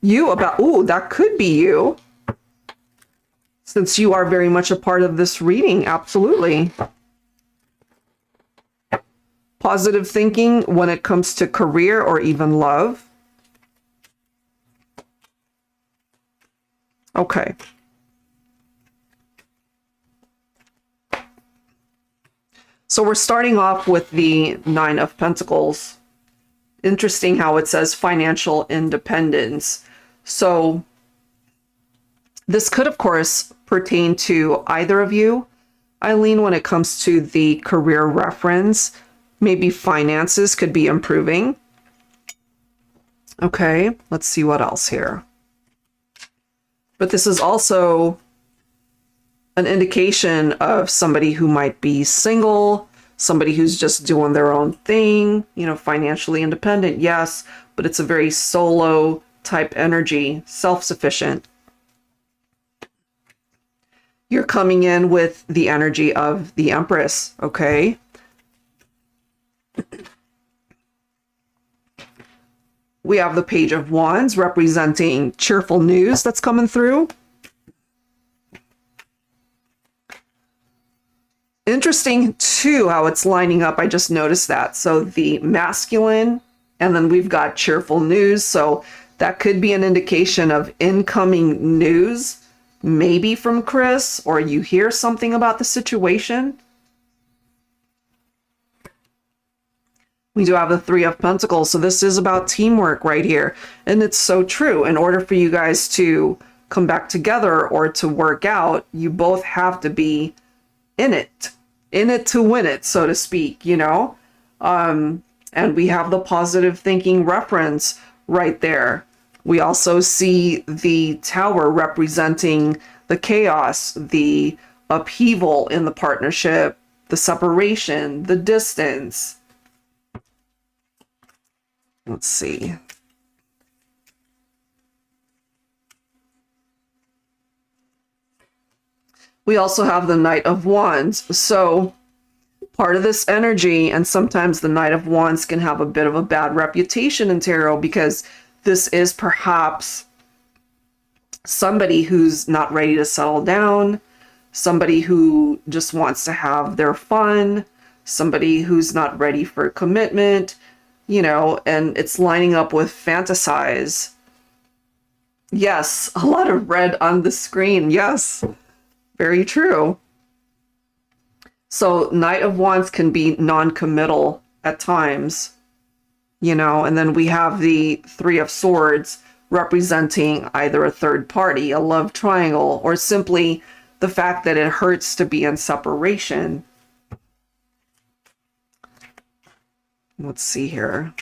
you about, ooh, that could be you. Since you are very much a part of this reading, absolutely. Positive thinking when it comes to career or even love. Okay. So we're starting off with the Nine of Pentacles. Interesting how it says financial independence. So this could, of course, pertain to either of you. Eileen, when it comes to the career reference, maybe finances could be improving. Okay, let's see what else here. But this is also an indication of somebody who might be single, somebody who's just doing their own thing, you know, financially independent, yes, but it's a very solo type energy, self-sufficient. You're coming in with the energy of the Empress, okay? We have the Page of Wands representing cheerful news that's coming through. Interesting, too, how it's lining up. I just noticed that. So the masculine, and then we've got cheerful news. So that could be an indication of incoming news, maybe from Chris, or you hear something about the situation. We do have the Three of Pentacles. So this is about teamwork right here. And it's so true. In order for you guys to come back together or to work out, you both have to be in it to win it, so to speak, you know? And we have the positive thinking reference right there. We also see the Tower representing the chaos, the upheaval in the partnership, the separation, the distance. Let's see. We also have the Knight of Wands. So part of this energy, and sometimes the Knight of Wands can have a bit of a bad reputation in tarot because this is perhaps somebody who's not ready to settle down, somebody who just wants to have their fun, somebody who's not ready for commitment, you know, and it's lining up with fantasize. Yes, a lot of red on the screen. Yes, very true. So Knight of Wands can be non-committal at times, you know, and then we have the Three of Swords representing either a third party, a love triangle, or simply the fact that it hurts to be in separation. Let's see here.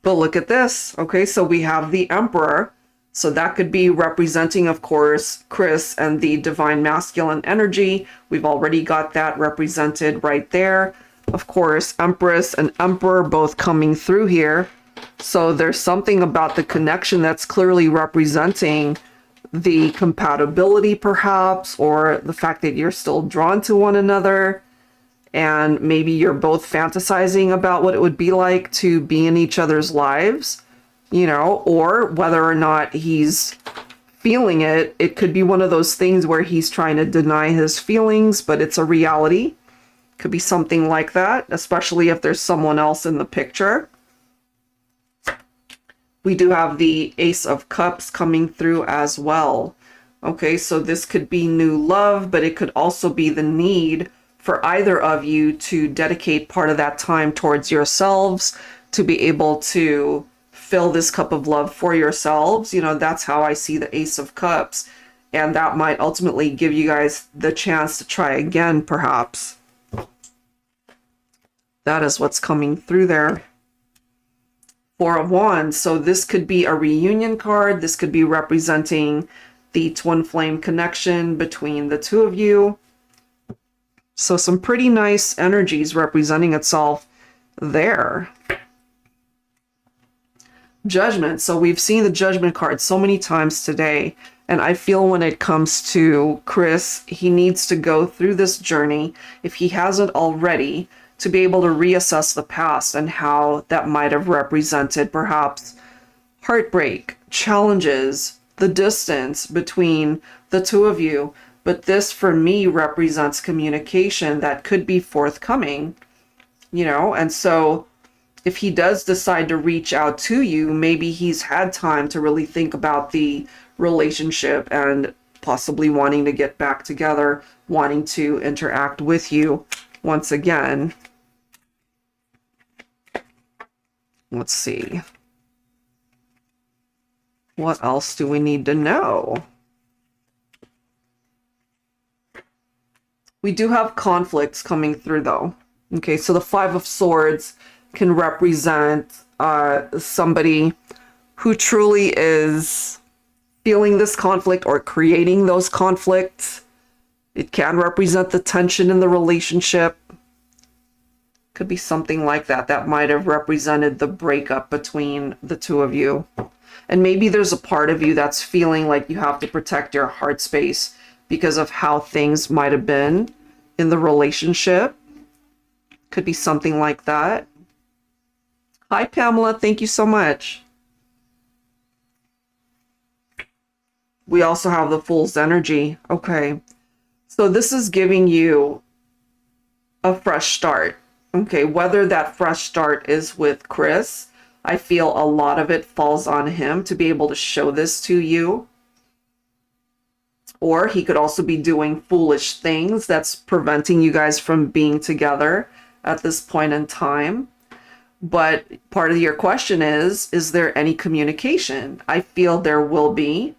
But look at this. Okay, so we have the Emperor. So that could be representing, of course, Chris and the divine masculine energy. We've already got that represented right there. Of course, Empress and Emperor both coming through here. So there's something about the connection that's clearly representing the compatibility, perhaps, or the fact that you're still drawn to one another. And maybe you're both fantasizing about what it would be like to be in each other's lives, you know, or whether or not he's feeling it. It could be one of those things where he's trying to deny his feelings, but it's a reality. Could be something like that, especially if there's someone else in the picture. We do have the Ace of Cups coming through as well. Okay, so this could be new love, but it could also be the need for either of you to dedicate part of that time towards yourselves, to be able to fill this cup of love for yourselves. You know, that's how I see the Ace of Cups. And that might ultimately give you guys the chance to try again, perhaps. That is what's coming through there. Four of Wands. So this could be a reunion card. This could be representing the twin flame connection between the two of you. So some pretty nice energies representing itself there. Judgment. So we've seen the Judgment card so many times today. And I feel when it comes to Chris, he needs to go through this journey, if he hasn't already, to be able to reassess the past and how that might have represented perhaps heartbreak, challenges, the distance between the two of you. But this, for me, represents communication that could be forthcoming, you know? And so if he does decide to reach out to you, maybe he's had time to really think about the relationship and possibly wanting to get back together, wanting to interact with you once again. Let's see. What else do we need to know? We do have conflicts coming through, though. Okay, so the Five of Swords can represent somebody who truly is feeling this conflict or creating those conflicts. It can represent the tension in the relationship. Could be something like that. That might have represented the breakup between the two of you. And maybe there's a part of you that's feeling like you have to protect your heart space because of how things might have been in the relationship. Could be something like that. Hi, Pamela. Thank you so much. We also have the Fool's energy. Okay. So this is giving you a fresh start. Okay. Whether that fresh start is with Chris, I feel a lot of it falls on him to be able to show this to you. Or he could also be doing foolish things that's preventing you guys from being together at this point in time. But part of your question is there any communication? I feel there will be.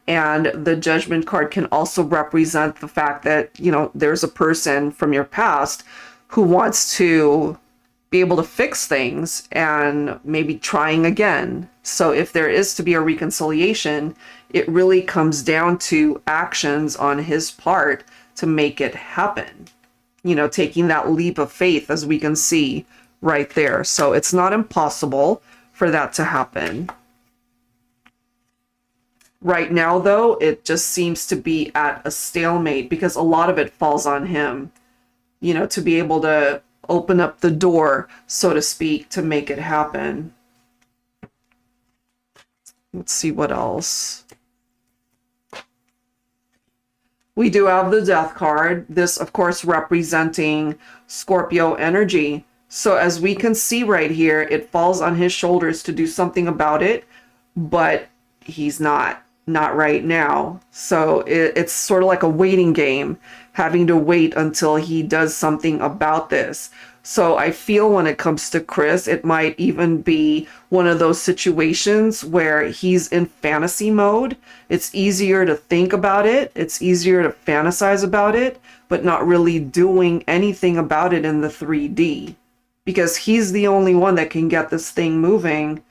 And the Judgment card can also represent the fact that, you know, there's a person from your past who wants to be able to fix things and maybe trying again. So if there is to be a reconciliation, it really comes down to actions on his part to make it happen. You know, taking that leap of faith, as we can see right there. So it's not impossible for that to happen. Right now, though, it just seems to be at a stalemate because a lot of it falls on him. you know, to be able to open up the door, so to speak, to make it happen. Let's see what else. We do have the Death card. This, of course, representing Scorpio energy. So as we can see right here, it falls on his shoulders to do something about it, but he's not right now. So it's sort of like a waiting game, having to wait until he does something about this. So I feel when it comes to Chris, it might even be one of those situations where he's in fantasy mode. It's easier to think about it. It's easier to fantasize about it, but not really doing anything about it in the 3D, because he's the only one that can get this thing moving.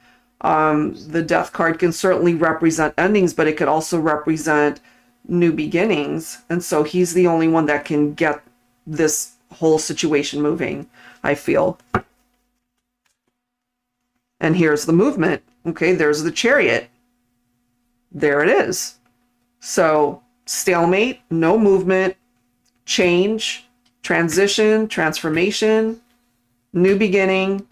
The Death card can certainly represent endings, but it could also represent new beginnings. And so he's the only one that can get this whole situation moving, I feel. And here's the movement. Okay, there's the Chariot. There it is. So stalemate, no movement, change, transition, transformation, new beginning,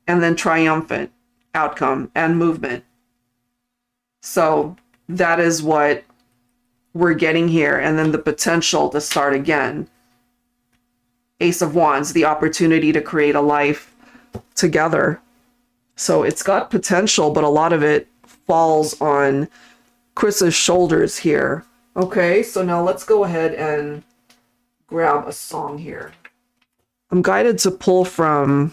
and then triumphant outcome and movement. So that is what we're getting here. And then the potential to start again. Ace of Wands, the opportunity to create a life together. So it's got potential, but a lot of it falls on Chris's shoulders here. Okay, so now let's go ahead and grab a song here. I'm guided to pull from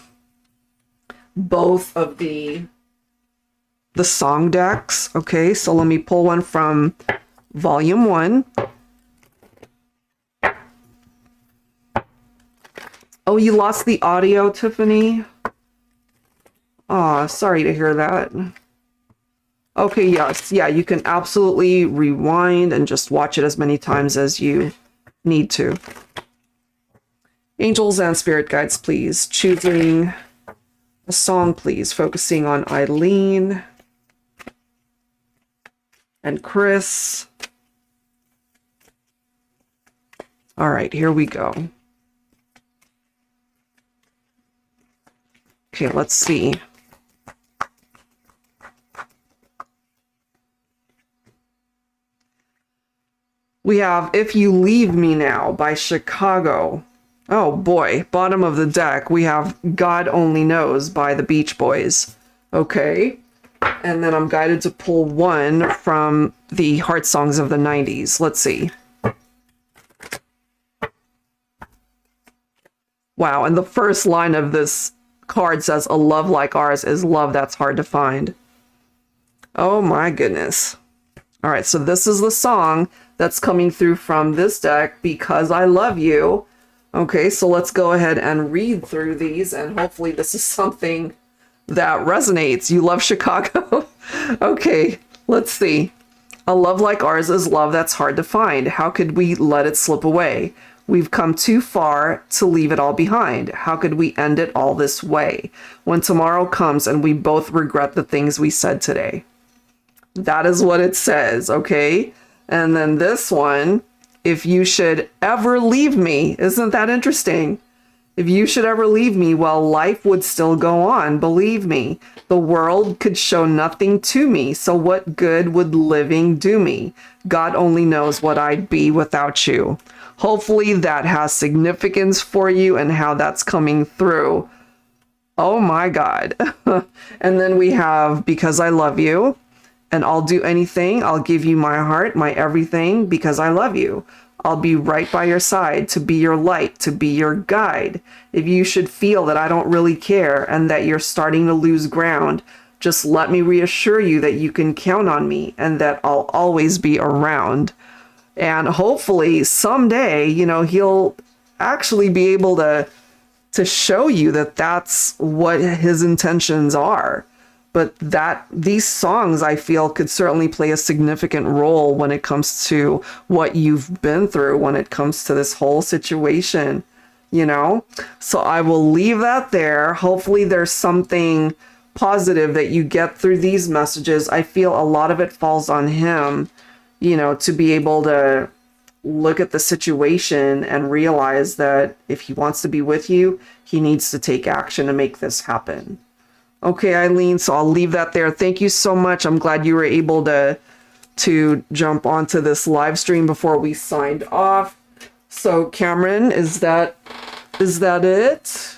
both of the song decks. Okay, so let me pull one from volume 1. Oh, you lost the audio, Tiffany? Aw, sorry to hear that. Okay, yes. Yeah, you can absolutely rewind and just watch it as many times as you need to. Angels and spirit guides, please. Choosing a song, please. Focusing on Eileen and Chris. All right, here we go. Okay, let's see. We have If You Leave Me Now by Chicago. Oh boy, bottom of the deck, we have God Only Knows by the Beach Boys. Okay. And then I'm guided to pull one from the Heart Songs of the 90s. Let's see. Wow, and the first line of this card says, "A love like ours is love that's hard to find." Oh my goodness. All right, so this is the song that's coming through from this deck, Because I Love You. Okay, so let's go ahead and read through these, and hopefully this is something that resonates. You love Chicago? Okay, let's see. A love like ours is love that's hard to find. How could we let it slip away? We've come too far to leave it all behind. How could we end it all this way? When tomorrow comes and we both regret the things we said today. That is what it says, okay? And then this one, if you should ever leave me, isn't that interesting? If you should ever leave me, well, life would still go on, believe me. The world could show nothing to me, so what good would living do me? God only knows what I'd be without you. Hopefully that has significance for you and how that's coming through. Oh my God. And then we have Because I Love You. And I'll do anything. I'll give you my heart, my everything, because I love you. I'll be right by your side to be your light, to be your guide. If you should feel that I don't really care and that you're starting to lose ground, just let me reassure you that you can count on me and that I'll always be around. And hopefully someday, you know, he'll actually be able to show you that that's what his intentions are. But these songs, I feel, could certainly play a significant role when it comes to what you've been through, when it comes to this whole situation, you know? So I will leave that there. Hopefully there's something positive that you get through these messages. I feel a lot of it falls on him, you know, to be able to look at the situation and realize that if he wants to be with you, he needs to take action to make this happen. Okay, Eileen, so I'll leave that there. Thank you so much. I'm glad you were able to jump onto this live stream before we signed off. So Cameron, is that it?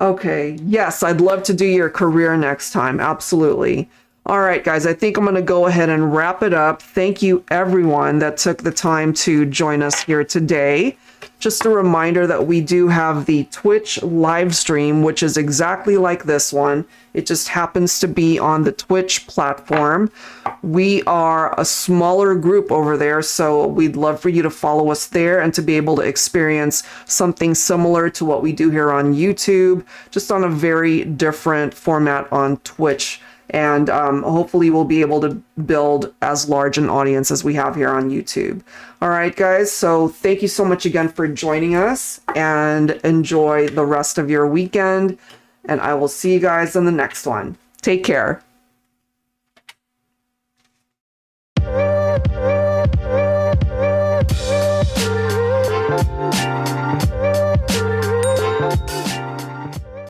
Okay, yes, I'd love to do your career next time. Absolutely. All right, guys, I think I'm going to go ahead and wrap it up. Thank you, everyone that took the time to join us here today. Just a reminder that we do have the Twitch live stream, which is exactly like this one. It just happens to be on the Twitch platform. We are a smaller group over there, so we'd love for you to follow us there and to be able to experience something similar to what we do here on YouTube, just on a very different format on Twitch. And hopefully we'll be able to build as large an audience as we have here on YouTube. All right, guys, so thank you so much again for joining us, and enjoy the rest of your weekend. And I will see you guys in the next one. Take care.